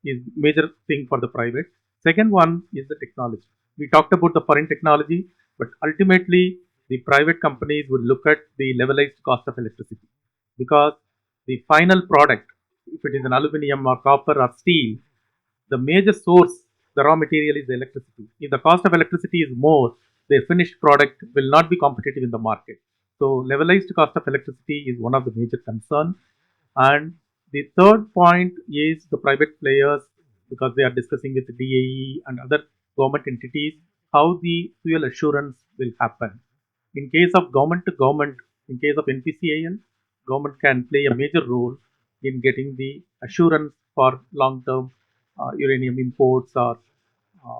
is major thing for the private. Second one is the technology. We talked about the foreign technology, but ultimately the private companies would look at the levelized cost of electricity, because the final product, if it is an aluminum or copper or steel, the major source, the raw material is the electricity. If the cost of electricity is more, their finished product will not be competitive in the market. So levelized cost of electricity is one of the major concerns. And the third point is the private players, because they are discussing with the DAE and other government entities how the fuel assurance will happen. In case of government to government, in case of NPCIL, government can play a major role in getting the assurance for long-term uranium imports or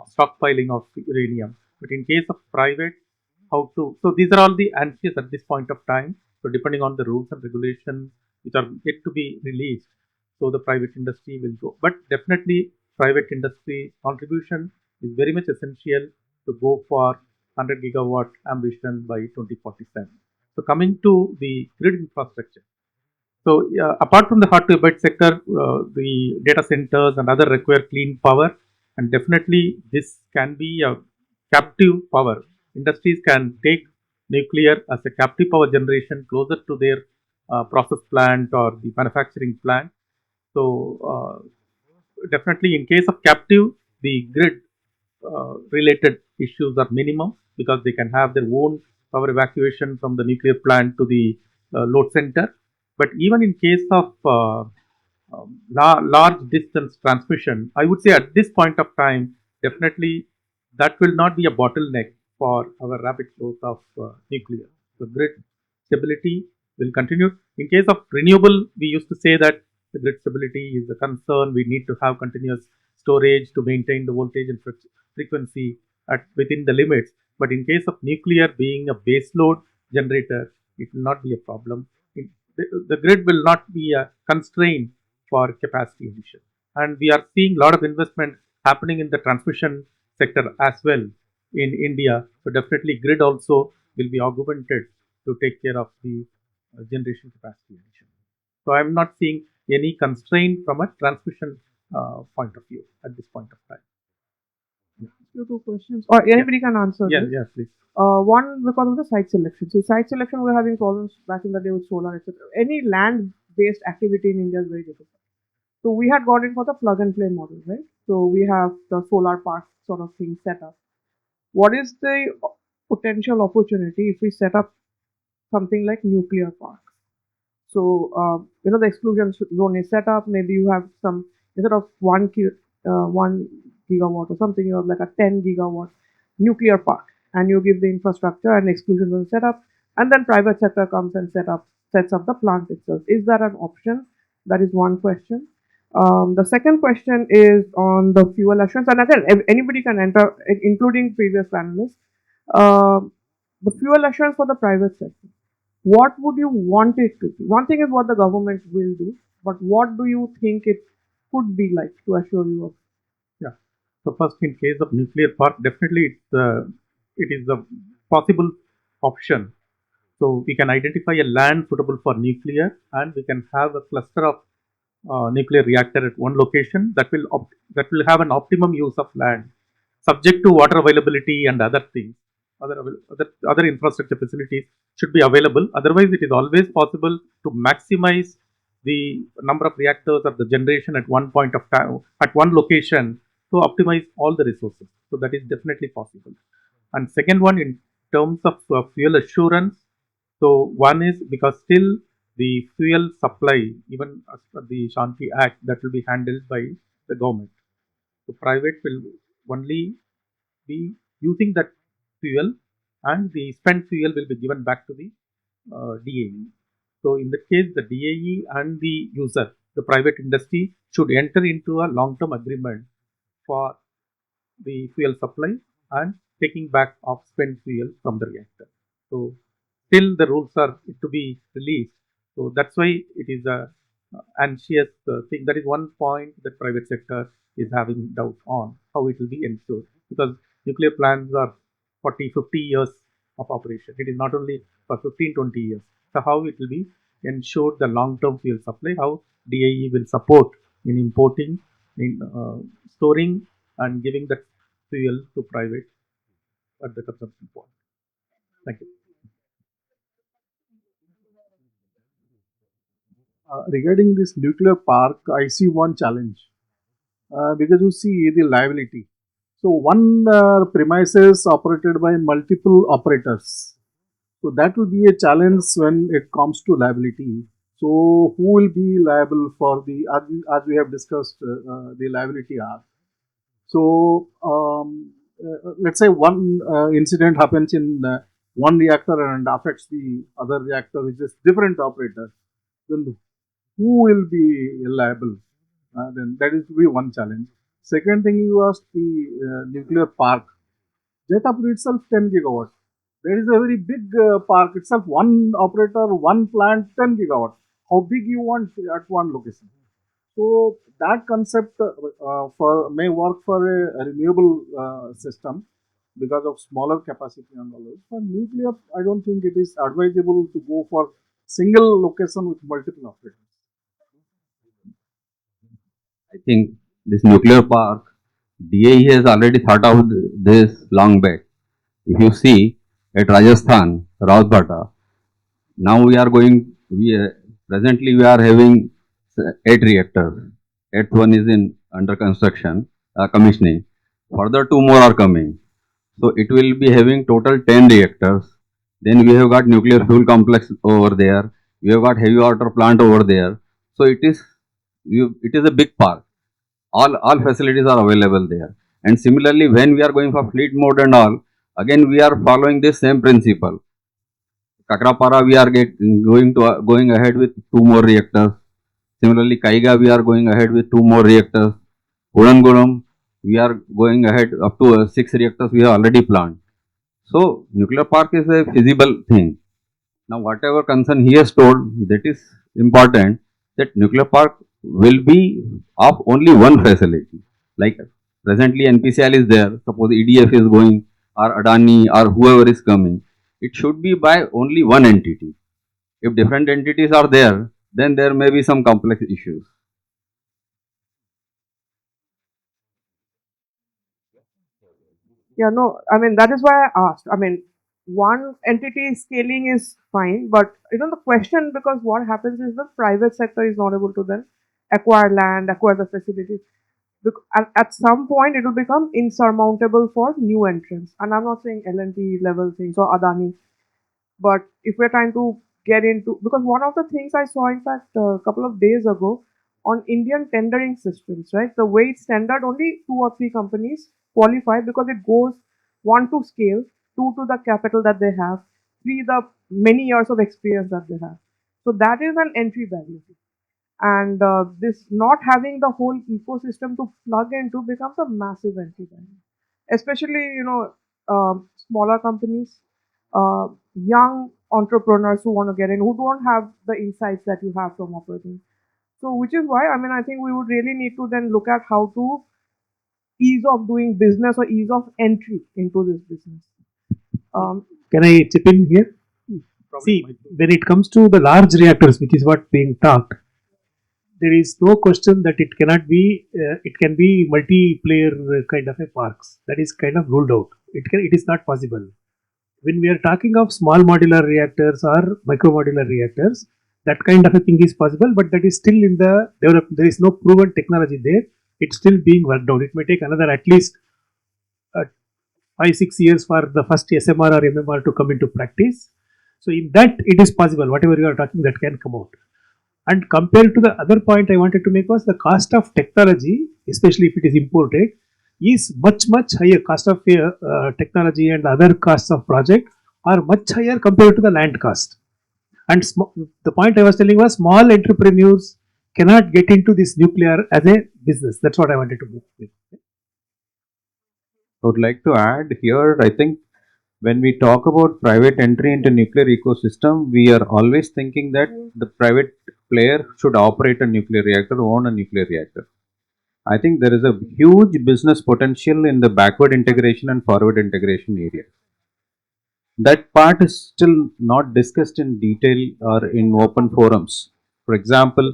stockpiling of uranium. But in case of private, how to? So these are all the answers at this point of time. So depending on the rules and regulations which are yet to be released, so the private industry will go. But definitely, private industry contribution is very much essential to go for 100 gigawatt ambition by 2047. So coming to the grid infrastructure. So apart from the hard to abate sector, the data centers and other require clean power, and definitely this can be a captive power. Industries can take nuclear as a captive power generation closer to their process plant or the manufacturing plant. So definitely in case of captive, the grid related issues are minimum, because they can have their own power evacuation from the nuclear plant to the load center. But even in case of large distance transmission, I would say at this point of time, definitely that will not be a bottleneck for our rapid growth of nuclear. The grid stability will continue. In case of renewable, we used to say that the grid stability is a concern. We need to have continuous storage to maintain the voltage and frequency at within the limits. But in case of nuclear being a base load generator, it will not be a problem. The grid will not be a constraint for capacity addition. and we are seeing a lot of investment happening in the transmission sector as well in India. So definitely grid also will be augmented to take care of the generation capacity addition. So I'm not seeing any constraint from a transmission point of view at this point of time. You two questions, or anybody can answer Yeah, this. yeah, please. One, because of the site selection. So site selection, we're having problems back in the day with solar, etc. Any land-based activity in India is very difficult. So we had got in for the plug and play model, right? So we have the solar park sort of thing set up. What is the potential opportunity if we set up something like nuclear park? So the exclusion zone is set up. Maybe you have some, instead of 1 gigawatt or something, you have like a 10 gigawatt nuclear park, and you give the infrastructure and exclusion zone set up, and then private sector comes and sets up the plant itself. Is that an option? That is one question. The second question is on the fuel assurance, and again, anybody can enter, including previous panelists. The fuel assurance for the private sector, what would you want it to be? One thing is what the government will do, but what do you think it could be like to assure you of? Yeah. So first, in case of nuclear park, definitely it is a possible option. So we can identify a land suitable for nuclear, and we can have a cluster of nuclear reactor at one location that will have an optimum use of land, subject to water availability and other things. Other infrastructure facilities should be available. Otherwise, it is always possible to maximize the number of reactors or the generation at one point of time at one location to optimize all the resources. So that is definitely possible. And second one, in terms of fuel assurance, so one is because still the fuel supply, even as per the Shanti Act, that will be handled by the government. So private will only be using that fuel, and the spent fuel will be given back to the DAE. So in that case, the DAE and the user, the private industry, should enter into a long-term agreement for the fuel supply and taking back of spent fuel from the reactor. So still the rules are to be released. So that's why it is a anxious thing. That is one point that private sector is having doubt on how it will be ensured, because nuclear plants are 40, 50 years of operation. It is not only for 15, 20 years. So how it will be ensured the long-term fuel supply, how DIE will support in importing, in storing and giving that fuel to private at the consumption point. Thank you. Regarding this nuclear park, I see one challenge because you see the liability. So one premises operated by multiple operators. So that will be a challenge when it comes to liability. So who will be liable for the, as we have discussed, the liability are. So let's say one incident happens in one reactor and affects the other reactor, which is different operator. Then who will be liable? Then that is to be one challenge. Second thing, you asked the nuclear park. Jaitapur itself 10 gigawatt. There is a very big park itself, one operator, one plant, 10 gigawatt. How big you want at one location? So that concept for may work for a renewable system because of smaller capacity and all that. For nuclear, I don't think it is advisable to go for single location with multiple operators. I think this nuclear park, DAE has already thought out this long back. If you see at Rajasthan, Rawatbata, now presently we are having 8 reactors. Eighth one is in under construction, commissioning. Further 2 more are coming. So it will be having total 10 reactors. Then we have got nuclear fuel complex over there. We have got heavy water plant over there. So it is a big park. All facilities are available there. And similarly, when we are going for fleet mode and all, again we are following this same principle. Kakrapara we are going ahead with 2 more reactors. Similarly, Kaiga we are going ahead with 2 more reactors. Kudangulam we are going ahead up to 6 reactors we have already planned. So nuclear park is a feasible thing. Now whatever concern he has told, that is important, that nuclear park will be of only one facility. Like presently NPCL is there, suppose EDF is going or Adani or whoever is coming, it should be by only one entity. If different entities are there, then there may be some complex issues. Yeah, no, I mean, that is why I asked. I mean, one entity scaling is fine, but the question, because what happens is the private sector is not able to then acquire land, acquire the facilities. At some point, it will become insurmountable for new entrants. And I'm not saying L&T level things or Adani, but if we're trying to get into, because one of the things I saw, in fact, a couple of days ago on Indian tendering systems, right? The way it's tendered, only two or three companies qualify because it goes one to scale, two to the capital that they have, three the many years of experience that they have. So that is an entry barrier. And this not having the whole ecosystem to plug into becomes a massive entry barrier, especially smaller companies, young entrepreneurs who want to get in, who don't have the insights that you have from operating. So which is why, I mean, I think we would really need to then look at how to ease of doing business or ease of entry into this business. Can I chip in here? See, when it comes to the large reactors, which is what being talked, there is no question that it cannot be. It can be multiplayer kind of a parks. That is kind of ruled out. It is not possible. When we are talking of small modular reactors or micro modular reactors, that kind of a thing is possible, but that is still in the develop. There is no proven technology there. It's still being worked out. It may take another at least uh, 5-6 years for the first SMR or MMR to come into practice. So in that it is possible. Whatever you are talking, that can come out. And compared to the other point I wanted to make was the cost of technology, especially if it is imported, is much higher. Cost of technology and the other costs of project are much higher compared to the land cost. And the point I was telling was small entrepreneurs cannot get into this nuclear as a business. That's what I wanted to make. I would like to add here, I think when we talk about private entry into nuclear ecosystem, we are always thinking that the private player should operate a nuclear reactor, own a nuclear reactor. I think there is a huge business potential in the backward integration and forward integration area. That part is still not discussed in detail or in open forums. For example,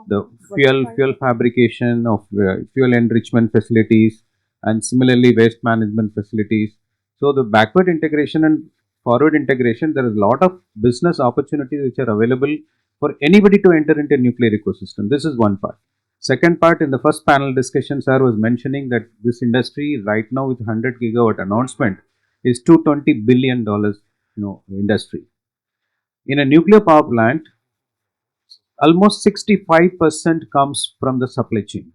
the fuel fabrication of fuel enrichment facilities and similarly waste management facilities. So the backward integration and forward integration, there is a lot of business opportunities which are available for anybody to enter into nuclear ecosystem. This is one part. Second part, in the first panel discussion, sir was mentioning that this industry right now with 100 gigawatt announcement is $220 billion industry. In a nuclear power plant, almost 65% comes from the supply chain.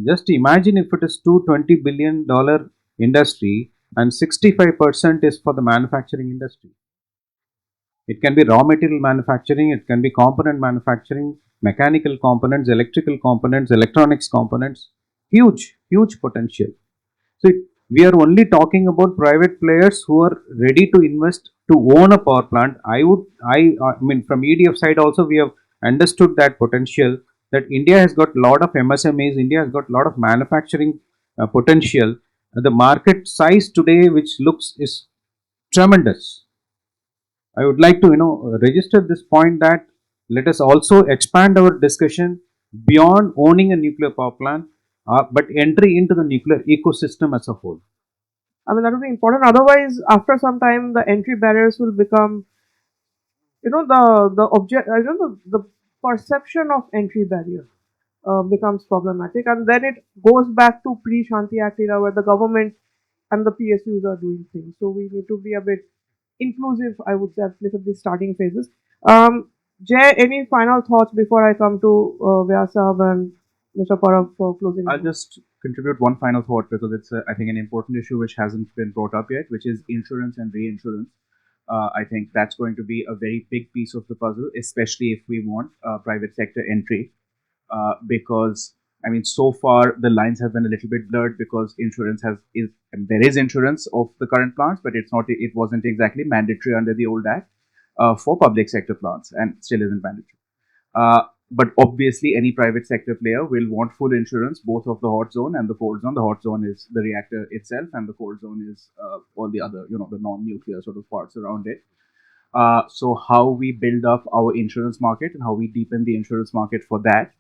Just imagine if it is $220 billion industry and 65% is for the manufacturing industry. It can be raw material manufacturing, it can be component manufacturing, mechanical components, electrical components, electronics components. Huge potential. So we are only talking about private players who are ready to invest to own a power plant. I mean, from EDF side also we have understood that potential, that India has got a lot of MSMEs, India has got a lot of manufacturing potential. The market size today, which looks is tremendous. I would like to register this point that let us also expand our discussion beyond owning a nuclear power plant, but entry into the nuclear ecosystem as a whole. I mean, that would be important. Otherwise, after some time, the entry barriers will become, the object, the perception of entry barrier becomes problematic, and then it goes back to pre-Shanti Act era where the government and the PSUs are doing things. So we need to be a bit inclusive, I would say, at least at the starting phases. Jay, any final thoughts before I come to Vyasab and Mr. Parab for closing? I'll just contribute one final thought because it's, I think, an important issue which hasn't been brought up yet, which is insurance and reinsurance. I think that's going to be a very big piece of the puzzle, especially if we want private sector entry. Because I mean, so far the lines have been a little bit blurred because insurance there is insurance of the current plants, but it wasn't exactly mandatory under the old act for public sector plants, and still isn't mandatory. but obviously, any private sector player will want full insurance, both of the hot zone and the cold zone. The hot zone is the reactor itself, and the cold zone is all the other, the non-nuclear sort of parts around it. So how we build up our insurance market and how we deepen the insurance market for that,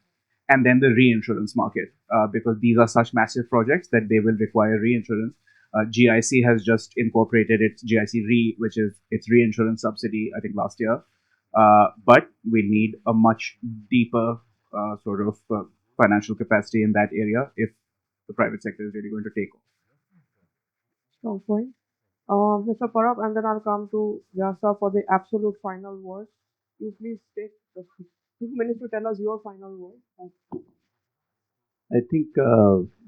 and then the reinsurance market, because these are such massive projects that they will require reinsurance. GIC has just incorporated its GIC Re, which is its reinsurance subsidy, I think last year. But we need a much deeper sort of financial capacity in that area if the private sector is really going to take off. Strong point. Mr. Parab, and then I'll come to Vyasa for the absolute final word. You please take the 2 minutes to tell us your final word. I think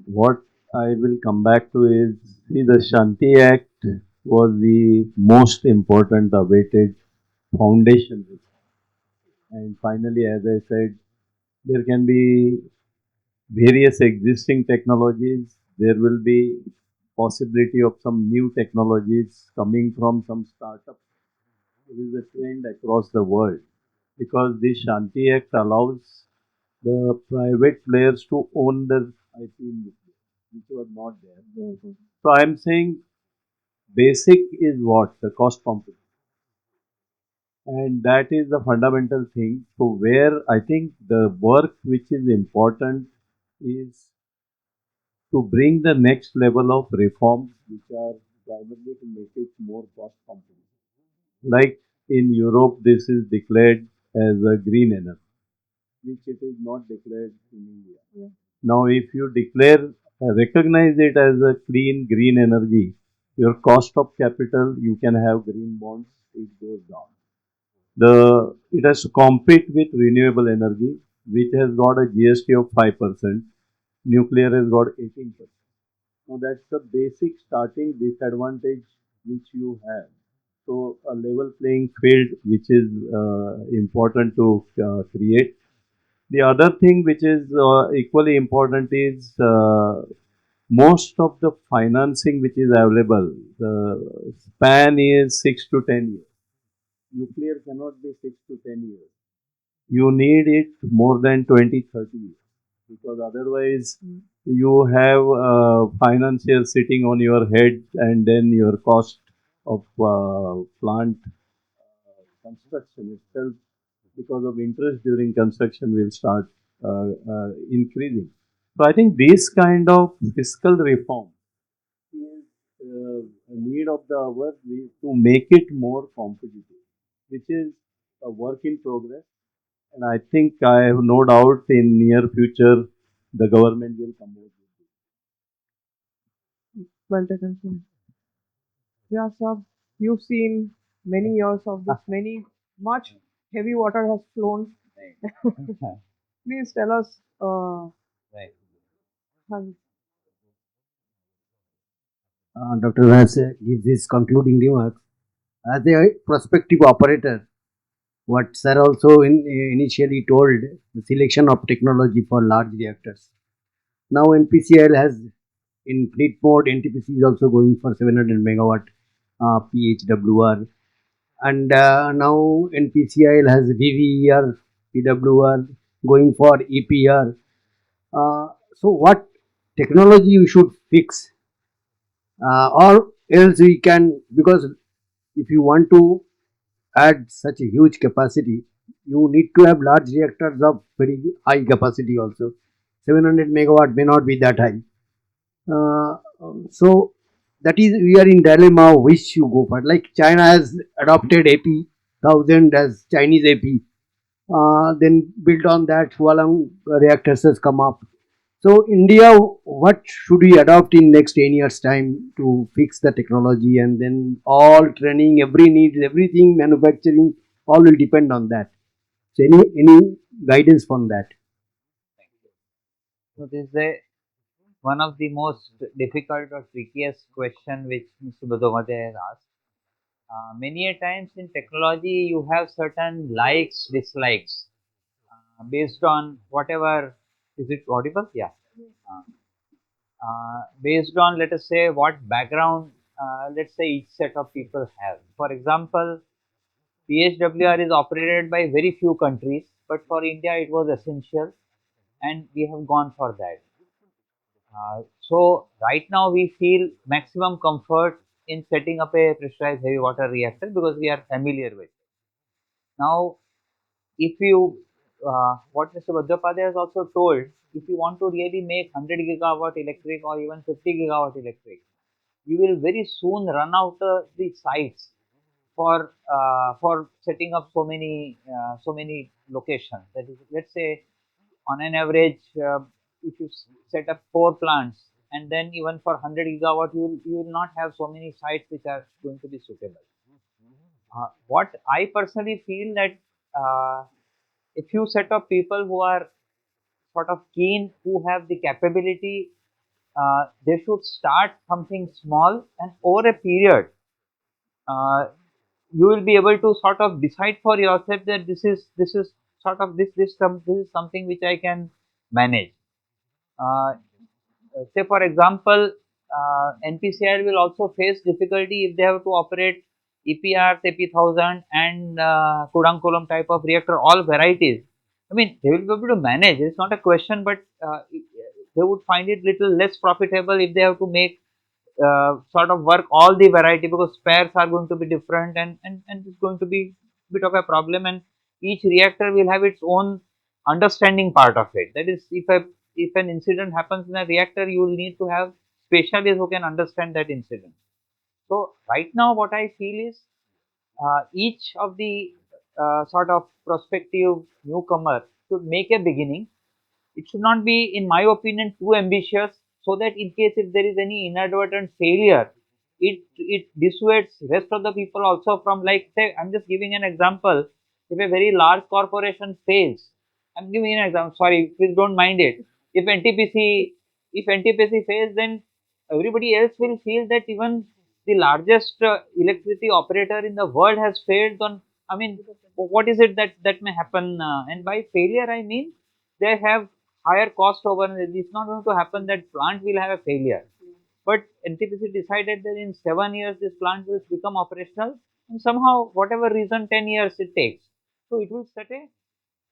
what I will come back to is, see, the Shanti Act was the most important awaited foundation. And finally, as I said, there can be various existing technologies. There will be possibility of some new technologies coming from some startups. It is a trend across the world because this Shanti Act allows the private players to own the IP industry, which was not there. So I am saying basic is what? The cost competition. And that is the fundamental thing. So where I think the work which is important is to bring the next level of reforms which are primarily to make it more cost competitive. Like in Europe, this is declared as a green energy, which it is not declared in India. Yeah. Now, if you recognize it as a clean green energy, your cost of capital, you can have green bonds, it goes down. It has to compete with renewable energy, which has got a GST of 5%. Nuclear has got 18%. Now, that's the basic starting disadvantage which you have. So, a level playing field which is important to create. The other thing which is equally important is most of the financing which is available, the span is 6 to 10 years. Nuclear cannot be 6 to 10 years. You need it more than 20, 30 years because otherwise you have financiers sitting on your head and then your cost of plant construction itself because of interest during construction will start increasing. So I think this kind of fiscal reform is a need of the hour to make it more competitive, which is a work in progress. And I think I have no doubt in near future the government will come out with it. Well taken, sir. Yeah, sir. You've seen many years of this. Much heavy water has flown. Please tell us. Right. Dr. Vance gives his concluding remarks. As a prospective operator, what Sir also initially told, the selection of technology for large reactors. Now NPCIL has in fleet mode, NTPC is also going for 700 megawatt PHWR. And now NPCIL has VVER, PWR going for EPR. So what technology you should fix or else we can, because if you want to add such a huge capacity, you need to have large reactors of very high capacity also. 700 megawatt may not be that high. So that is, we are in dilemma which you go for. Like China has adopted AP 1000 as Chinese AP. Then built on that, Hualong reactors has come up. So India, what should we adopt in next 10 years time to fix the technology, and then all training, every needs, everything, manufacturing, all will depend on that. So any guidance from that? So this is one of the most difficult or trickiest question which Mr. Badomaja has asked. Many a times in technology you have certain likes, dislikes based on whatever, is it audible? Yeah. Based on, let us say, what background let's say each set of people have. For example, PHWR is operated by very few countries, but for India it was essential, and we have gone for that. So right now we feel maximum comfort in setting up a pressurized heavy water reactor because we are familiar with it. Now, if you, what Mr. Bhadrapadhyay has also told, if you want to really make 100 gigawatt electric or even 50 gigawatt electric, you will very soon run out the sites for setting up so many locations. That is, let's say on an average, if you set up 4 plants, and then even for 100 gigawatt, you will not have so many sites which are going to be suitable. What I personally feel that if you set up people who are sort of keen, who have the capability, they should start something small, and over a period, uh, you will be able to sort of decide for yourself that this is sort of this is something which I can manage. Uh, Say for example, NPCI will also face difficulty if they have to operate EPR, AP1000 and Kudankulam type of reactor, all varieties. I mean, they will be able to manage. It's not a question, but they would find it little less profitable if they have to make sort of work all the variety, because spares are going to be different, and it's going to be bit of a problem, and each reactor will have its own understanding part of it. That is, if an incident happens in a reactor, you will need to have specialists who can understand that incident. So right now what I feel is each of the sort of prospective newcomer should make a beginning. It should not be, in my opinion, too ambitious, so that in case if there is any inadvertent failure, it dissuades rest of the people also from, like, say, I'm just giving an example. If a very large corporation fails, I'm giving an example. Sorry, please don't mind it. If NTPC fails, then everybody else will feel that even the largest electricity operator in the world has failed on. I mean, what is it that may happen? And by failure, I mean they have higher cost overruns. It's not going to happen that plant will have a failure. But NTPC decided that in 7 years this plant will become operational, and somehow, whatever reason, 10 years it takes. So it will set a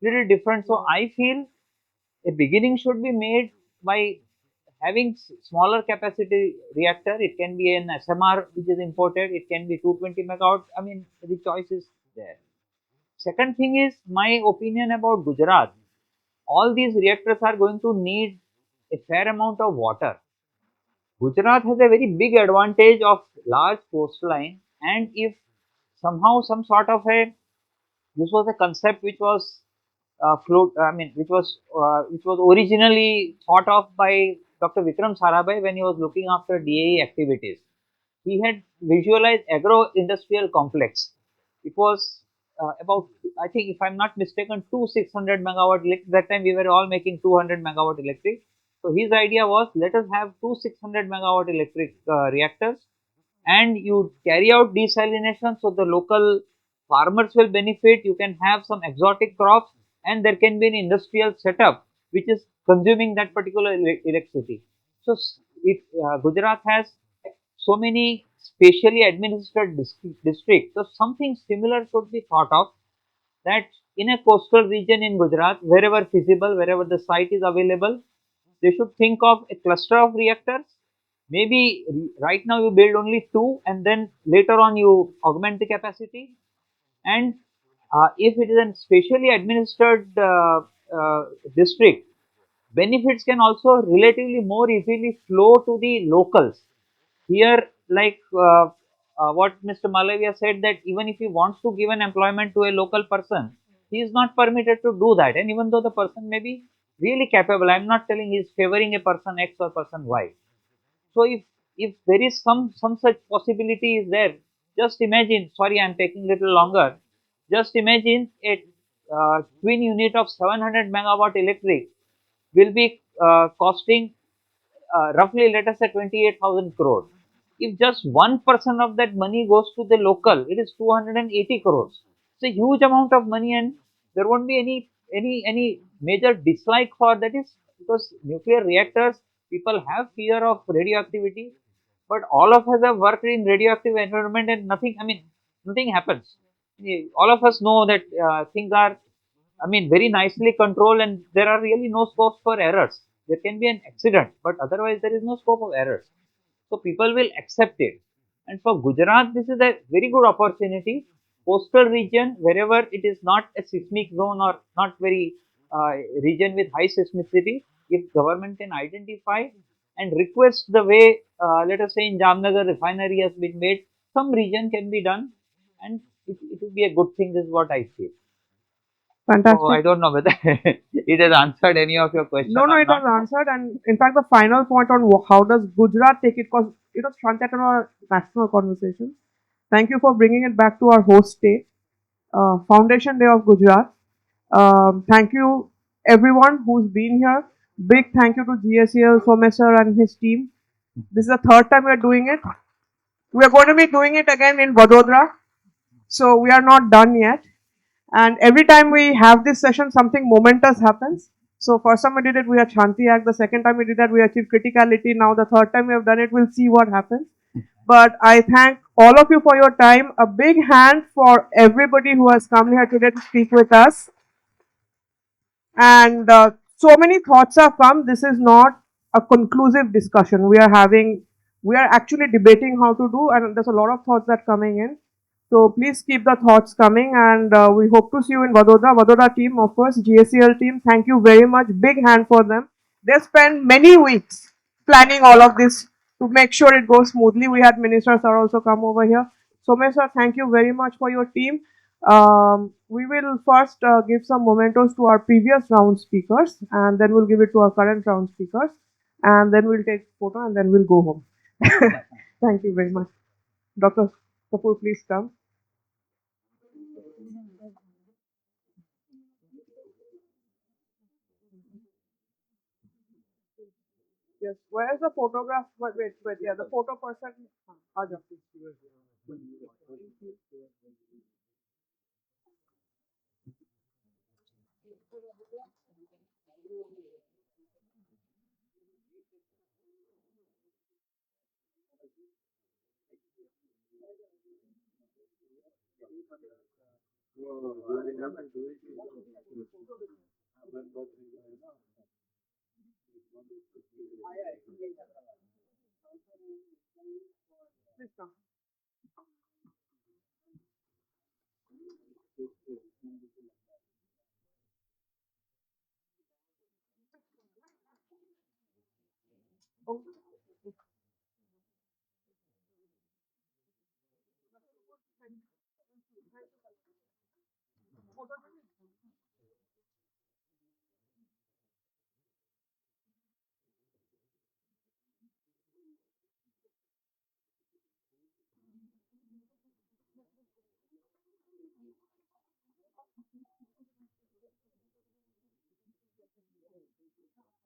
little different. So I feel a beginning should be made by having smaller capacity reactor. It can be an SMR which is imported. It can be 220 megawatt. I mean, the choice is there. Second thing is my opinion about Gujarat. All these reactors are going to need a fair amount of water. Gujarat has a very big advantage of large coastline, and if somehow some sort of a, this was a concept which was which was originally thought of by Dr. Vikram Sarabhai when he was looking after DAE activities. He had visualized agro-industrial complex. It was about, I think, if I'm not mistaken, two 600 megawatt electric. That time we were all making 200 megawatt electric. So his idea was, let us have two 600 megawatt electric reactors, and you carry out desalination, so the local farmers will benefit. You can have some exotic crops, and there can be an industrial setup which is consuming that particular electricity. So Gujarat has so many specially administered districts. So something similar should be thought of, that in a coastal region in Gujarat, wherever feasible, wherever the site is available, they should think of a cluster of reactors. Maybe right now you build only two, and then later on you augment the capacity. And if it is a specially administered district, benefits can also relatively more easily flow to the locals. Here, like what Mr. Malavia said, that even if he wants to give an employment to a local person, he is not permitted to do that. And even though the person may be really capable, I am not telling he is favoring a person X or person Y. So if there is some such possibility is there, just imagine. Sorry, I am taking little longer. Just imagine a twin unit of 700 megawatt electric will be costing roughly, let us say, 28,000 crores. If just 1% of that money goes to the local, it is 280 crores. It's a huge amount of money, and there won't be any major dislike for that. Is because nuclear reactors, people have fear of radioactivity, but all of us have worked in radioactive environment, and nothing. I mean, nothing happens. all of us know that things are, I mean, very nicely controlled, and there are really no scopes for errors. There can be an accident, but otherwise there is no scope of errors. So people will accept it. And for Gujarat, this is a very good opportunity. Coastal region, wherever it is not a seismic zone or not very region with high seismicity, if government can identify and request the way, let us say in Jamnagar refinery has been made, some region can be done, and it will be a good thing. This is what I feel. So I Fantastic. don't know whether it has answered any of your questions No, no, or it has not. answered. And in fact, the final point on how does Gujarat take it, because it was Shantiakan national conversation. Thank you for bringing it back to our host state, Foundation Day of Gujarat. Thank you, everyone who's been here. Big thank you to GSEL, Somesh and his team. This is the third time we're doing it. We are going to be doing it again in Vadodara. So we are not done yet. And every time we have this session, something momentous happens. So first time we did it, we had Shanti Act. The second time we did that, we achieved criticality. Now the third time we have done it, we'll see what happens. But I thank all of you for your time. A big hand for everybody who has come here today to speak with us. And so many thoughts have come. This is not a conclusive discussion. We are actually debating how to do, and there's a lot of thoughts that are coming in. So please keep the thoughts coming, and we hope to see you in Vadodara. Vadodara team, of course, GSEL team, thank you very much. Big hand for them. They spent many weeks planning all of this to make sure it goes smoothly. We had ministers are also come over here. Somesh sir, thank you very much for your team. We will first give some mementos to our previous round speakers, and then we'll give it to our current round speakers, and then we'll take photo, and then we'll go home. Thank you very much. Dr. Kapoor, please come. Yes, where is the photograph? Wait, yeah, the photo person. Aja, please. Please come. Oh,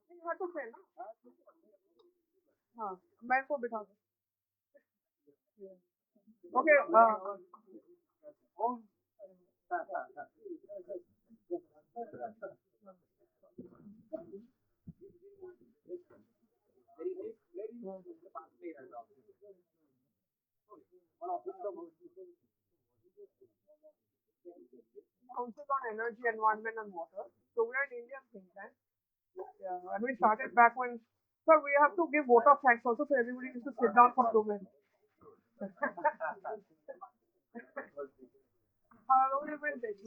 you have to say, no? हाँ, मैं को बिठा दूँ. Okay. Council on Energy, Environment and Water. So we're an Indian think tank. Yeah, and we started back when. Sir, we have to give vote of thanks also, so everybody needs to sit down for 2 minutes.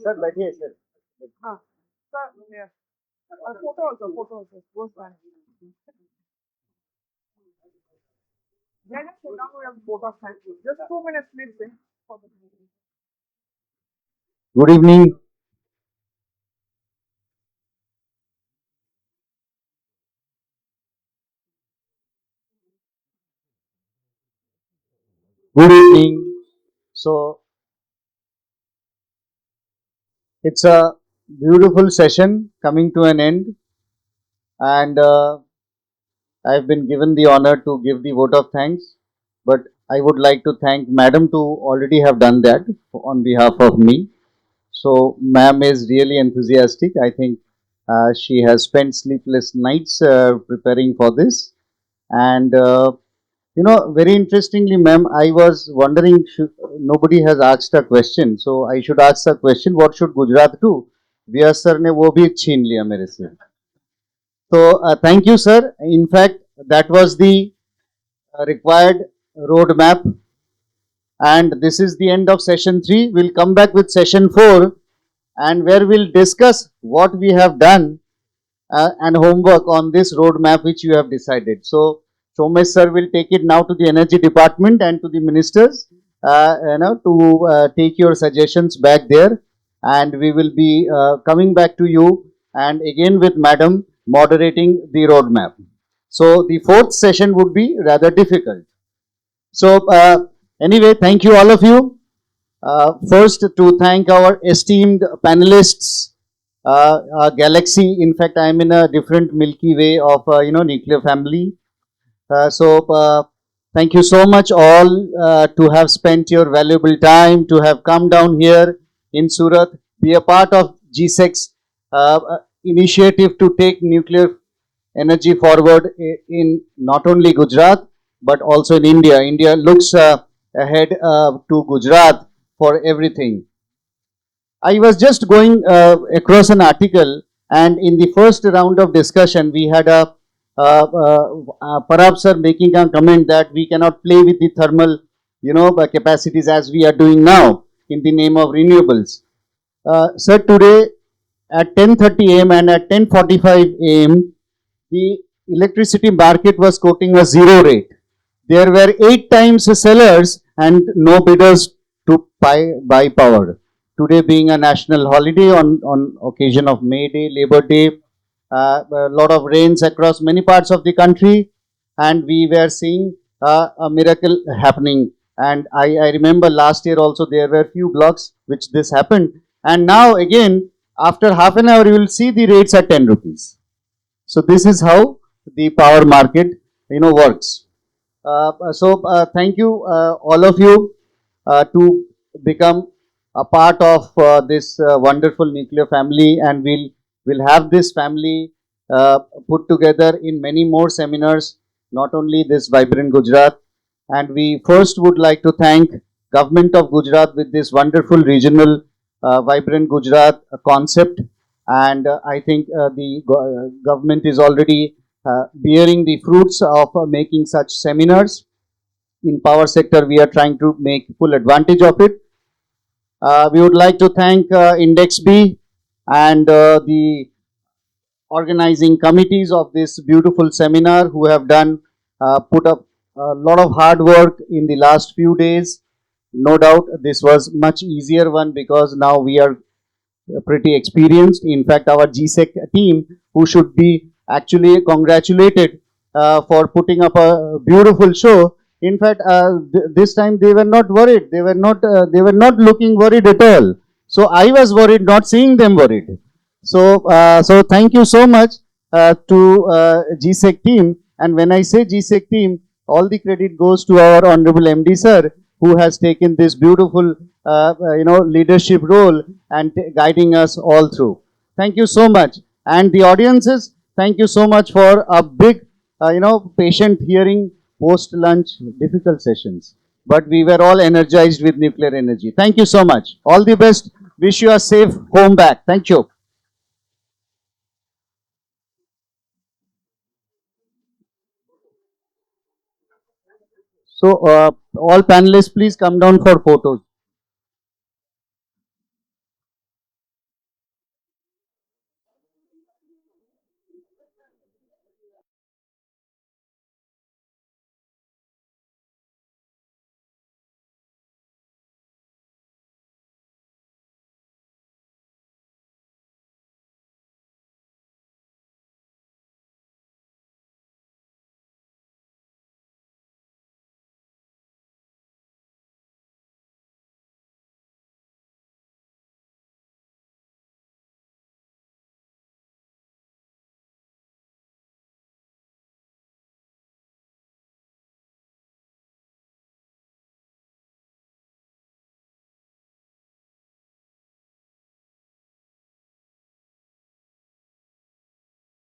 Sir, बैठिए sir. हाँ, sir, yeah. Photo also goes back. Yeah, just sit down. We have vote of thanks. Just 2 minutes, please. For the Good evening. Good evening. So it's a beautiful session coming to an end, and I've been given the honor to give the vote of thanks. But I would like to thank Madam to already have done that on behalf of me. So, ma'am is really enthusiastic. I think she has spent sleepless nights preparing for this, and Very interestingly, ma'am, I was wondering, nobody has asked a question, so I should ask a question. What should Gujarat do? Vyas sir ने वो भी छीन लिया मेरे से. So thank you, sir. In fact, that was the required roadmap, and this is the end of session 3. We'll come back with session 4, and where we'll discuss what we have done and homework on this roadmap which you have decided. So, Somesh sir will take it now to the energy department and to the ministers, to take your suggestions back there, and we will be coming back to you and again with madam moderating the roadmap. So, the fourth session would be rather difficult. So, anyway, thank you all of you. First, to thank our esteemed panelists, galaxy. In fact, I am in a different Milky Way of nuclear family. So thank you so much all to have spent your valuable time to have come down here in Surat, be a part of GSEC's initiative to take nuclear energy forward in not only Gujarat but also in India. India looks ahead to Gujarat for everything. I was just going across an article, and in the first round of discussion, we had a perhaps sir making a comment that we cannot play with the thermal, capacities as we are doing now in the name of renewables. Sir, today at 10:30 a.m. and at 10:45 a.m., the electricity market was quoting a zero rate. There were 8 times sellers and no bidders to buy power. Today being a national holiday on occasion of May Day, Labor Day, a lot of rains across many parts of the country, and we were seeing a miracle happening. And I remember last year also there were few blocks which this happened. And now again, after half an hour, you will see the rates at 10 rupees. So this is how the power market, works. So thank you all of you to become a part of this wonderful nuclear family, and we'll have this family put together in many more seminars, not only this Vibrant Gujarat. And we first would like to thank Government of Gujarat with this wonderful regional Vibrant Gujarat concept, and I think the government is already bearing the fruits of making such seminars. In power sector, we are trying to make full advantage of it. We would like to thank Index B and the organizing committees of this beautiful seminar who have done put up a lot of hard work in the last few days. No doubt this was much easier one because now we are pretty experienced. In fact, our GSEC team, who should be actually congratulated for putting up a beautiful show. In fact, this time they were not worried. They were not. They were not looking worried at all. So I was worried, not seeing them worried. So thank you so much to GSEC team. And when I say GSEC team, all the credit goes to our honorable MD sir, who has taken this beautiful leadership role and guiding us all through. Thank you so much. And the audiences, thank you so much for a big, patient hearing post lunch difficult sessions. But we were all energized with nuclear energy. Thank you so much. All the best. Wish you a safe home back. Thank you. So, all panelists, please come down for photos.